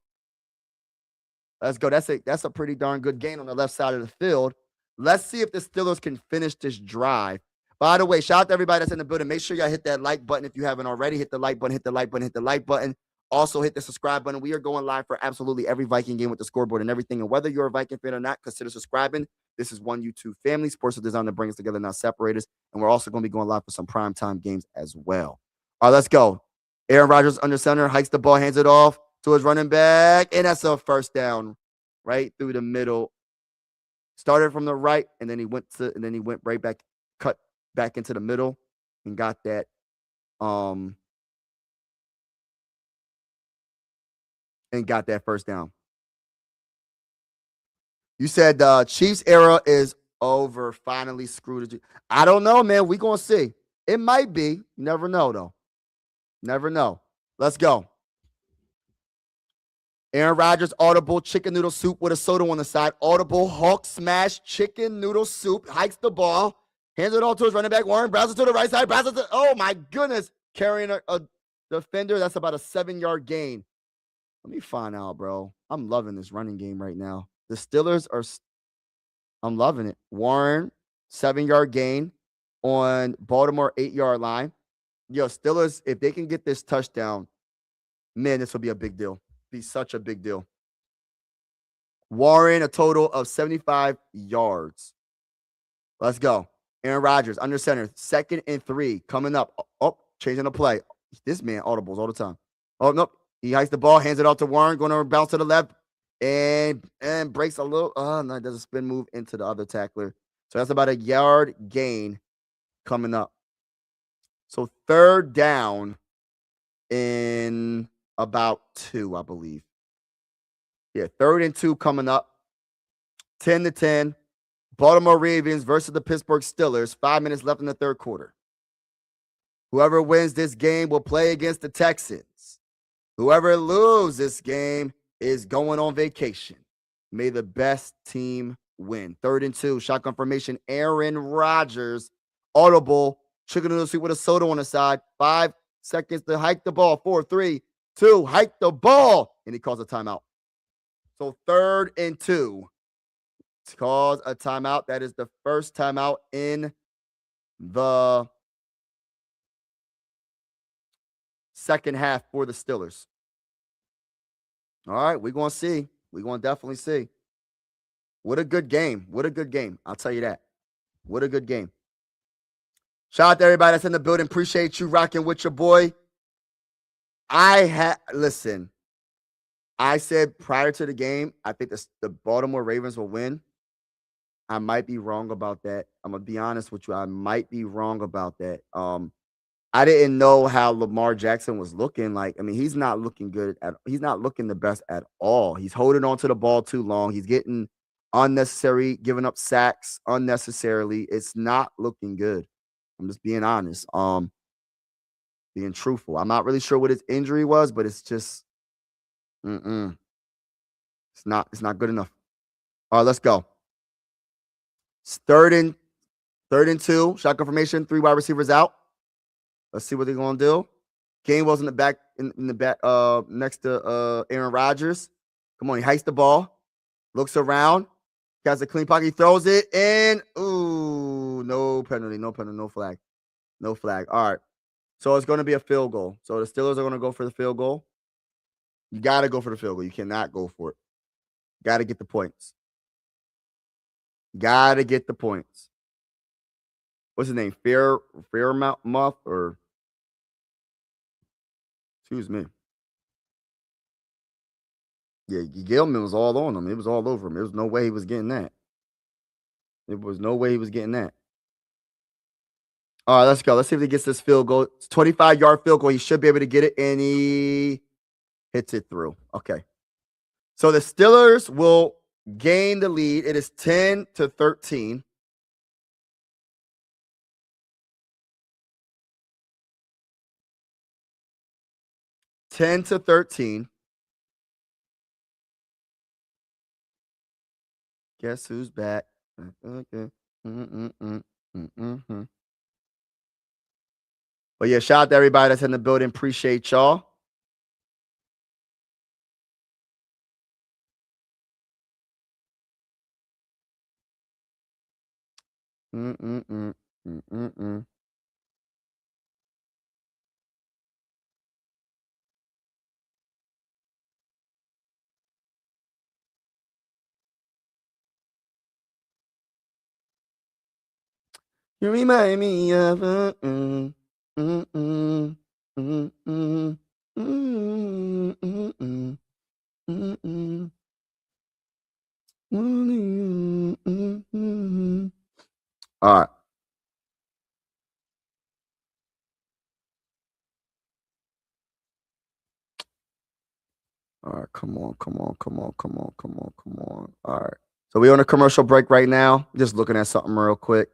Let's go. That's a pretty darn good gain on the left side of the field. Let's see if the Steelers can finish this drive. By the way, shout out to everybody that's in the building. Make sure y'all hit that like button if you haven't already. Hit the like button. Also, hit the subscribe button. We are going live for absolutely every Viking game with the scoreboard and everything. And whether you're a Viking fan or not, consider subscribing. This is one YouTube family. Sports are designed to bring us together, not separate us. And we're also going to be going live for some primetime games as well. All right, let's go. Aaron Rodgers under center, hikes the ball, hands it off to his running back. And that's a first down right through the middle. Started from the right, and then he went right back, cut back into the middle and got that. And got that first down. You said the Chiefs era is over. Finally screwed. I don't know, man. We gonna see. It might be. You never know, though. Never know. Let's go. Aaron Rodgers, audible chicken noodle soup with a soda on the side. Audible Hulk smash chicken noodle soup. Hikes the ball. Hands it all to his running back. Warren Browser to the right side. Browser to, oh my goodness. Carrying a defender. That's about a 7-yard gain. Let me find out, bro. I'm loving this running game right now. The Steelers are, I'm loving it. Warren, 7-yard gain on Baltimore 8-yard line. Yo, Steelers, if they can get this touchdown, man, this will be a big deal. Be such a big deal. Warren, a total of 75 yards. Let's go. Aaron Rodgers, under center, 2nd and 3, coming up. Oh, changing the play. This man audibles all the time. Oh, nope. He hikes the ball, hands it off to Warren, going to bounce to the left, and breaks a little. Oh, no, it does a spin move into the other tackler. So that's about a yard gain coming up. So 3rd down in about 2, I believe. Yeah, 3rd and 2 coming up. 10-10. Baltimore Ravens versus the Pittsburgh Steelers. 5 minutes left in the 3rd quarter. Whoever wins this game will play against the Texans. Whoever loses this game is going on vacation. May the best team win. 3rd and 2. Shotgun formation. Aaron Rodgers. Audible. Chicken noodle soup with a soda on the side. 5 seconds to hike the ball. 4, 3, 2. Hike the ball. And he calls a timeout. So 3rd and 2. Calls a timeout. That is the first timeout in the second half for the Steelers. All right, we're going to see. We're going to definitely see. What a good game. What a good game. I'll tell you that. What a good game. Shout out to everybody that's in the building. Appreciate you rocking with your boy. Listen, I said prior to the game, I think the Baltimore Ravens will win. I might be wrong about that. I'm going to be honest with you. I might be wrong about that. I didn't know how Lamar Jackson was looking. Like, I mean, he's not looking good. He's not looking the best at all. He's holding on to the ball too long. He's getting giving up sacks unnecessarily. It's not looking good. I'm just being honest. Being truthful. I'm not really sure what his injury was, but it's just, it's not good enough. All right, let's go. It's 3rd and 2. Shotgun formation. 3 wide receivers out. Let's see what they're gonna do. Gainwell's in the back, next to Aaron Rodgers. Come on, he hikes the ball, looks around, has a clean pocket, he throws it, and ooh, no penalty, no flag. No flag. All right. So it's gonna be a field goal. So the Steelers are gonna go for the field goal. You gotta go for the field goal. You cannot go for it. Gotta get the points. Gotta get the points. What's his name? Fairmouth or excuse me. Yeah, Gilman was all on him. It was all over him. There was no way he was getting that. There was no way he was getting that. All right, let's go. Let's see if he gets this field goal. It's 25-yard field goal. He should be able to get it, and he hits it through. Okay. So the Steelers will gain the lead. It is 10-13. Guess who's back? Okay. But yeah, shout out to everybody that's in the building. Appreciate y'all. You remind me of mm, mm, mm, mm, mm, mm, mm, mm, mm, mm. All right. All right, come on, come on, come on, come on, come on, come on. All right. So we're on a commercial break right now. Just looking at something real quick.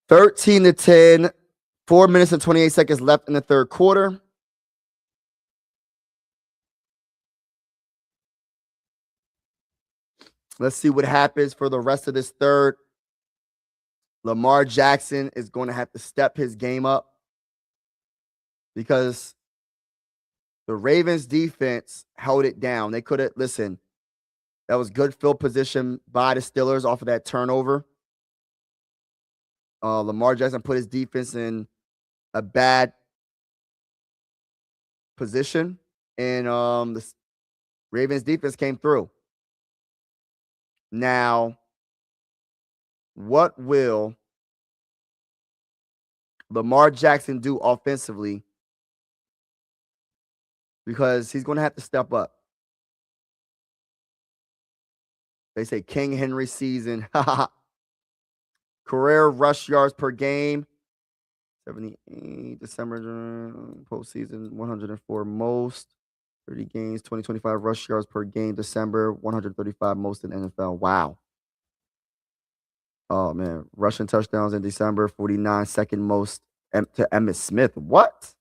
13-10, 4 minutes and 28 seconds left in the third quarter. Let's see what happens for the rest of this third. Lamar Jackson is going to have to step his game up because the Ravens defense held it down. They could have, listen, that was good field position by the Steelers off of that turnover. Lamar Jackson put his defense in a bad position, and the Ravens defense came through. Now, what will Lamar Jackson do offensively? Because he's going to have to step up. They say King Henry season. Career rush yards per game. 78 December postseason, 104 most. 30 games, 2025 rush yards per game. December, 135 most in NFL. Wow. Oh, man. Rushing touchdowns in December, 49 second most to Emmitt Smith. What?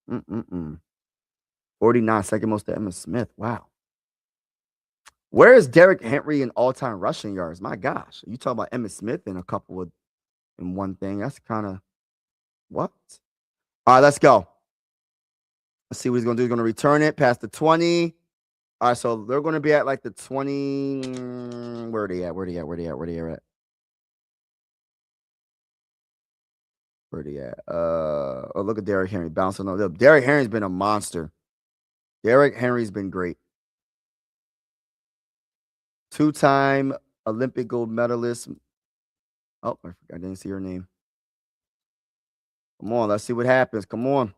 49 second most to Emmitt Smith. Wow. Where is Derrick Henry in all-time rushing yards? My gosh. You talk about Emmitt Smith in a couple of in one thing. That's kind of what? All right, let's go. Let's see what he's going to do. He's going to return it past the 20. All right, so they're going to be at like the 20. Where are they at? Where are they at? Where are they at? Where are they at? Where are they at? Oh, look at Derrick Henry bouncing on. Derrick Henry's been a monster. Derrick Henry's been great. Two-time Olympic gold medalist. Oh, I didn't see her name. Come on, let's see what happens. Come on.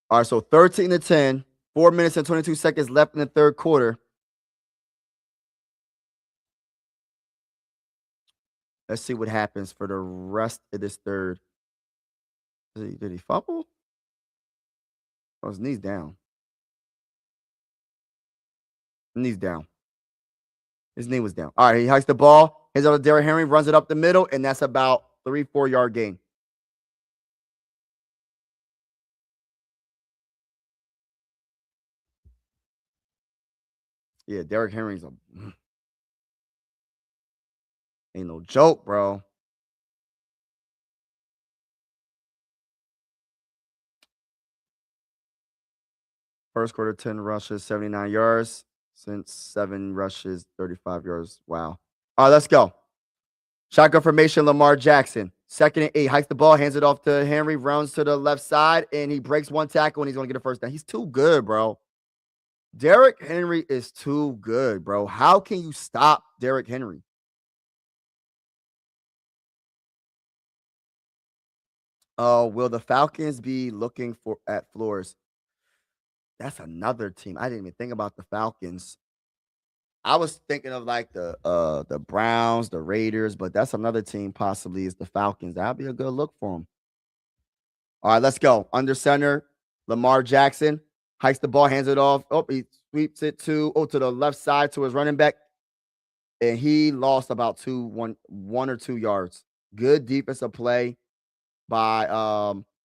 All right, so 13-10, 4 minutes and 22 seconds left in the third quarter. Let's see what happens for the rest of this third. Did he fumble? Oh, his knee's down. Knee's down. His knee was down. All right, he hikes the ball. Hands out to Derrick Henry, runs it up the middle, and that's about 3-4 yard gain. Yeah, Derrick Henry's ain't no joke, bro. First quarter, 10 rushes, 79 yards. Since 7 rushes, 35 yards. Wow. All right, let's go. Shotgun formation, Lamar Jackson. 2nd and 8. Hikes the ball, hands it off to Henry, rounds to the left side, and he breaks one tackle, and he's going to get a first down. He's too good, bro. Derrick Henry is too good, bro. How can you stop Derrick Henry? Will the Falcons be looking at Flores? That's another team. I didn't even think about the Falcons. I was thinking of like the Browns, the Raiders, but that's another team possibly is the Falcons. That'll be a good look for them. All right, let's go. Under center, Lamar Jackson hikes the ball, hands it off. Oh, he sweeps it to the left side to his running back. And he lost about 1 or 2 yards. Good defensive play by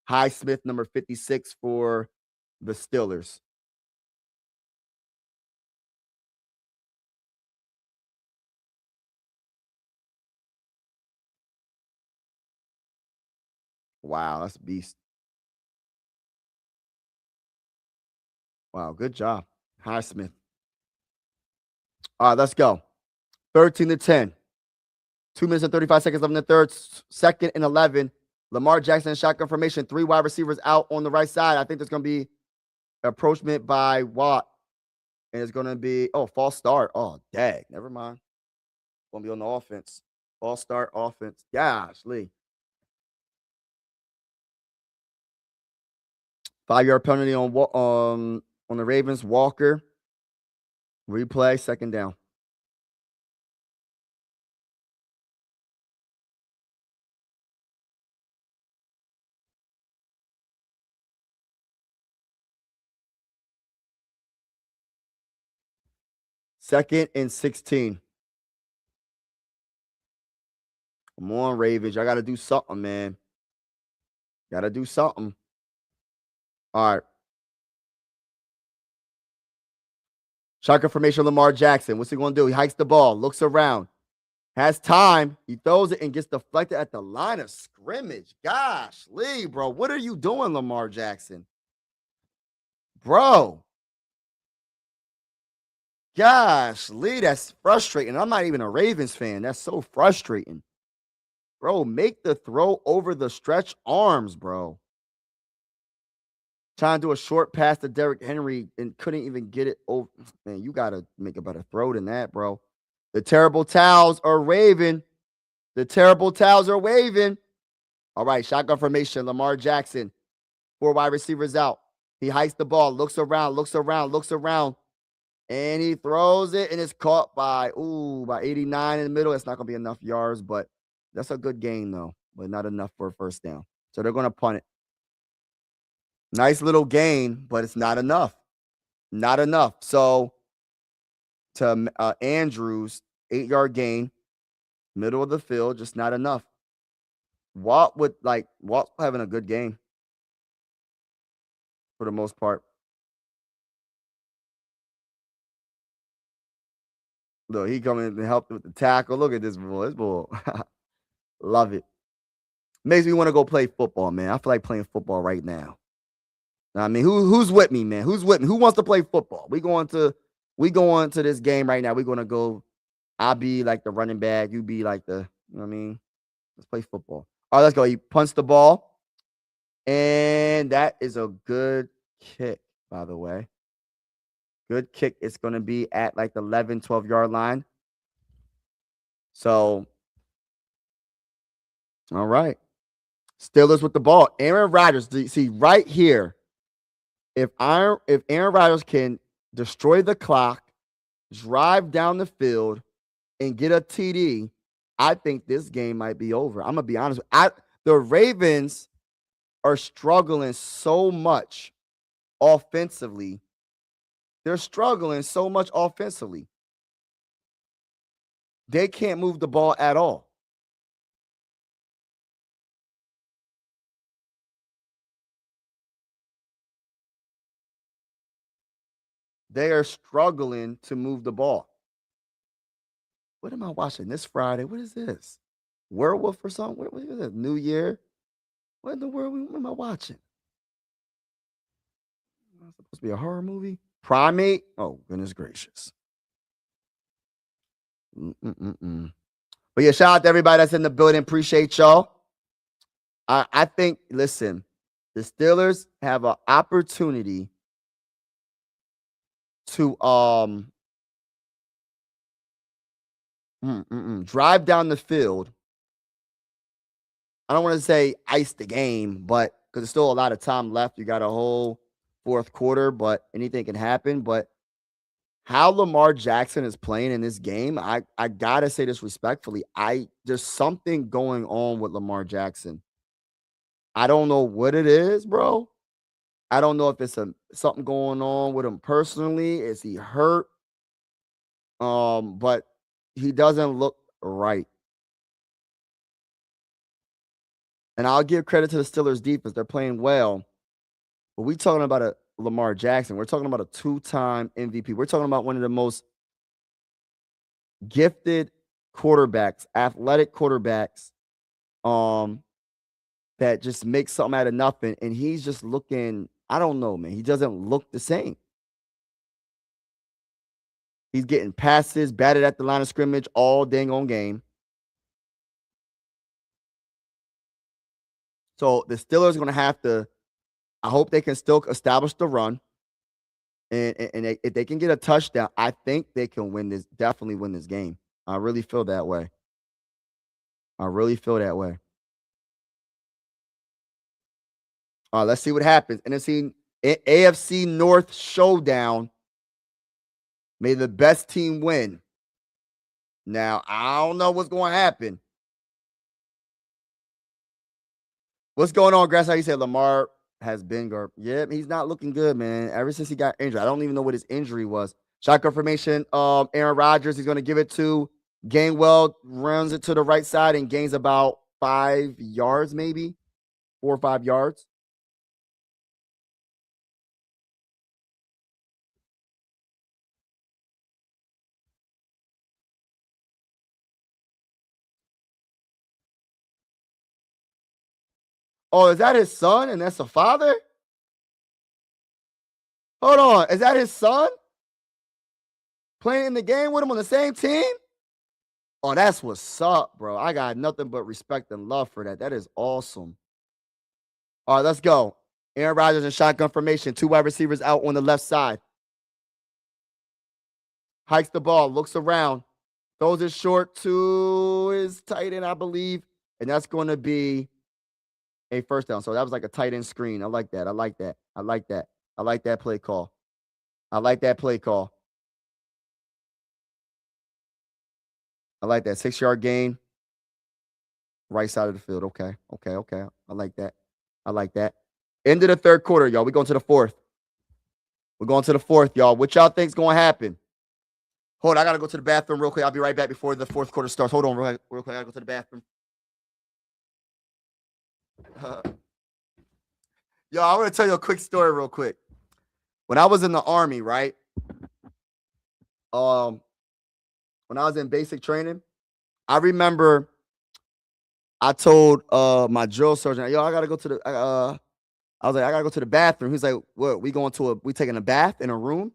Highsmith, number 56 for the Steelers. Wow, that's a beast. Wow, good job, Highsmith. All right, let's go. 13-10. 2 minutes and 35 seconds left in the third. 2nd and 11. Lamar Jackson, shotgun formation, 3 wide receivers out on the right side. I think there's going to be approachment by Watt. And it's going to be, false start. Oh, dang. Never mind. Going to be on the offense. False start offense. Gosh, Lee. 5-yard penalty on the Ravens. Walker. Replay, second down. Second and 16. Come on, Ravens. Y'all got to do something, man. Got to do something. All right. Shotgun formation, Lamar Jackson. What's he going to do? He hikes the ball, looks around, has time. He throws it and gets deflected at the line of scrimmage. Gosh, Lee, bro, what are you doing, Lamar Jackson? Bro. Gosh, Lee, that's frustrating. I'm not even a Ravens fan. That's so frustrating. Bro, make the throw over the stretch arms, bro. Trying to do a short pass to Derrick Henry and couldn't even get it over. Man, you got to make a better throw than that, bro. The terrible towels are waving. The terrible towels are waving. All right, shotgun formation, Lamar Jackson. 4 wide receivers out. He hikes the ball, looks around, and he throws it, and it's caught by 89 in the middle. It's not going to be enough yards, but that's a good gain, though, but not enough for a first down. So they're going to punt it. Nice little gain, but it's not enough. Not enough. So to Andrews, 8-yard gain, middle of the field, just not enough. Walt's having a good game for the most part. Look, he coming in and helped with the tackle. Look at this bull. This bull. Love it. Makes me want to go play football, man. I feel like playing football right now. I mean, who's with me, man? Who's with me? Who wants to play football? We going to this game right now. We're going to go. I'll be like the running back. You be like the, you know what I mean? Let's play football. All right, let's go. He punts the ball. And that is a good kick, by the way. Good kick. It's going to be at like the 11, 12-yard line. So, all right. Steelers with the ball. Aaron Rodgers, see right here, if Aaron Rodgers can destroy the clock, drive down the field, and get a TD, I think this game might be over. I'm going to be honest. The Ravens are struggling so much offensively. They're struggling so much offensively. They can't move the ball at all. They are struggling to move the ball. What am I watching this Friday? What is this? Werewolf or something? What is it? New Year? What in the world am I watching? It's supposed to be a horror movie? Primate? Oh, goodness gracious. But yeah, shout out to everybody that's in the building. Appreciate y'all. I think, listen, the Steelers have an opportunity to drive down the field. I don't want to say ice the game, but because there's still a lot of time left. You got a whole fourth quarter, but anything can happen. But how Lamar Jackson is playing in this game, I gotta say this respectfully. There's something going on with Lamar Jackson. I don't know what it is, bro. I don't know if it's something going on with him personally. Is he hurt? But he doesn't look right. And I'll give credit to the Steelers defense. They're playing well. But we're talking about a Lamar Jackson. We're talking about a 2-time MVP. We're talking about one of the most gifted quarterbacks, athletic quarterbacks, that just makes something out of nothing. And he's just looking, I don't know, man. He doesn't look the same. He's getting passes, batted at the line of scrimmage all dang on game. So the Steelers are going to have to. I hope they can still establish the run, and if they can get a touchdown, I think they can win this. Definitely win this game. I really feel that way. I really feel that way. Let's see what happens. NFC AFC North showdown. May the best team win. Now, I don't know what's going to happen. What's going on, Grass? How you say Lamar has been yeah, he's not looking good, man. Ever since he got injured. I don't even know what his injury was. Shot confirmation. Aaron Rodgers, he's going to give it to Gainwell, runs it to the right side and gains about 5 yards, maybe 4 or 5 yards. Oh, is that his son? And that's a father? Hold on. Is that his son? Playing in the game with him on the same team? Oh, that's what's up, bro. I got nothing but respect and love for that. That is awesome. All right, let's go. Aaron Rodgers in shotgun formation. 2 wide receivers out on the left side. Hikes the ball, looks around, throws it short to his tight end, I believe. And that's going to be a first down. So that was like a tight end screen. I like that. I like that. I like that. I like that play call. I like that play call. I like that 6-yard gain. Right side of the field. Okay. Okay. Okay. I like that. I like that. End of the third quarter, y'all. We're going to the fourth. We're going to the fourth, y'all. What y'all think's going to happen? Hold on. I got to go to the bathroom real quick. I'll be right back before the fourth quarter starts. Hold on real quick. I got to go to the bathroom. Yo, I want to tell you a quick story real quick. When I was in the Army, right? When I was in basic training, I remember I told my drill sergeant, yo, I gotta go to the I was like, I gotta go to the bathroom. He's like, what, we taking a bath in a room?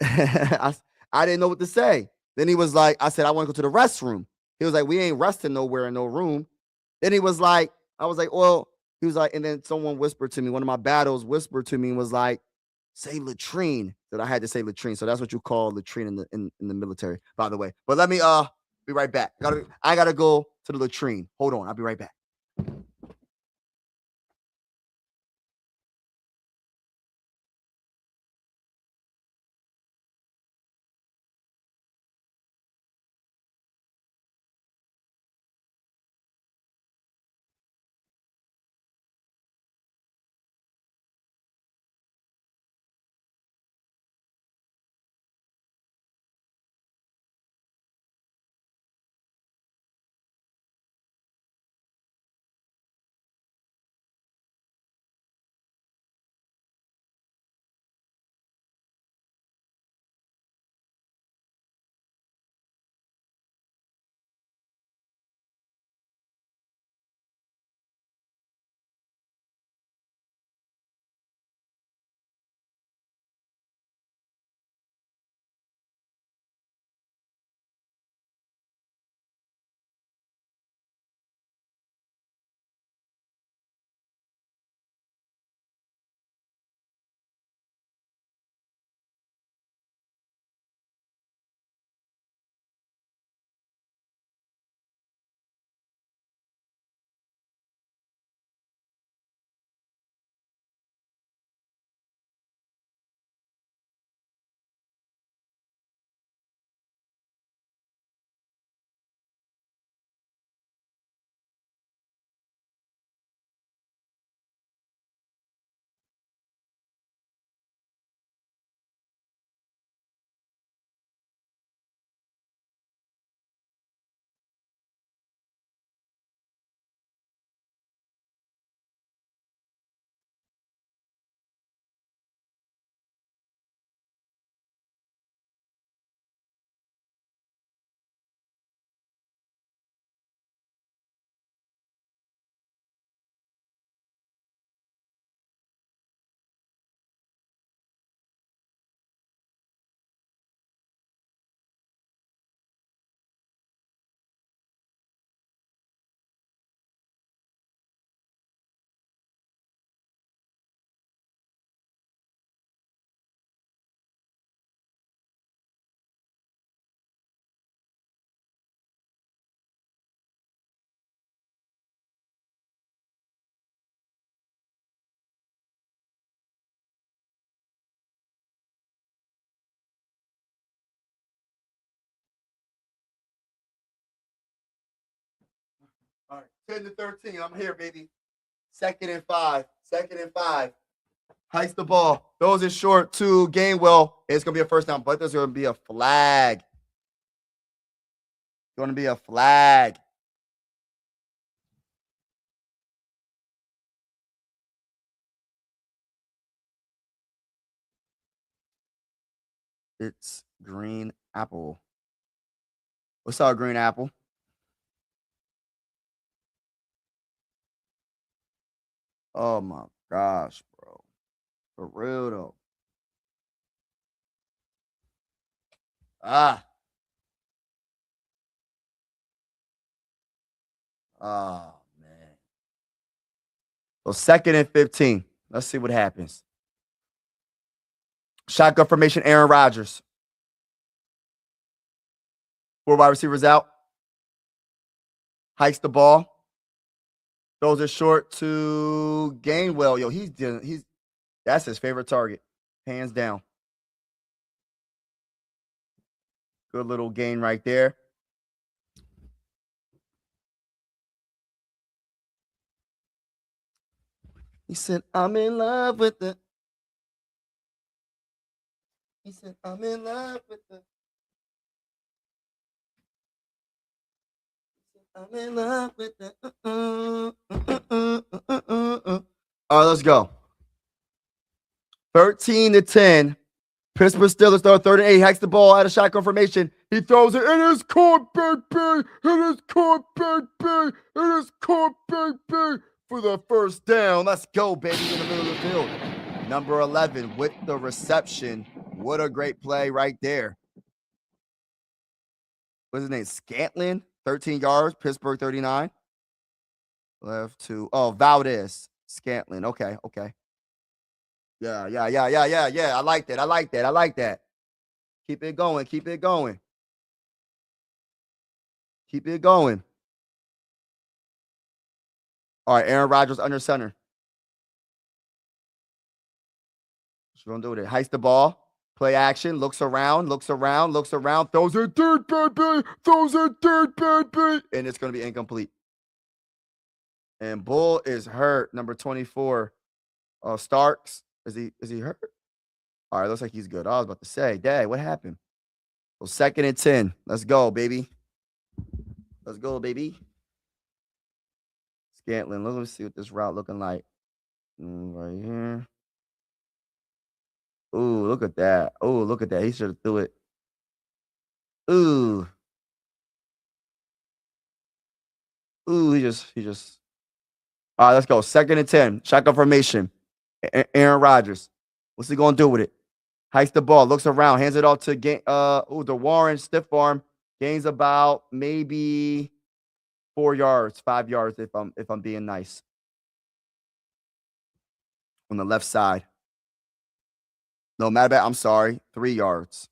I didn't know what to say. Then he was like, I said, I want to go to the restroom. He was like, we ain't resting nowhere in no room. Then he was like, I was like, well, he was like, and then someone whispered to me, one of my battles whispered to me and was like, say latrine. That I had to say latrine. So that's what you call latrine in the military, by the way. But let me be right back. I gotta go to the latrine. Hold on, I'll be right back. All right, 10 to 13. I'm here, baby. 2nd and 5. 2nd and 5. Heist the ball. Throws it short to Gainwell. It's going to be a first down, but there's going to be a flag. Going to be a flag. It's Green Apple. What's up, Green Apple? Oh my gosh, bro. For real though. Ah. Oh man. So 2nd and 15. Let's see what happens. Shotgun formation, Aaron Rodgers. 4 wide receivers out. Hikes the ball. Throws it short to Gainwell. Yo, he's that's his favorite target. Hands down. Good little gain right there. He said, I'm in love with the. He said, I'm in love with the. I'm in love with the. All right, let's go. 13 to 10. Pittsburgh Steelers start 3rd and 8. Hacks the ball out of shotgun formation. He throws it. It is caught, baby. It is caught, baby. It is caught, baby. For the first down. Let's go, baby, in the middle of the field. Number 11 with the reception. What a great play right there. What's his name? Scantlin, 13 yards. Pittsburgh 39. Left to, Valdez. Scantlin. Okay. Yeah. I like that. Keep it going. All right, Aaron Rodgers under center. What's going to do with it? Heist the ball. Play action. Looks around. Throws it deep, baby. And it's going to be incomplete. And Bull is hurt. Number 24. Starks. Is he hurt? All right, looks like he's good. I was about to say, Dad, what happened? So 2nd and 10. Let's go, baby. Scantlin. Let me see what this route looking like. Right here. Ooh, look at that. He should have threw it. Ooh, he just. All right, let's go. 2nd and 10. Shotgun formation. Aaron Rodgers. What's he gonna do with it? Hikes the ball. Looks around. Hands it off to the Warren. Stiff arm. Gains about maybe 4 yards, 5 yards if I'm being nice. On the left side. No, matter of fact, I'm sorry. 3 yards.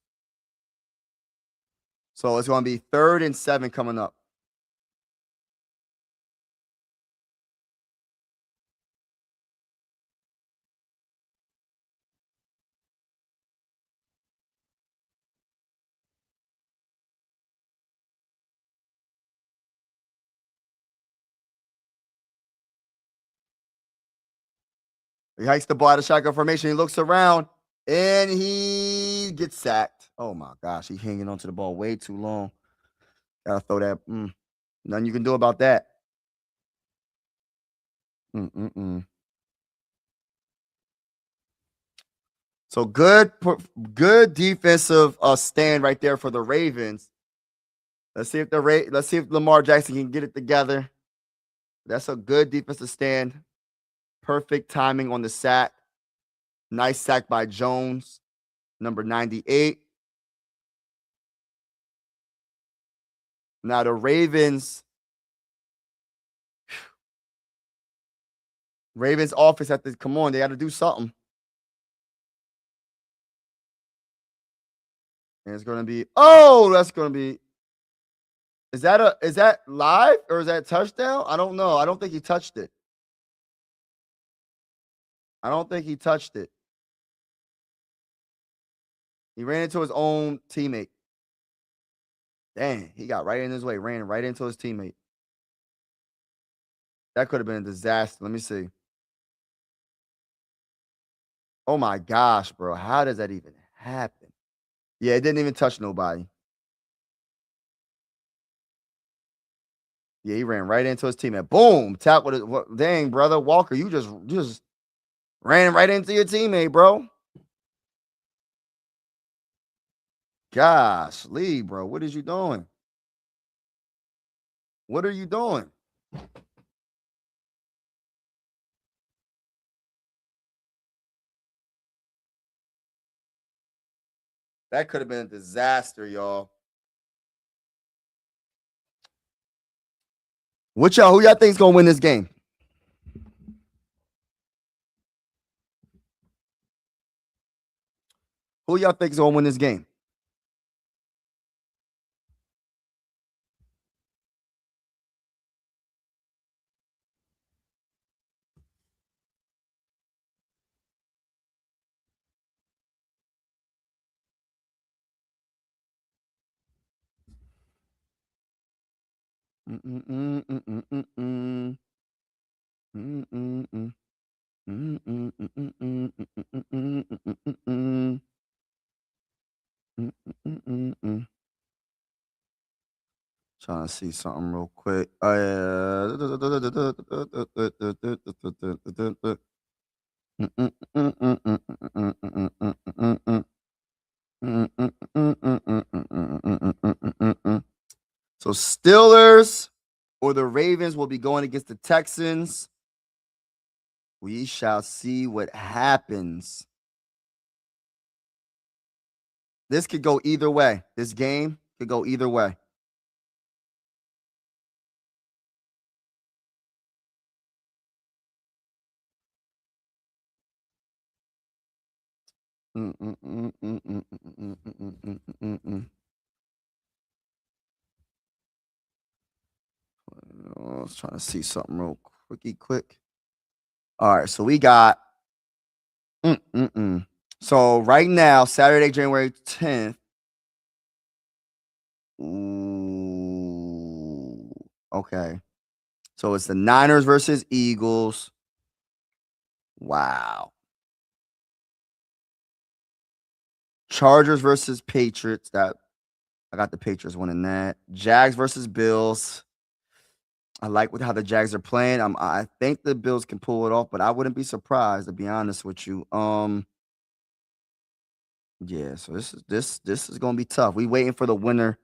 So it's going to be 3rd and 7 coming up. He hikes the ball out of shotgun formation. He looks around and he gets sacked. Oh my gosh, he's hanging onto the ball way too long. Gotta throw that. Nothing you can do about that. So good defensive stand right there for the Ravens. Let's see if Lamar Jackson can get it together. That's a good defensive stand. Perfect timing on the sack. Nice sack by Jones, number 98. Now the Ravens offense have to come on. They got to do something. And it's going to be, that's going to be, is that live or is that touchdown? I don't know. I don't think he touched it. He ran into his own teammate. Dang, he got right in his way, ran right into his teammate. That could have been a disaster. Let me see. Oh my gosh, bro. How does that even happen? Yeah, it didn't even touch nobody. Yeah, he ran right into his teammate. Boom. Tap with it. Dang, brother. Walker, you just ran right into your teammate, bro. Gosh, Lee, bro. What is you doing? What are you doing? That could have been a disaster, y'all. Who y'all think's gonna win this game? Who y'all think's gonna win this game? Trying to see something real quick. So Steelers or the Ravens will be going against the Texans. We shall see what happens. This could go either way. This game could go either way. I was trying to see something real quick. All right, so we got. So right now, Saturday, January 10th. Ooh, okay. So it's the Niners versus Eagles. Wow. Chargers versus Patriots. That I got the Patriots winning that. Jags versus Bills. I like how the Jags are playing. I think the Bills can pull it off, but I wouldn't be surprised, to be honest with you. Yeah, so this is gonna be tough. We waiting for the winner.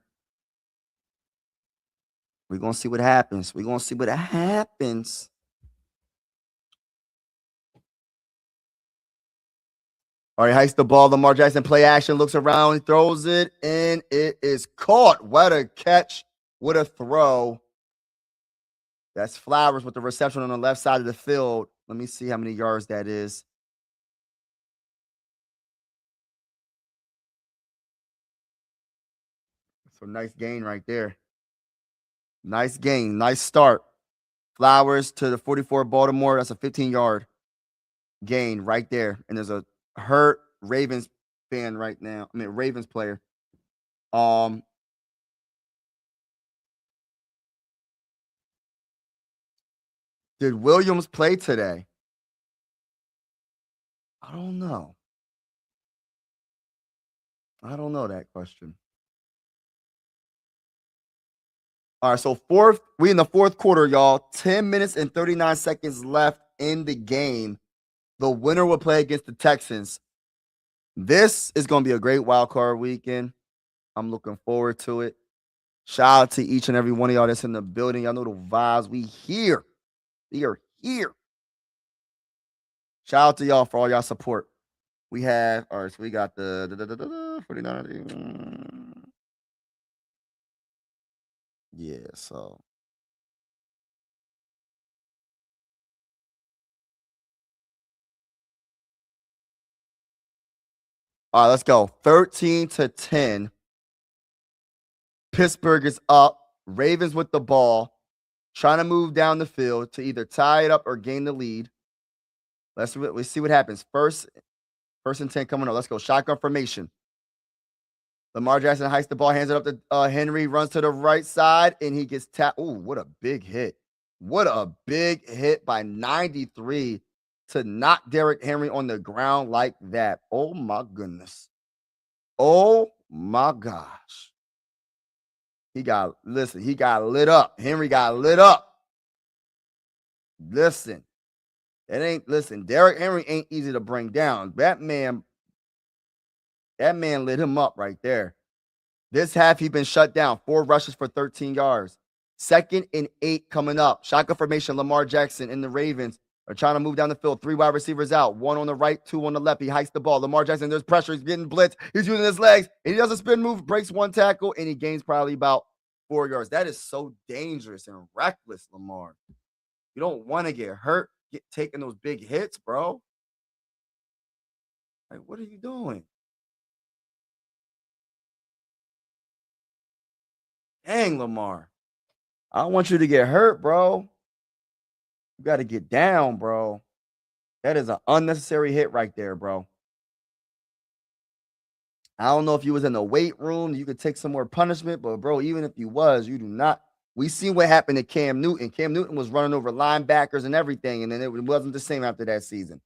We're gonna see what happens. We're gonna see what happens. All right, hikes the ball. Lamar Jackson play action, looks around, throws it, and it is caught. What a catch. What a throw. That's Flowers with the reception on the left side of the field. Let me see how many yards that is. So nice gain right there. Nice gain. Nice start. Flowers to the 44 Baltimore. That's a 15-yard gain right there. And there's a hurt Ravens fan right now. I mean, Ravens player. Did Williams play today? I don't know. I don't know that question. All right, so we in the fourth quarter, y'all. 10 minutes and 39 seconds left in the game. The winner will play against the Texans. This is going to be a great wild card weekend. I'm looking forward to it. Shout out to each and every one of y'all that's in the building. Y'all know the vibes. We here. We are here. Shout out to y'all for all y'all support. We have, all right, so we got the 49. Yeah, so. All right, let's go. 13-10. Pittsburgh is up. Ravens with the ball, trying to move down the field to either tie it up or gain the lead. Let's see what happens. First and 10 coming up. Let's go. Shotgun formation. Lamar Jackson hikes the ball, hands it up to Henry, runs to the right side, and he gets tapped. Ooh, what a big hit. What a big hit by 93 to knock Derrick Henry on the ground like that. Oh my goodness. Oh my gosh. He got lit up. Henry got lit up. Listen, Derrick Henry ain't easy to bring down. That man lit him up right there. This half, he been shut down. 4 rushes for 13 yards. 2nd and 8 coming up. Shotgun formation, Lamar Jackson and the Ravens are trying to move down the field. 3 wide receivers out. 1 on the right, 2 on the left. He hikes the ball. Lamar Jackson, there's pressure. He's getting blitzed. He's using his legs. And he does a spin move, breaks 1 tackle, and he gains probably about 4 yards. That is so dangerous and reckless, Lamar. You don't want to get hurt, taking those big hits, bro. Like, what are you doing? Dang, Lamar. I don't want you to get hurt, bro. You got to get down, bro. That is an unnecessary hit right there, bro. I don't know if you was in the weight room, you could take some more punishment, but bro, even if you was, you do not. We seen what happened to Cam Newton. Cam Newton was running over linebackers and everything, and then it wasn't the same after that season.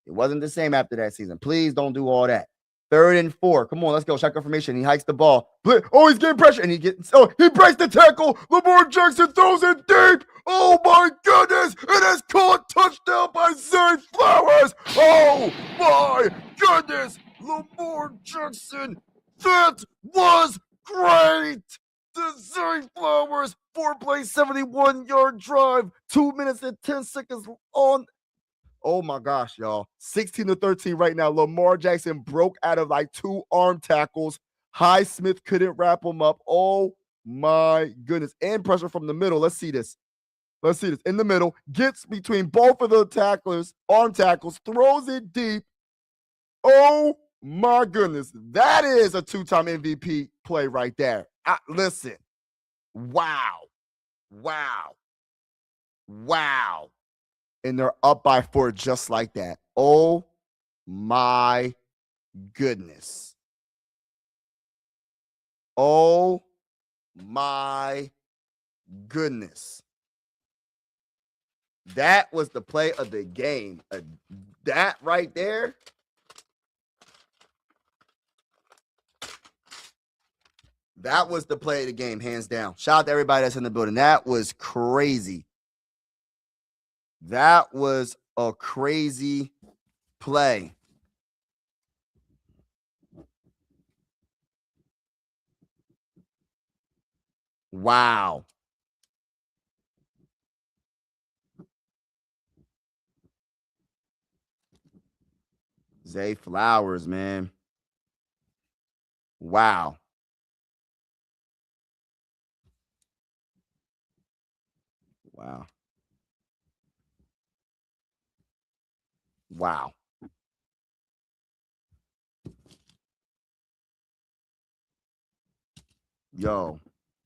It wasn't the same after that season. Please don't do all that. 3rd and 4. Come on, let's go. Shotgun formation. He hikes the ball. Oh, he's getting pressure. And he breaks the tackle. Lamar Jackson throws it deep. Oh my goodness. It is caught. Touchdown by Zay Flowers. Oh my goodness. Lamar Jackson. That was great. The Zay Flowers 4-play 71-yard drive. 2 minutes and 10 seconds on. Oh my gosh, y'all. 16-13 right now. Lamar Jackson broke out of like 2 arm tackles. Highsmith couldn't wrap him up. Oh my goodness. And pressure from the middle. Let's see this. In the middle. Gets between both of the tacklers, arm tackles, throws it deep. Oh my goodness. That is a 2-time MVP play right there. Listen. Wow. And they're up by 4 just like that. Oh my goodness. Oh my goodness. That was the play of the game. That right there. That was the play of the game, hands down. Shout out to everybody that's in the building. That was crazy. That was a crazy play. Wow. Zay Flowers, man. Wow. Yo,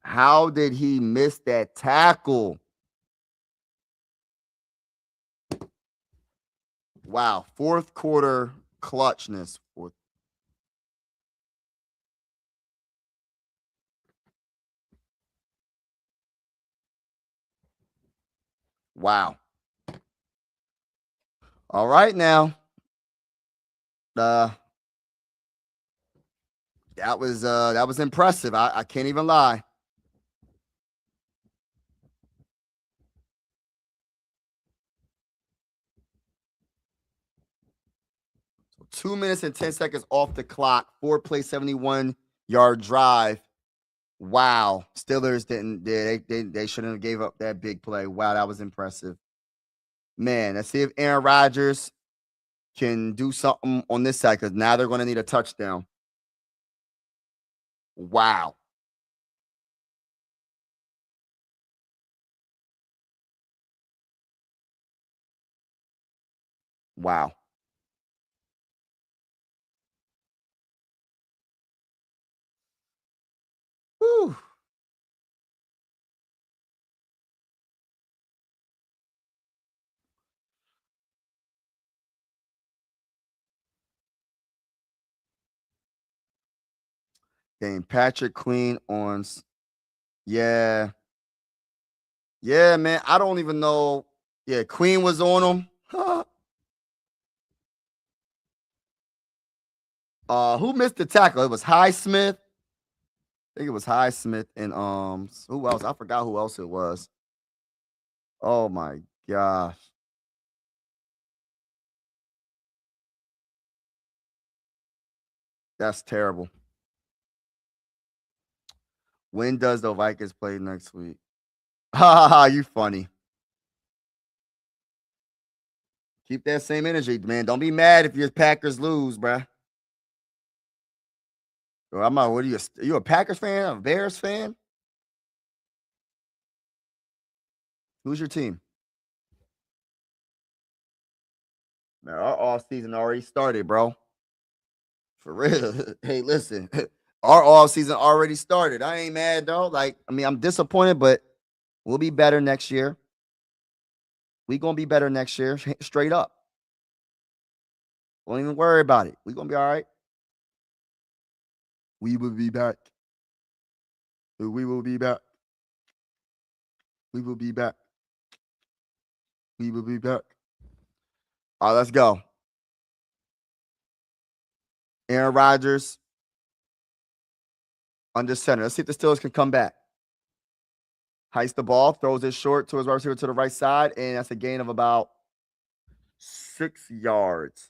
how did he miss that tackle? Wow. 4th quarter clutchness. Wow. All right now. That was impressive. I can't even lie. So 2 minutes and 10 seconds off the clock. 4-play 71-yard drive. Wow. Steelers they shouldn't have gave up that big play. Wow, that was impressive. Man, let's see if Aaron Rodgers can do something on this side, because now they're going to need a touchdown. Wow. Wow. Whew. Game Patrick Queen on. Yeah. Yeah, man. I don't even know. Yeah, Queen was on him. Who missed the tackle? It was Highsmith. I think it was Highsmith and who else? I forgot who else it was. Oh my gosh. That's terrible. When does the Vikings play next week? Ha ha ha, you funny. Keep that same energy, man. Don't be mad if your Packers lose, bruh. Or I'm not, what are you a Packers fan? A Bears fan? Who's your team? Man, our off season already started, bro. For real. Hey, listen. Our off season already started. I ain't mad though. Like, I mean, I'm disappointed, but we'll be better next year. We gonna be better next year, straight up. Don't even worry about it. We gonna be all right. We will be back. We will be back. We will be back. We will be back. All right, let's go. Aaron Rodgers under center. Let's see if the Steelers can come back. Heists the ball, throws it short to his wide receiver to the right side, and that's a gain of about 6 yards.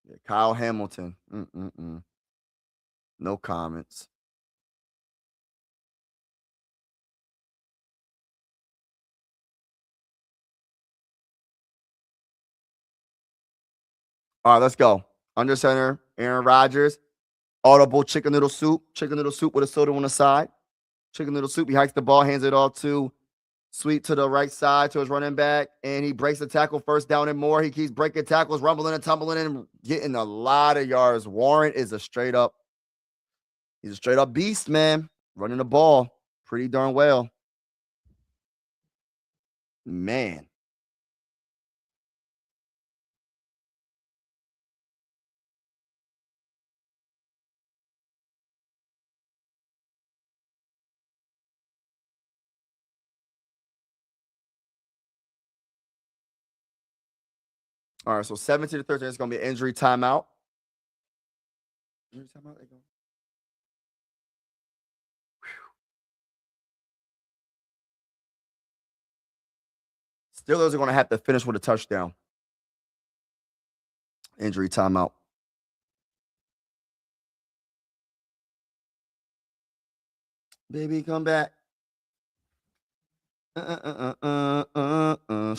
Yeah, Kyle Hamilton. No comments. All right, let's go. Under center, Aaron Rodgers. Audible chicken noodle soup. Chicken noodle soup with a soda on the side. Chicken noodle soup. He hikes the ball, hands it off to Sweet to the right side to his running back, and he breaks the tackle, first down and more. He keeps breaking tackles, rumbling and tumbling and getting a lot of yards. Warren is he's a straight up beast, man. Running the ball pretty darn well. Man. All right, so 17-13 is going to be an injury timeout. Injury timeout? Steelers are going to have to finish with a touchdown. Injury timeout. Baby, come back. Shout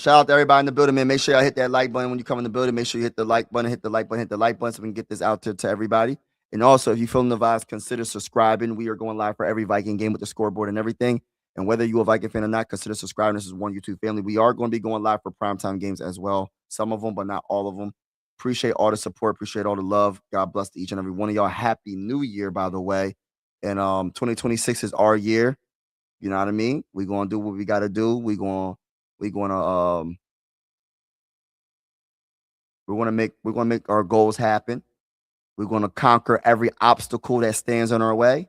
out to everybody in the building, man. Make sure y'all hit that like button when you come in the building. Make sure you hit the like button, hit the like button, hit the like button so we can get this out to everybody. And also, if you feeling the vibes, consider subscribing. We are going live for every Viking game with the scoreboard and everything. And whether you're a Viking fan or not, consider subscribing. This is one YouTube family. We are going to be going live for primetime games as well. Some of them, but not all of them. Appreciate all the support. Appreciate all the love. God bless to each and every one of y'all. Happy New Year, by the way. And 2026 is our year. You know what I mean? We're gonna do what we gotta do. We're gonna make our goals happen. We're gonna conquer every obstacle that stands in our way.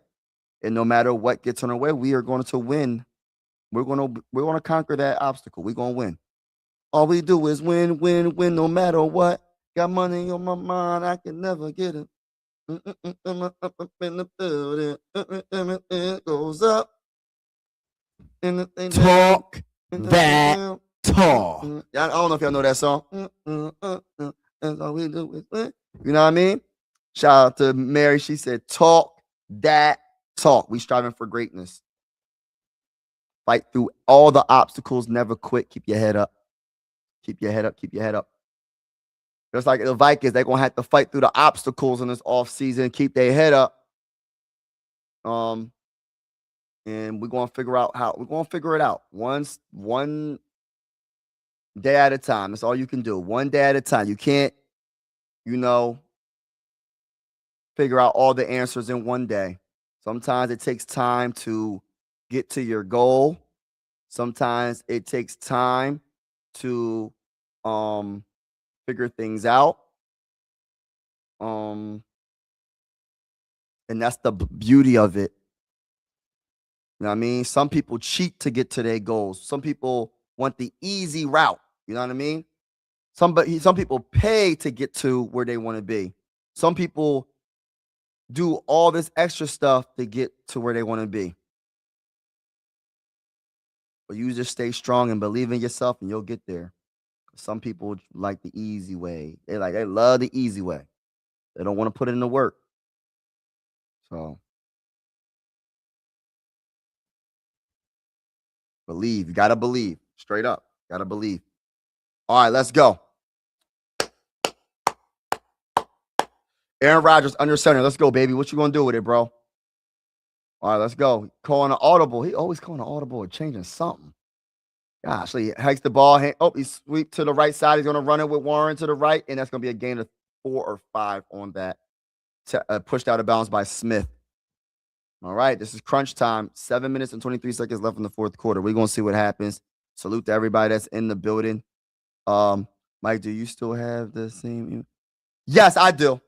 And no matter what gets in our way, we are going to win. We're gonna conquer that obstacle. We're gonna win. All we do is win, win, win, no matter what. Got money on my mind, I can never get it. It goes up. Talk that talk. I don't know if y'all know that song. That's all we do is win. You know what I mean? Shout out to Mary. She said, talk that talk. We striving for greatness. Fight through all the obstacles. Never quit. Keep your head up. Keep your head up. Keep your head up. Just like the Vikings, they're going to have to fight through the obstacles in this offseason. Keep their head up. And we're going to figure out how. We're going to figure it out. One day at a time. That's all you can do. One day at a time. You can't, figure out all the answers in one day. Sometimes it takes time to get to your goal. Sometimes it takes time to figure things out. And that's the beauty of it. You know what I mean? Some people cheat to get to their goals. Some people want the easy route. You know what I mean? Some people pay to get to where they want to be. Some people do all this extra stuff to get to where they want to be. But you just stay strong and believe in yourself and you'll get there. Some people like the easy way. They love the easy way. They don't want to put in the work. So believe. You gotta believe. Straight up. Gotta believe. All right, let's go. Aaron Rodgers under center. Let's go, baby. What you gonna do with it, bro? All right, let's go. Calling an audible. He always calling an audible or changing something. Gosh, so he hikes the ball. He sweep to the right side. He's going to run it with Warren to the right, and that's going to be a gain of 4 or 5 on that. Pushed out of bounds by Smith. All right, this is crunch time. 7 minutes and 23 seconds left in the fourth quarter. We're going to see what happens. Salute to everybody that's in the building. Mike, do you still have the same email? Yes, I do.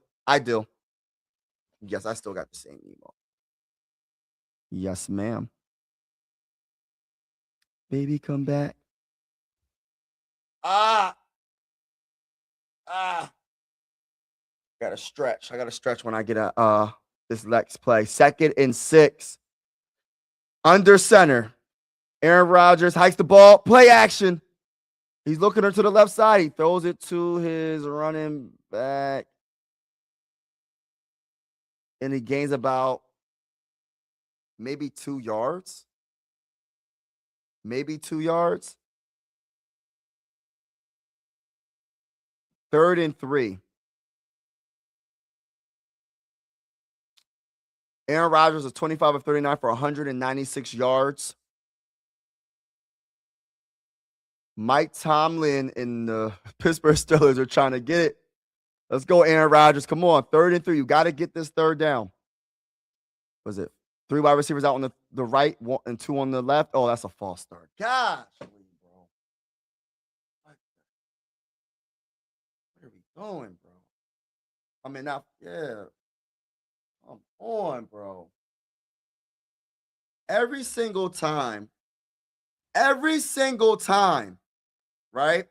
Yes, I still got the same email. Yes, ma'am. Baby, come back. Gotta stretch. I gotta stretch when I get this next play. 2nd and 6. Under center. Aaron Rodgers hikes the ball. Play action. He's looking her to the left side. He throws it to his running back. And he gains about maybe 2 yards. Maybe 2 yards. 3rd and 3. Aaron Rodgers is 25 of 39 for 196 yards. Mike Tomlin and the Pittsburgh Steelers are trying to get it. Let's go, Aaron Rodgers. Come on, 3rd and 3. You got to get this 3rd down. Was it 3 wide receivers out on the right, 1 and 2 on the left? Oh, that's a false start. Gosh, bro. What are we doing, bro? I mean, now, yeah. Come on, bro. Every single time, right?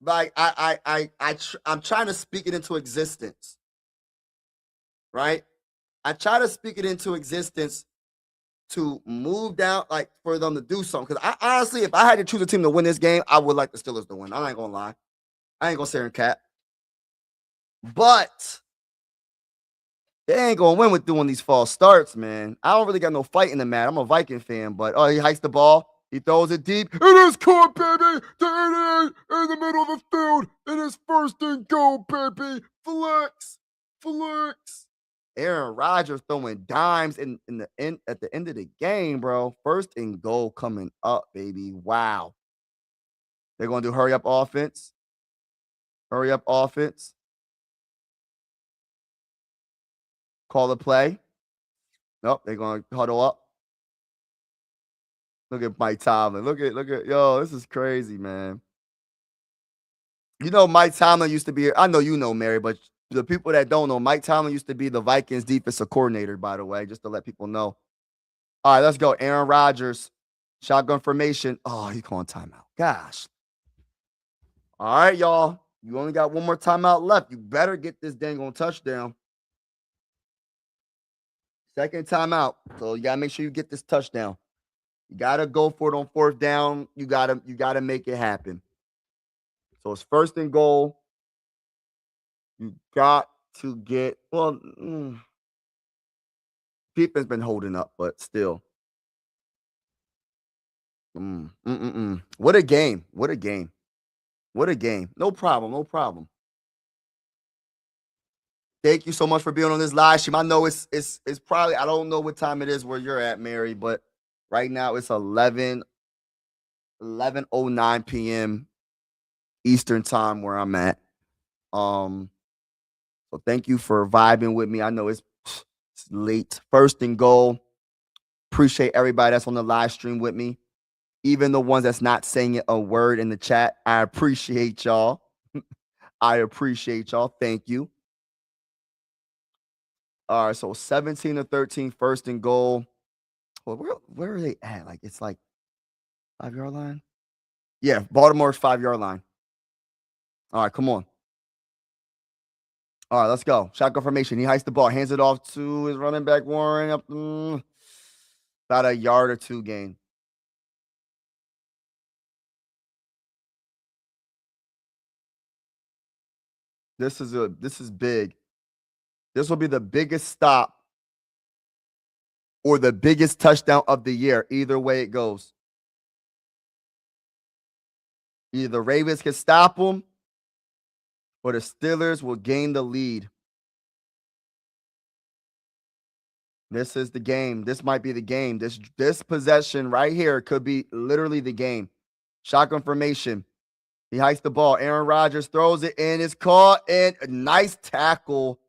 Like I'm trying to speak it into existence, right? I try to speak it into existence to move down, like for them to do something. Because I honestly, if I had to choose a team to win this game, I would like the Steelers to win. I ain't gonna lie. I ain't gonna sit here and cap. But they ain't gonna win with doing these false starts, man. I don't really got no fight in the mat. I'm a Viking fan, but he hikes the ball. He throws it deep. It is caught, baby. The 88 in the middle of the field. It is 1st and goal, baby. Flex. Aaron Rodgers throwing dimes at the end of the game, bro. 1st and goal coming up, baby. Wow. They're gonna do hurry up offense. Call the play. Nope, they're going to huddle up. Look at Mike Tomlin. Look at, yo, this is crazy, man. You know, Mike Tomlin used to be, I know you know, Mary, but the people that don't know, Mike Tomlin used to be the Vikings defensive coordinator, by the way, just to let people know. All right, let's go. Aaron Rodgers, shotgun formation. Oh, he's calling timeout. Gosh. All right, y'all. You only got one more timeout left. You better get this dang on touchdown. 2nd timeout. So you gotta make sure you get this touchdown. You gotta go for it on 4th down. You gotta make it happen. So it's 1st and goal. You got to get defense been holding up, but still. What a game. No problem. Thank you so much for being on this live stream. I know it's probably, I don't know what time it is where you're at, Mary, but right now it's 11:09 p.m. Eastern time where I'm at. So thank you for vibing with me. I know it's late. 1st and goal. Appreciate everybody that's on the live stream with me. Even the ones that's not saying a word in the chat, I appreciate y'all. I appreciate y'all. Thank you. All right, so 17-13, first and goal. Well, where are they at? Like, it's like 5-yard line? Yeah, Baltimore's 5-yard line. All right, come on. All right, let's go. Shotgun formation. He hikes the ball, hands it off to his running back, Warren. Up about a yard or two gain. This is big. This will be the biggest stop or the biggest touchdown of the year. Either way it goes. Either the Ravens can stop them or the Steelers will gain the lead. This is the game. This might be the game. This possession right here could be literally the game. Shotgun formation. He hikes the ball. Aaron Rodgers throws it and it's caught. And a nice tackle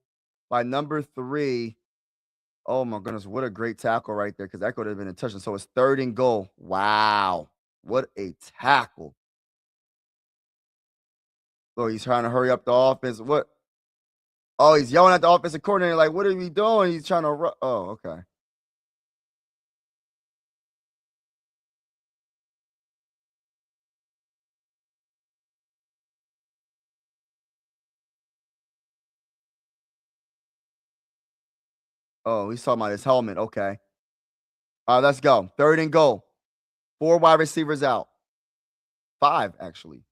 by number 3. Oh, my goodness. What a great tackle right there, because that could have been a touchdown. So it's 3rd and goal. Wow. What a tackle. Oh, he's trying to hurry up the offense. What? Oh, he's yelling at the offensive coordinator like, what are we doing? He's trying to run. Oh, okay. Oh, he's talking about his helmet. Okay. All right, let's go. 3rd and goal. 4 wide receivers out. 5, actually.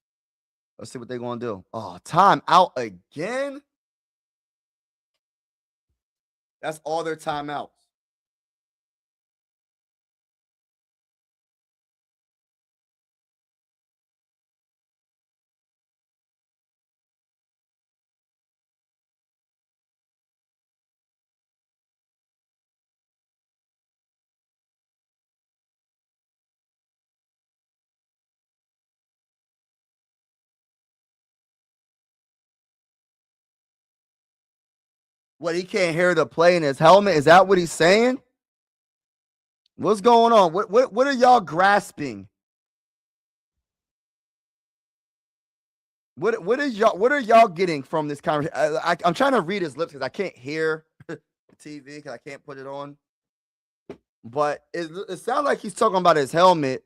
Let's see what they're going to do. Oh, time out again? That's all their timeouts. What, he can't hear the play in his helmet? Is that what he's saying? What's going on? What are y'all grasping? What are y'all getting from this conversation? I'm trying to read his lips because I can't hear the TV because I can't put it on. But it sounds like he's talking about his helmet.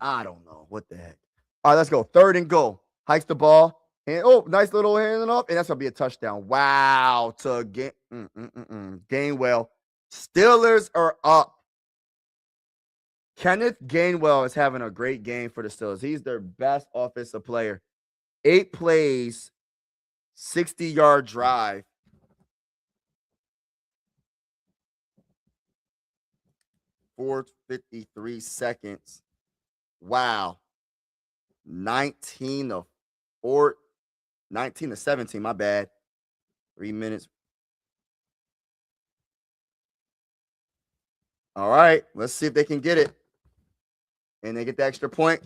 I don't know. What the heck? All right, let's go. 3rd and goal. Hikes the ball. And nice little handing off. And that's going to be a touchdown. Wow. To Gainwell. Steelers are up. Kenneth Gainwell is having a great game for the Steelers. He's their best offensive player. 8 plays, 60-yard drive. 4:53 seconds. Wow. 19 to 17, my bad. 3 minutes. All right, let's see if they can get it. And they get the extra point.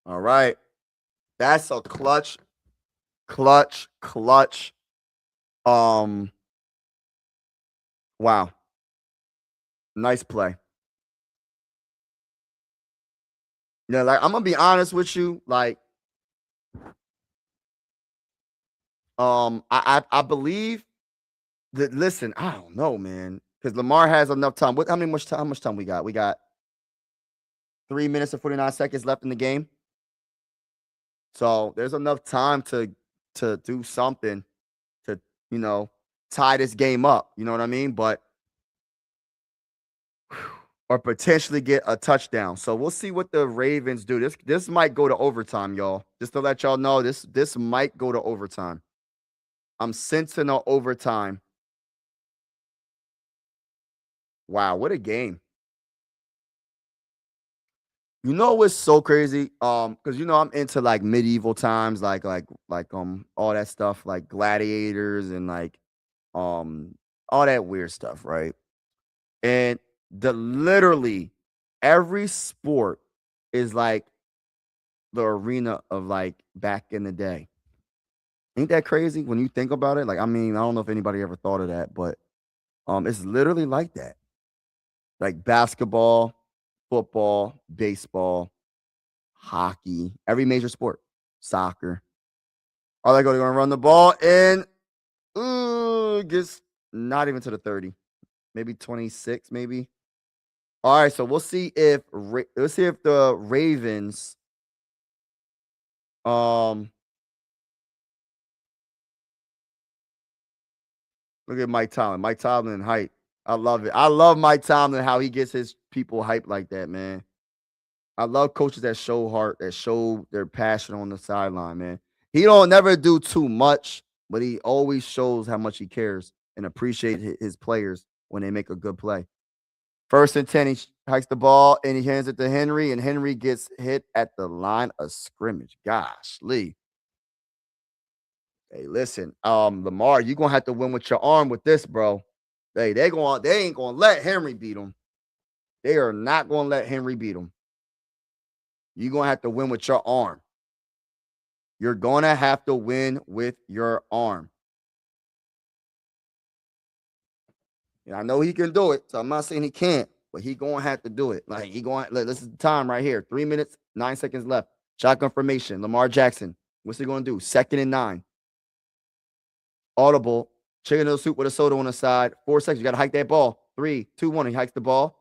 All right. That's a clutch. Wow. Nice play. Yeah, like, I'm gonna be honest with you. Like, I believe that. Listen, I don't know, man, because Lamar has enough time. How much time we got? We got 3 minutes and 49 seconds left in the game. So there's enough time to do something to, tie this game up. You know what I mean? But or potentially get a touchdown. So we'll see what the Ravens do. This might go to overtime, y'all. Just to let y'all know, this might go to overtime. I'm sensing an overtime. Wow, what a game. You know what's so crazy? Because I'm into like medieval times, like all that stuff, like gladiators and like all that weird stuff, right? And literally every sport is like the arena of like back in the day. Ain't that crazy when you think about it? Like, I mean, I don't know if anybody ever thought of that, but it's literally like that. Like basketball, football, baseball, hockey, every major sport, soccer. Are they going to run the ball and gets not even to the 30, maybe 26, maybe. All right, so we'll see if the Ravens look at Mike Tomlin. Mike Tomlin hype. I love it. I love Mike Tomlin, how he gets his people hyped like that, man. I love coaches that show heart, that show their passion on the sideline, man. He don't never do too much, but he always shows how much he cares and appreciates his players when they make a good play. 1st and 10, he hikes the ball and he hands it to Henry, and Henry gets hit at the line of scrimmage. Gosh, Lee. Hey, listen, Lamar, you're gonna have to win with your arm with this, bro. Hey, they ain't gonna let Henry beat him. They are not gonna let Henry beat him. You're gonna have to win with your arm. You're gonna have to win with your arm. And I know he can do it, so I'm not saying he can't, but he gonna have to do it. Like this is the time right here. 3 minutes, 9 seconds left. Shotgun formation. Lamar Jackson. What's he gonna do? 2nd and 9. Audible. Chicken noodle soup with a soda on the side. 4 seconds. You gotta hike that ball. 3, 2, 1. He hikes the ball.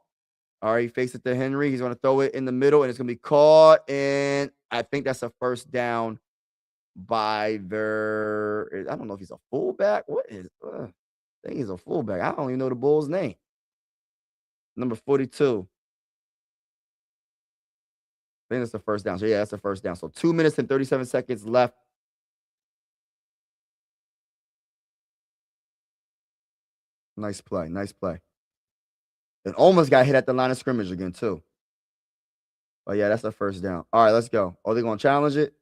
All right, he fakes it to Henry. He's gonna throw it in the middle, and it's gonna be caught. And I think that's a first down by I don't know if he's a fullback. What is I think he's a fullback. I don't even know the Bulls' name. Number 42. I think that's the first down. So, yeah, that's the first down. So, 2 minutes and 37 seconds left. Nice play. Nice play. It almost got hit at the line of scrimmage again, too. Oh, yeah, that's the first down. All right, let's go. Are they going to challenge it?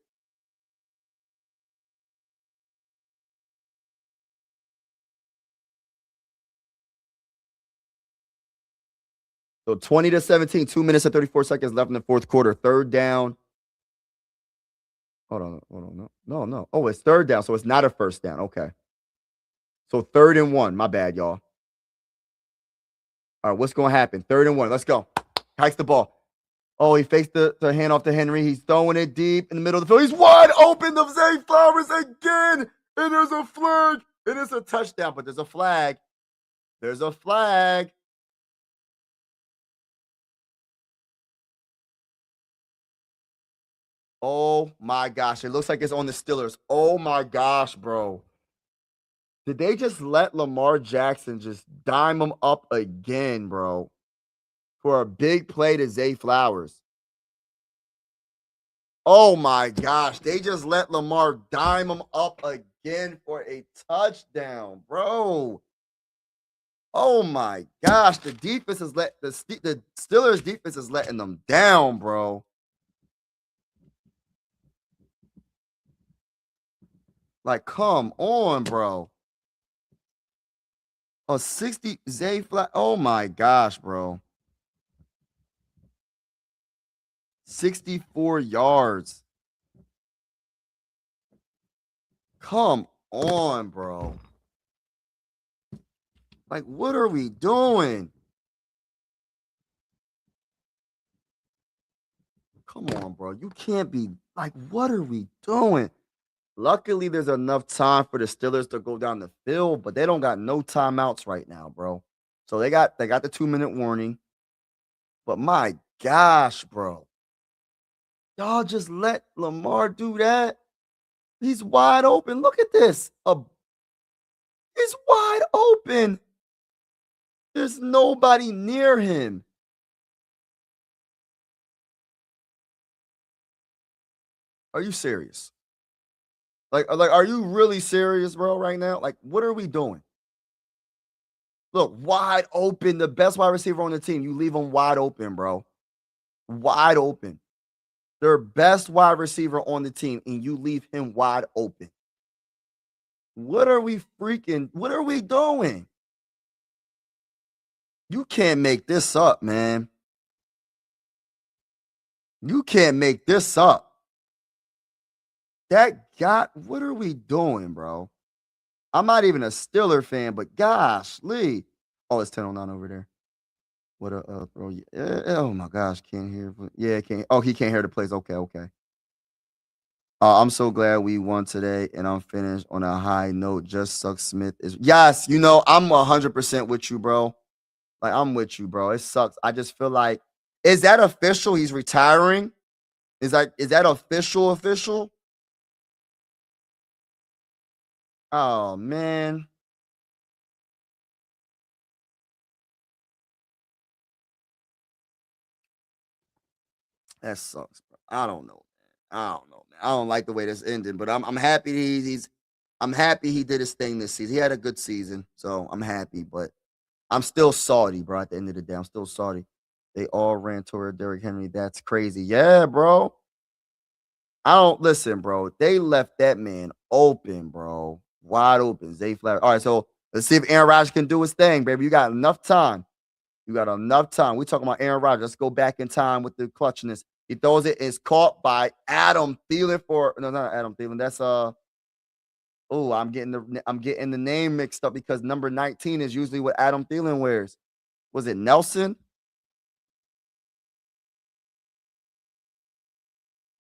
So 20-17, 2 minutes and 34 seconds left in the fourth quarter. 3rd down. Hold on. No. Oh, it's 3rd down, so it's not a first down. Okay. So 3rd and 1. My bad, y'all. All right, what's going to happen? 3rd and 1. Let's go. Hikes the ball. Oh, he fakes the handoff to Henry. He's throwing it deep in the middle of the field. He's wide open to Zay Flowers again. And there's a flag. And it's a touchdown, but there's a flag. There's a flag. Oh, my gosh. It looks like it's on the Steelers. Oh, my gosh, bro. Did they just let Lamar Jackson just dime him up again, bro, for a big play to Zay Flowers? Oh, my gosh. They just let Lamar dime him up again for a touchdown, bro. Oh, my gosh. The defense is the Steelers defense is letting them down, bro. Like, come on, bro. A 60 Zay Flat. Oh my gosh, bro. 64 yards. Come on, bro. Like, what are we doing? Come on, bro. You can't be like, what are we doing? Luckily, there's enough time for the Steelers to go down the field, but they don't got no timeouts right now, bro. So they got the 2-minute warning. But my gosh, bro. Y'all just let Lamar do that. He's wide open. Look at this. He's wide open. There's nobody near him. Are you serious? Like, are you really serious, bro, right now? Like, what are we doing? Look, wide open, the best wide receiver on the team. You leave him wide open, bro. Wide open. Their best wide receiver on the team, and you leave him wide open. What are we doing? You can't make this up, man. You can't make this up. What are we doing, bro? I'm not even a Steeler fan, but gosh, Lee. Oh, it's 10-09 over there. What a throw. Yeah, oh my gosh, can't hear. Yeah, can't. Oh, he can't hear the plays. Okay, okay. I'm so glad we won today, and I'm finished on a high note. Just sucks. Smith is yes. I'm 100% with you, bro. Like I'm with you, bro. It sucks. I just feel like, is that official? He's retiring. Is that official? Official? Oh man, that sucks, bro. I don't know, man. I don't know, man. I don't like the way this ended, but I'm happy I'm happy he did his thing this season. He had a good season, so I'm happy. But I'm still salty, bro. At the end of the day, I'm still salty. They all ran toward Derrick Henry. That's crazy. Yeah, bro. I don't listen, bro. They left that man open, bro. Wide open. Zay Flower. All right, so let's see if Aaron Rodgers can do his thing, baby. You got enough time. You got enough time. We talking about Aaron Rodgers. Let's go back in time with the clutchness. He throws it. It's caught by Adam Thielen for no, not Adam Thielen. That's oh, I'm getting the name mixed up because number 19 is usually what Adam Thielen wears. Was it Nelson?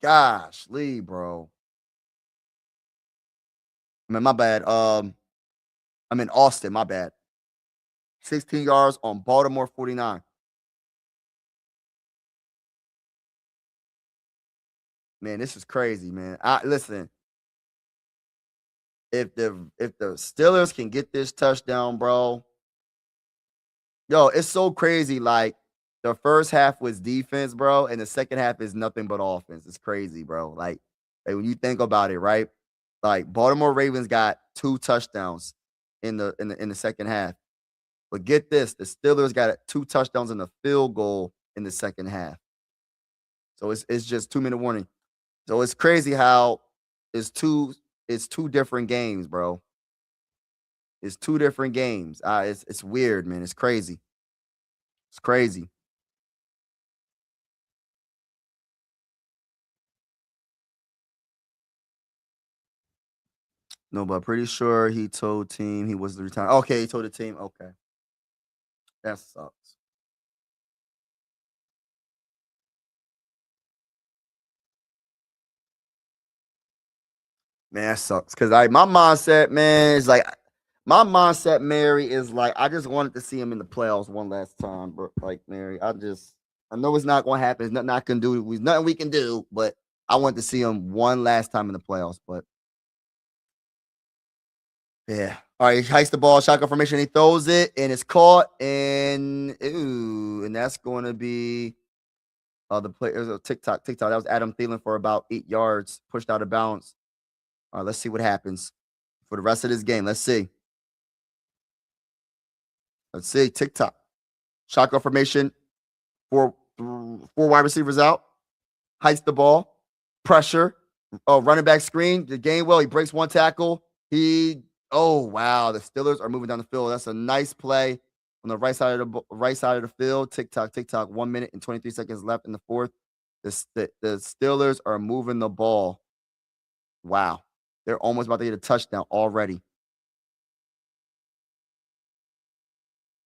Gosh, Lee, bro. I mean, my bad. I'm in Austin. My bad. 16 yards on Baltimore 49. Man, this is crazy, man. I listen. If the Steelers can get this touchdown, bro, yo, it's so crazy. Like the first half was defense, bro, and the second half is nothing but offense. It's crazy, bro. Like when you think about it, right? Like Baltimore Ravens got 2 touchdowns in the second half. But get this, the Steelers got 2 touchdowns and a field goal in the second half. So it's just 2-minute warning. So it's crazy how it's two it's two different games, bro. It's two different games. It's weird, man. It's crazy. It's crazy. No, but pretty sure he told team he was the return. Okay, he told the team. Okay, that sucks. Man, that sucks. Cause like my mindset, man, is like my mindset, Mary, is like I just wanted to see him in the playoffs one last time, bro. Like Mary, I know it's not gonna happen. There's nothing I can do. There's nothing we can do, but I want to see him one last time in the playoffs. But yeah. All right, he hikes the ball, shotgun formation, he throws it, and it's caught, and ooh, and that's going to be the play. It was a TikTok. That was Adam Thielen for about 8 yards, pushed out of bounds. All right, let's see what happens for the rest of this game. Let's see. Let's see. TikTok. Shotgun formation. Four wide receivers out. Hikes the ball. Pressure. Oh, running back screen. The game well. He breaks one tackle. Oh wow. The Steelers are moving down the field. That's a nice play on the right side of the field. TikTok. 1 minute and 23 seconds left in the fourth. The Steelers are moving the ball. Wow. They're almost about to get a touchdown already.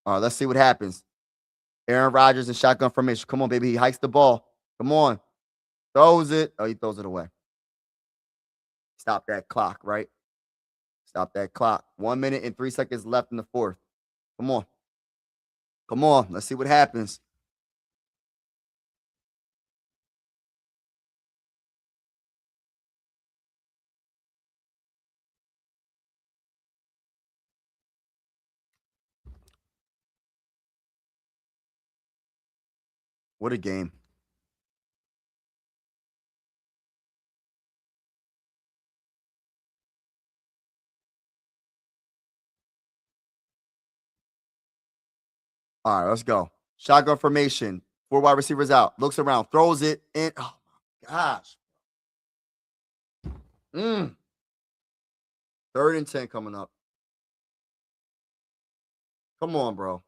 All right, let's see what happens. Aaron Rodgers in shotgun formation. Come on, baby. He hikes the ball. Come on. Throws it. Oh, he throws it away. Stop that clock, right? Stop that clock. 1 minute and 3 seconds left in the fourth. Come on. Come on. Let's see what happens. What a game. All right, let's go. Shotgun formation. 4 wide receivers out. Looks around. Throws it in. Oh, my gosh. Mm. 3rd and 10 coming up. Come on, bro.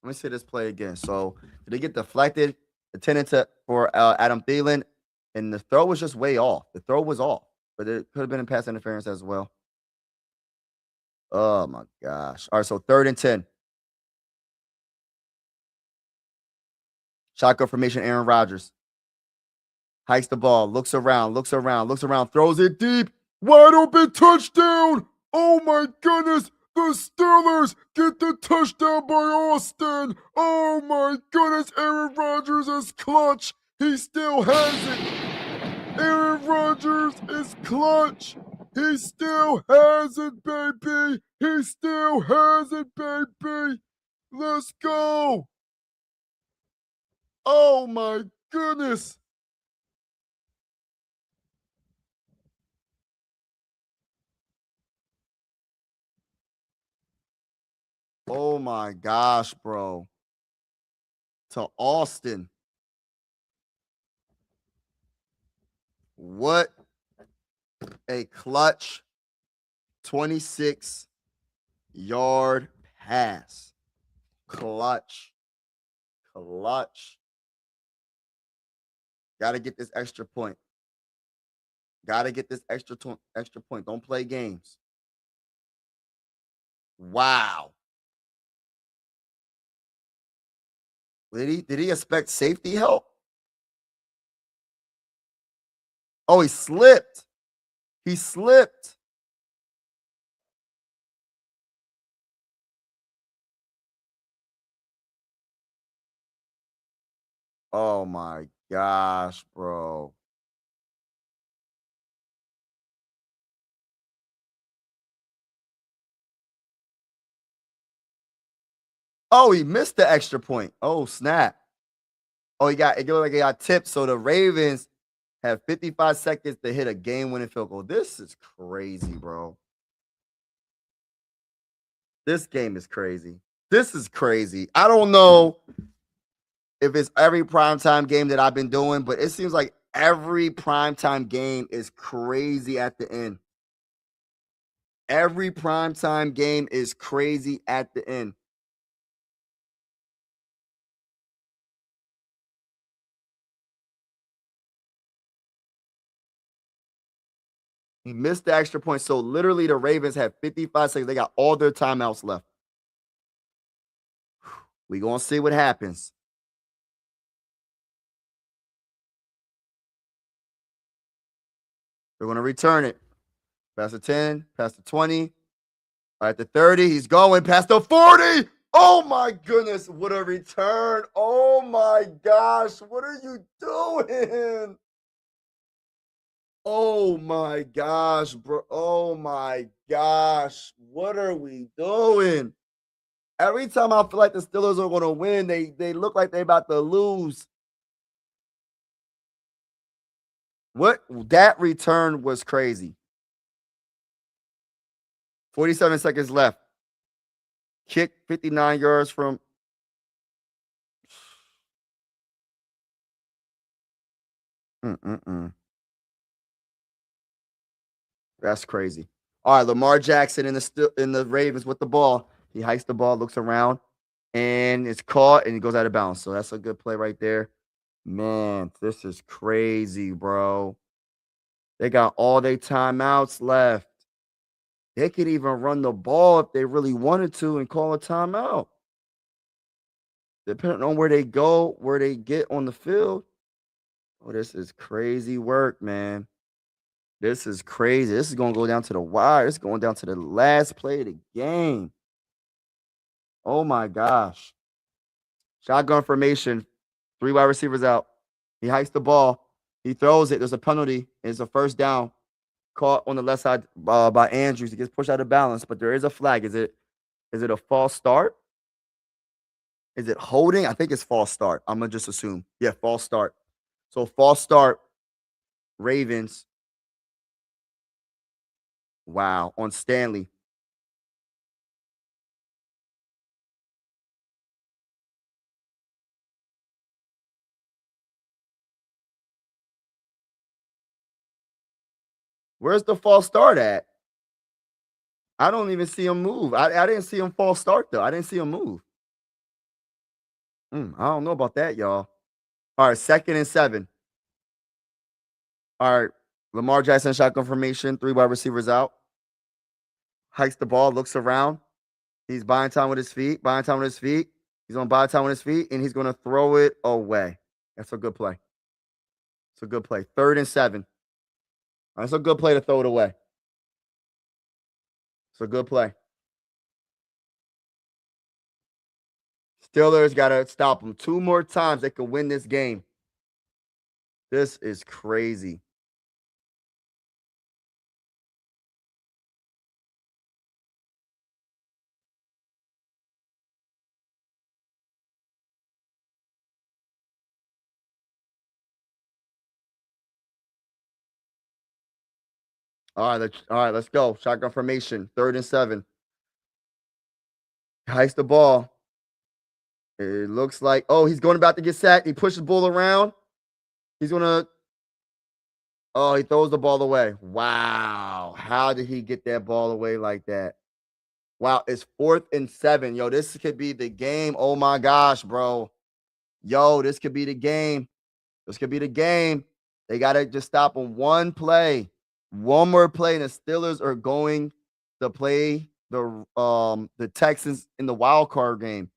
Let me see this play again. So, did they get deflected? Intended for Adam Thielen, and the throw was just way off. The throw was off. but it could have been in pass interference as well. Oh my gosh. All right, so 3rd and 10. Shotgun formation, Aaron Rodgers. Hikes the ball, looks around, throws it deep. Wide open touchdown. Oh my goodness. The Steelers get the touchdown by Austin. Oh my goodness. Aaron Rodgers is clutch. He still has it. Aaron Rodgers is clutch. He still has it, baby. He still has it, baby. Let's go. Oh my goodness. Oh my gosh, bro. To Austin. What a clutch 26-yard pass. Clutch. Got to get this extra point. Extra point. Don't play games. Wow. Did he expect safety help? Oh, he slipped. Oh my gosh, bro. Oh, he missed the extra point. Oh, snap. Oh, it looked like he got tipped. So the Ravens have 55 seconds to hit a game-winning field goal. This is crazy, bro. This game is crazy. This is crazy. I don't know if it's every primetime game that I've been doing, but it seems like every primetime game is crazy at the end. Every primetime game is crazy at the end. He missed the extra point. So literally the Ravens have 55 seconds. They got all their timeouts left. We gonna see what happens. They're gonna return it. Past the 10, past the 20. All right, the 30. He's going past the 40. Oh my goodness, what a return. Oh my gosh, what are you doing? Oh my gosh, bro. Oh my gosh. What are we doing? Every time I feel like the Steelers are going to win, they look like they're about to lose. What? That return was crazy. 47 seconds left. Kick 59 yards from. That's crazy. All right, Lamar Jackson in the Ravens with the ball. He hikes the ball, looks around, and it's caught, and he goes out of bounds. So that's a good play right there. Man, this is crazy, bro. They got all their timeouts left. They could even run the ball if they really wanted to and call a timeout. Depending on where they go, where they get on the field. Oh, this is crazy work, man. This is crazy. This is going to go down to the wire. It's going down to the last play of the game. Oh, my gosh. Shotgun formation. 3 wide receivers out. He hikes the ball. He throws it. There's a penalty. It's a first down. Caught on the left side by Andrews. He gets pushed out of balance, but there is a flag. Is it a false start? Is it holding? I think it's false start. I'm going to just assume. Yeah, false start. So false start, Ravens. Wow, on Stanley. Where's the false start at? I don't even see him move. I didn't see him false start, though. I didn't see him move. I don't know about that, y'all. All right, 2nd and 7. All right, Lamar Jackson shotgun formation, 3 wide receivers out. Hikes the ball, looks around. He's buying time with his feet, buying time with his feet. He's going to buy time with his feet, and he's going to throw it away. That's a good play. It's a good play. 3rd and 7. That's a good play to throw it away. It's a good play. Steelers got to stop them 2 more times. They could win this game. This is crazy. All right, let's go. Shotgun formation, 3rd and 7. Hikes the ball. It looks like, oh, he's going about to get sacked. He pushes the ball around. He's going to, oh, he throws the ball away. Wow. How did he get that ball away like that? Wow, it's 4th and 7. Yo, this could be the game. Oh, my gosh, bro. Yo, this could be the game. This could be the game. They got to just stop on one play. One more play, and the Steelers are going to play the Texans in the wild card game.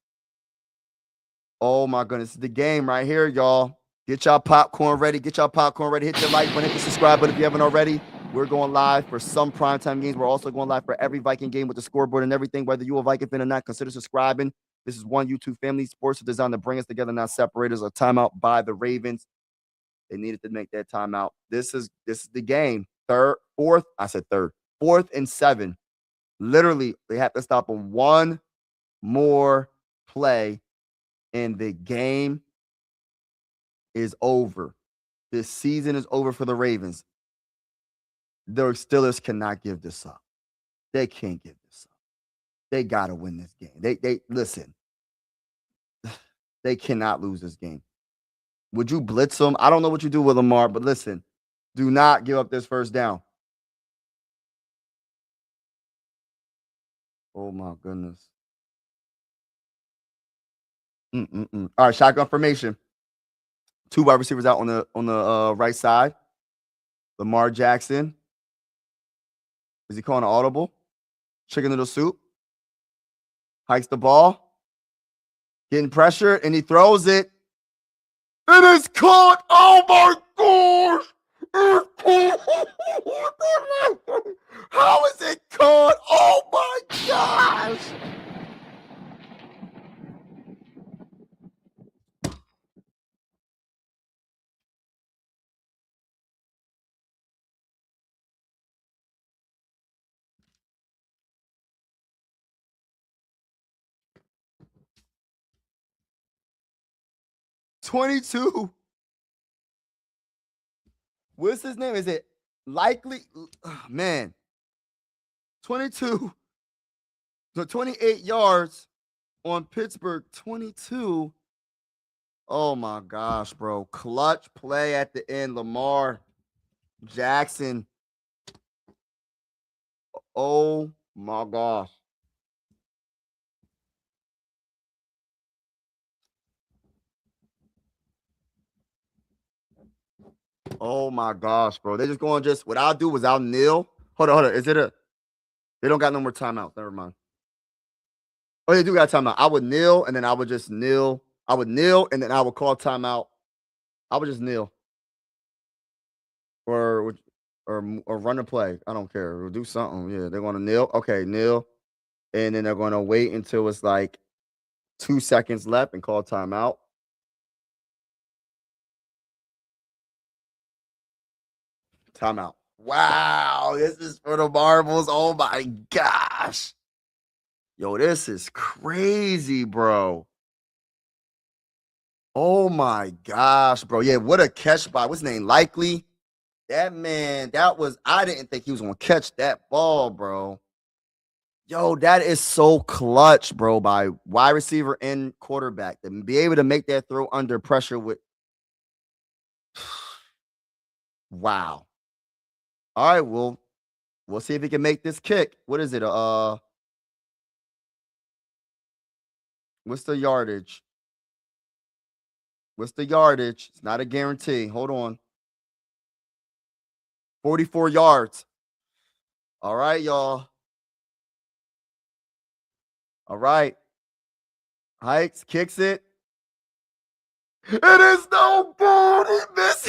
Oh, my goodness. The game right here, y'all. Get y'all popcorn ready. Get y'all popcorn ready. Hit the like button. Hit the subscribe button if you haven't already. We're going live for some primetime games. We're also going live for every Viking game with the scoreboard and everything. Whether you're a Viking fan or not, consider subscribing. This is one YouTube family. Sports are designed to bring us together, not separate us. A timeout by the Ravens. They needed to make that timeout. This is the game. 4th and 7. Literally, they have to stop on one more play, and the game is over. This season is over for the Ravens. The Steelers cannot give this up. They can't give this up. They got to win this game. They listen. They cannot lose this game. Would you blitz them? I don't know what you do with Lamar, but listen, do not give up this 1st down. Oh my goodness. All right, shotgun formation. 2 wide receivers out on the right side. Lamar Jackson. Is he calling an audible? Chicken Little Soup. Hikes the ball. Getting pressure, and he throws it. It is caught. Oh my gosh. How is it caught? Oh my gosh. $22. What's his name? Is it likely? Oh, man. 22. So 28 yards on Pittsburgh. 22. Oh my gosh, bro. Clutch play at the end. Lamar Jackson. Oh my gosh. Oh my gosh, bro. They're just going what I'll do is I'll kneel. Hold on. Is it they don't got no more timeouts. Never mind. Oh, they do got timeout. I would kneel and then I would just kneel. I would kneel and then I would call timeout. I would just kneel. Or run a play. I don't care. Or do something. Yeah, they're gonna kneel. Okay, kneel. And then they're gonna wait until it's like 2 seconds left and call timeout. Timeout. Wow, this is for the marbles. Oh my gosh. Yo, this is crazy, bro. Oh my gosh, bro. Yeah, what a catch by what's his name? Likely. That man, I didn't think he was gonna catch that ball, bro. Yo, that is so clutch, bro, by wide receiver and quarterback to be able to make that throw under pressure with. Wow. All right, well, we'll see if he can make this kick. What is it? What's the yardage? It's not a guarantee. Hold on. 44 yards. All right, y'all. All right. Hikes, kicks it. It is no good. He missed.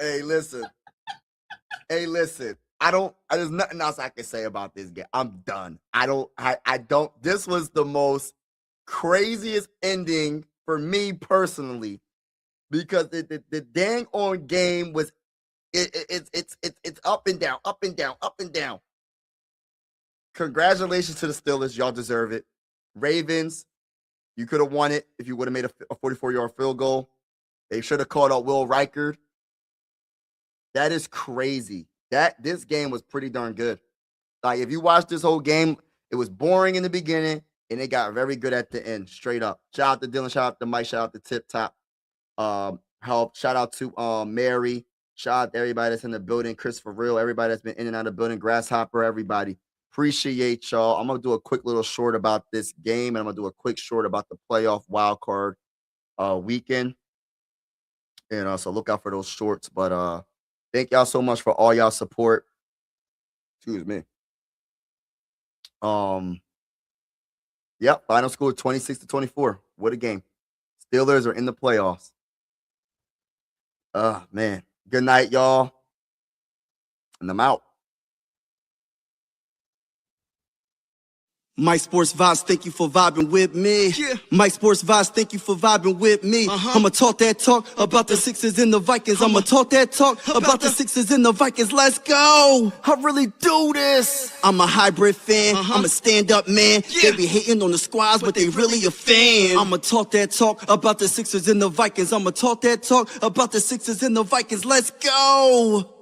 Hey, listen. Hey, listen. There's nothing else I can say about this game. I'm done. I don't. This was the most craziest ending for me personally because the dang on game was it's up and down, up and down, up and down. Congratulations to the Steelers. Y'all deserve it. Ravens, you could have won it if you would have made a 44-yard field goal. They should have called out Will Reichard. That is crazy. This game was pretty darn good. Like, if you watch this whole game, it was boring in the beginning, and it got very good at the end, straight up. Shout out to Dylan, shout out to Mike, shout out to Tip Top. Help. Shout out to Mary. Shout out to everybody that's in the building. Christopher Real, everybody that's been in and out of the building. Grasshopper, everybody. Appreciate y'all. I'm going to do a quick little short about this game, and I'm going to do a quick short about the playoff wild card weekend. And so look out for those shorts. But thank y'all so much for all y'all support. Excuse me. Yep, final score 26-24. What a game. Steelers are in the playoffs. Man. Good night, y'all. And I'm out. Mike Sports Vibes, thank you for vibing with me. Yeah. Mike Sports Vibes, thank you for vibing with me. I'ma talk that talk about the Sixers and the Vikings. I'ma talk that talk about the Sixers and the Vikings. Let's go. I really do this. I'm a hybrid fan. I'm a stand-up man. Yeah. They be hating on the squads, but they really a fan. I'ma talk that talk about the Sixers and the Vikings. I'ma talk that talk about the Sixers and the Vikings. Let's go.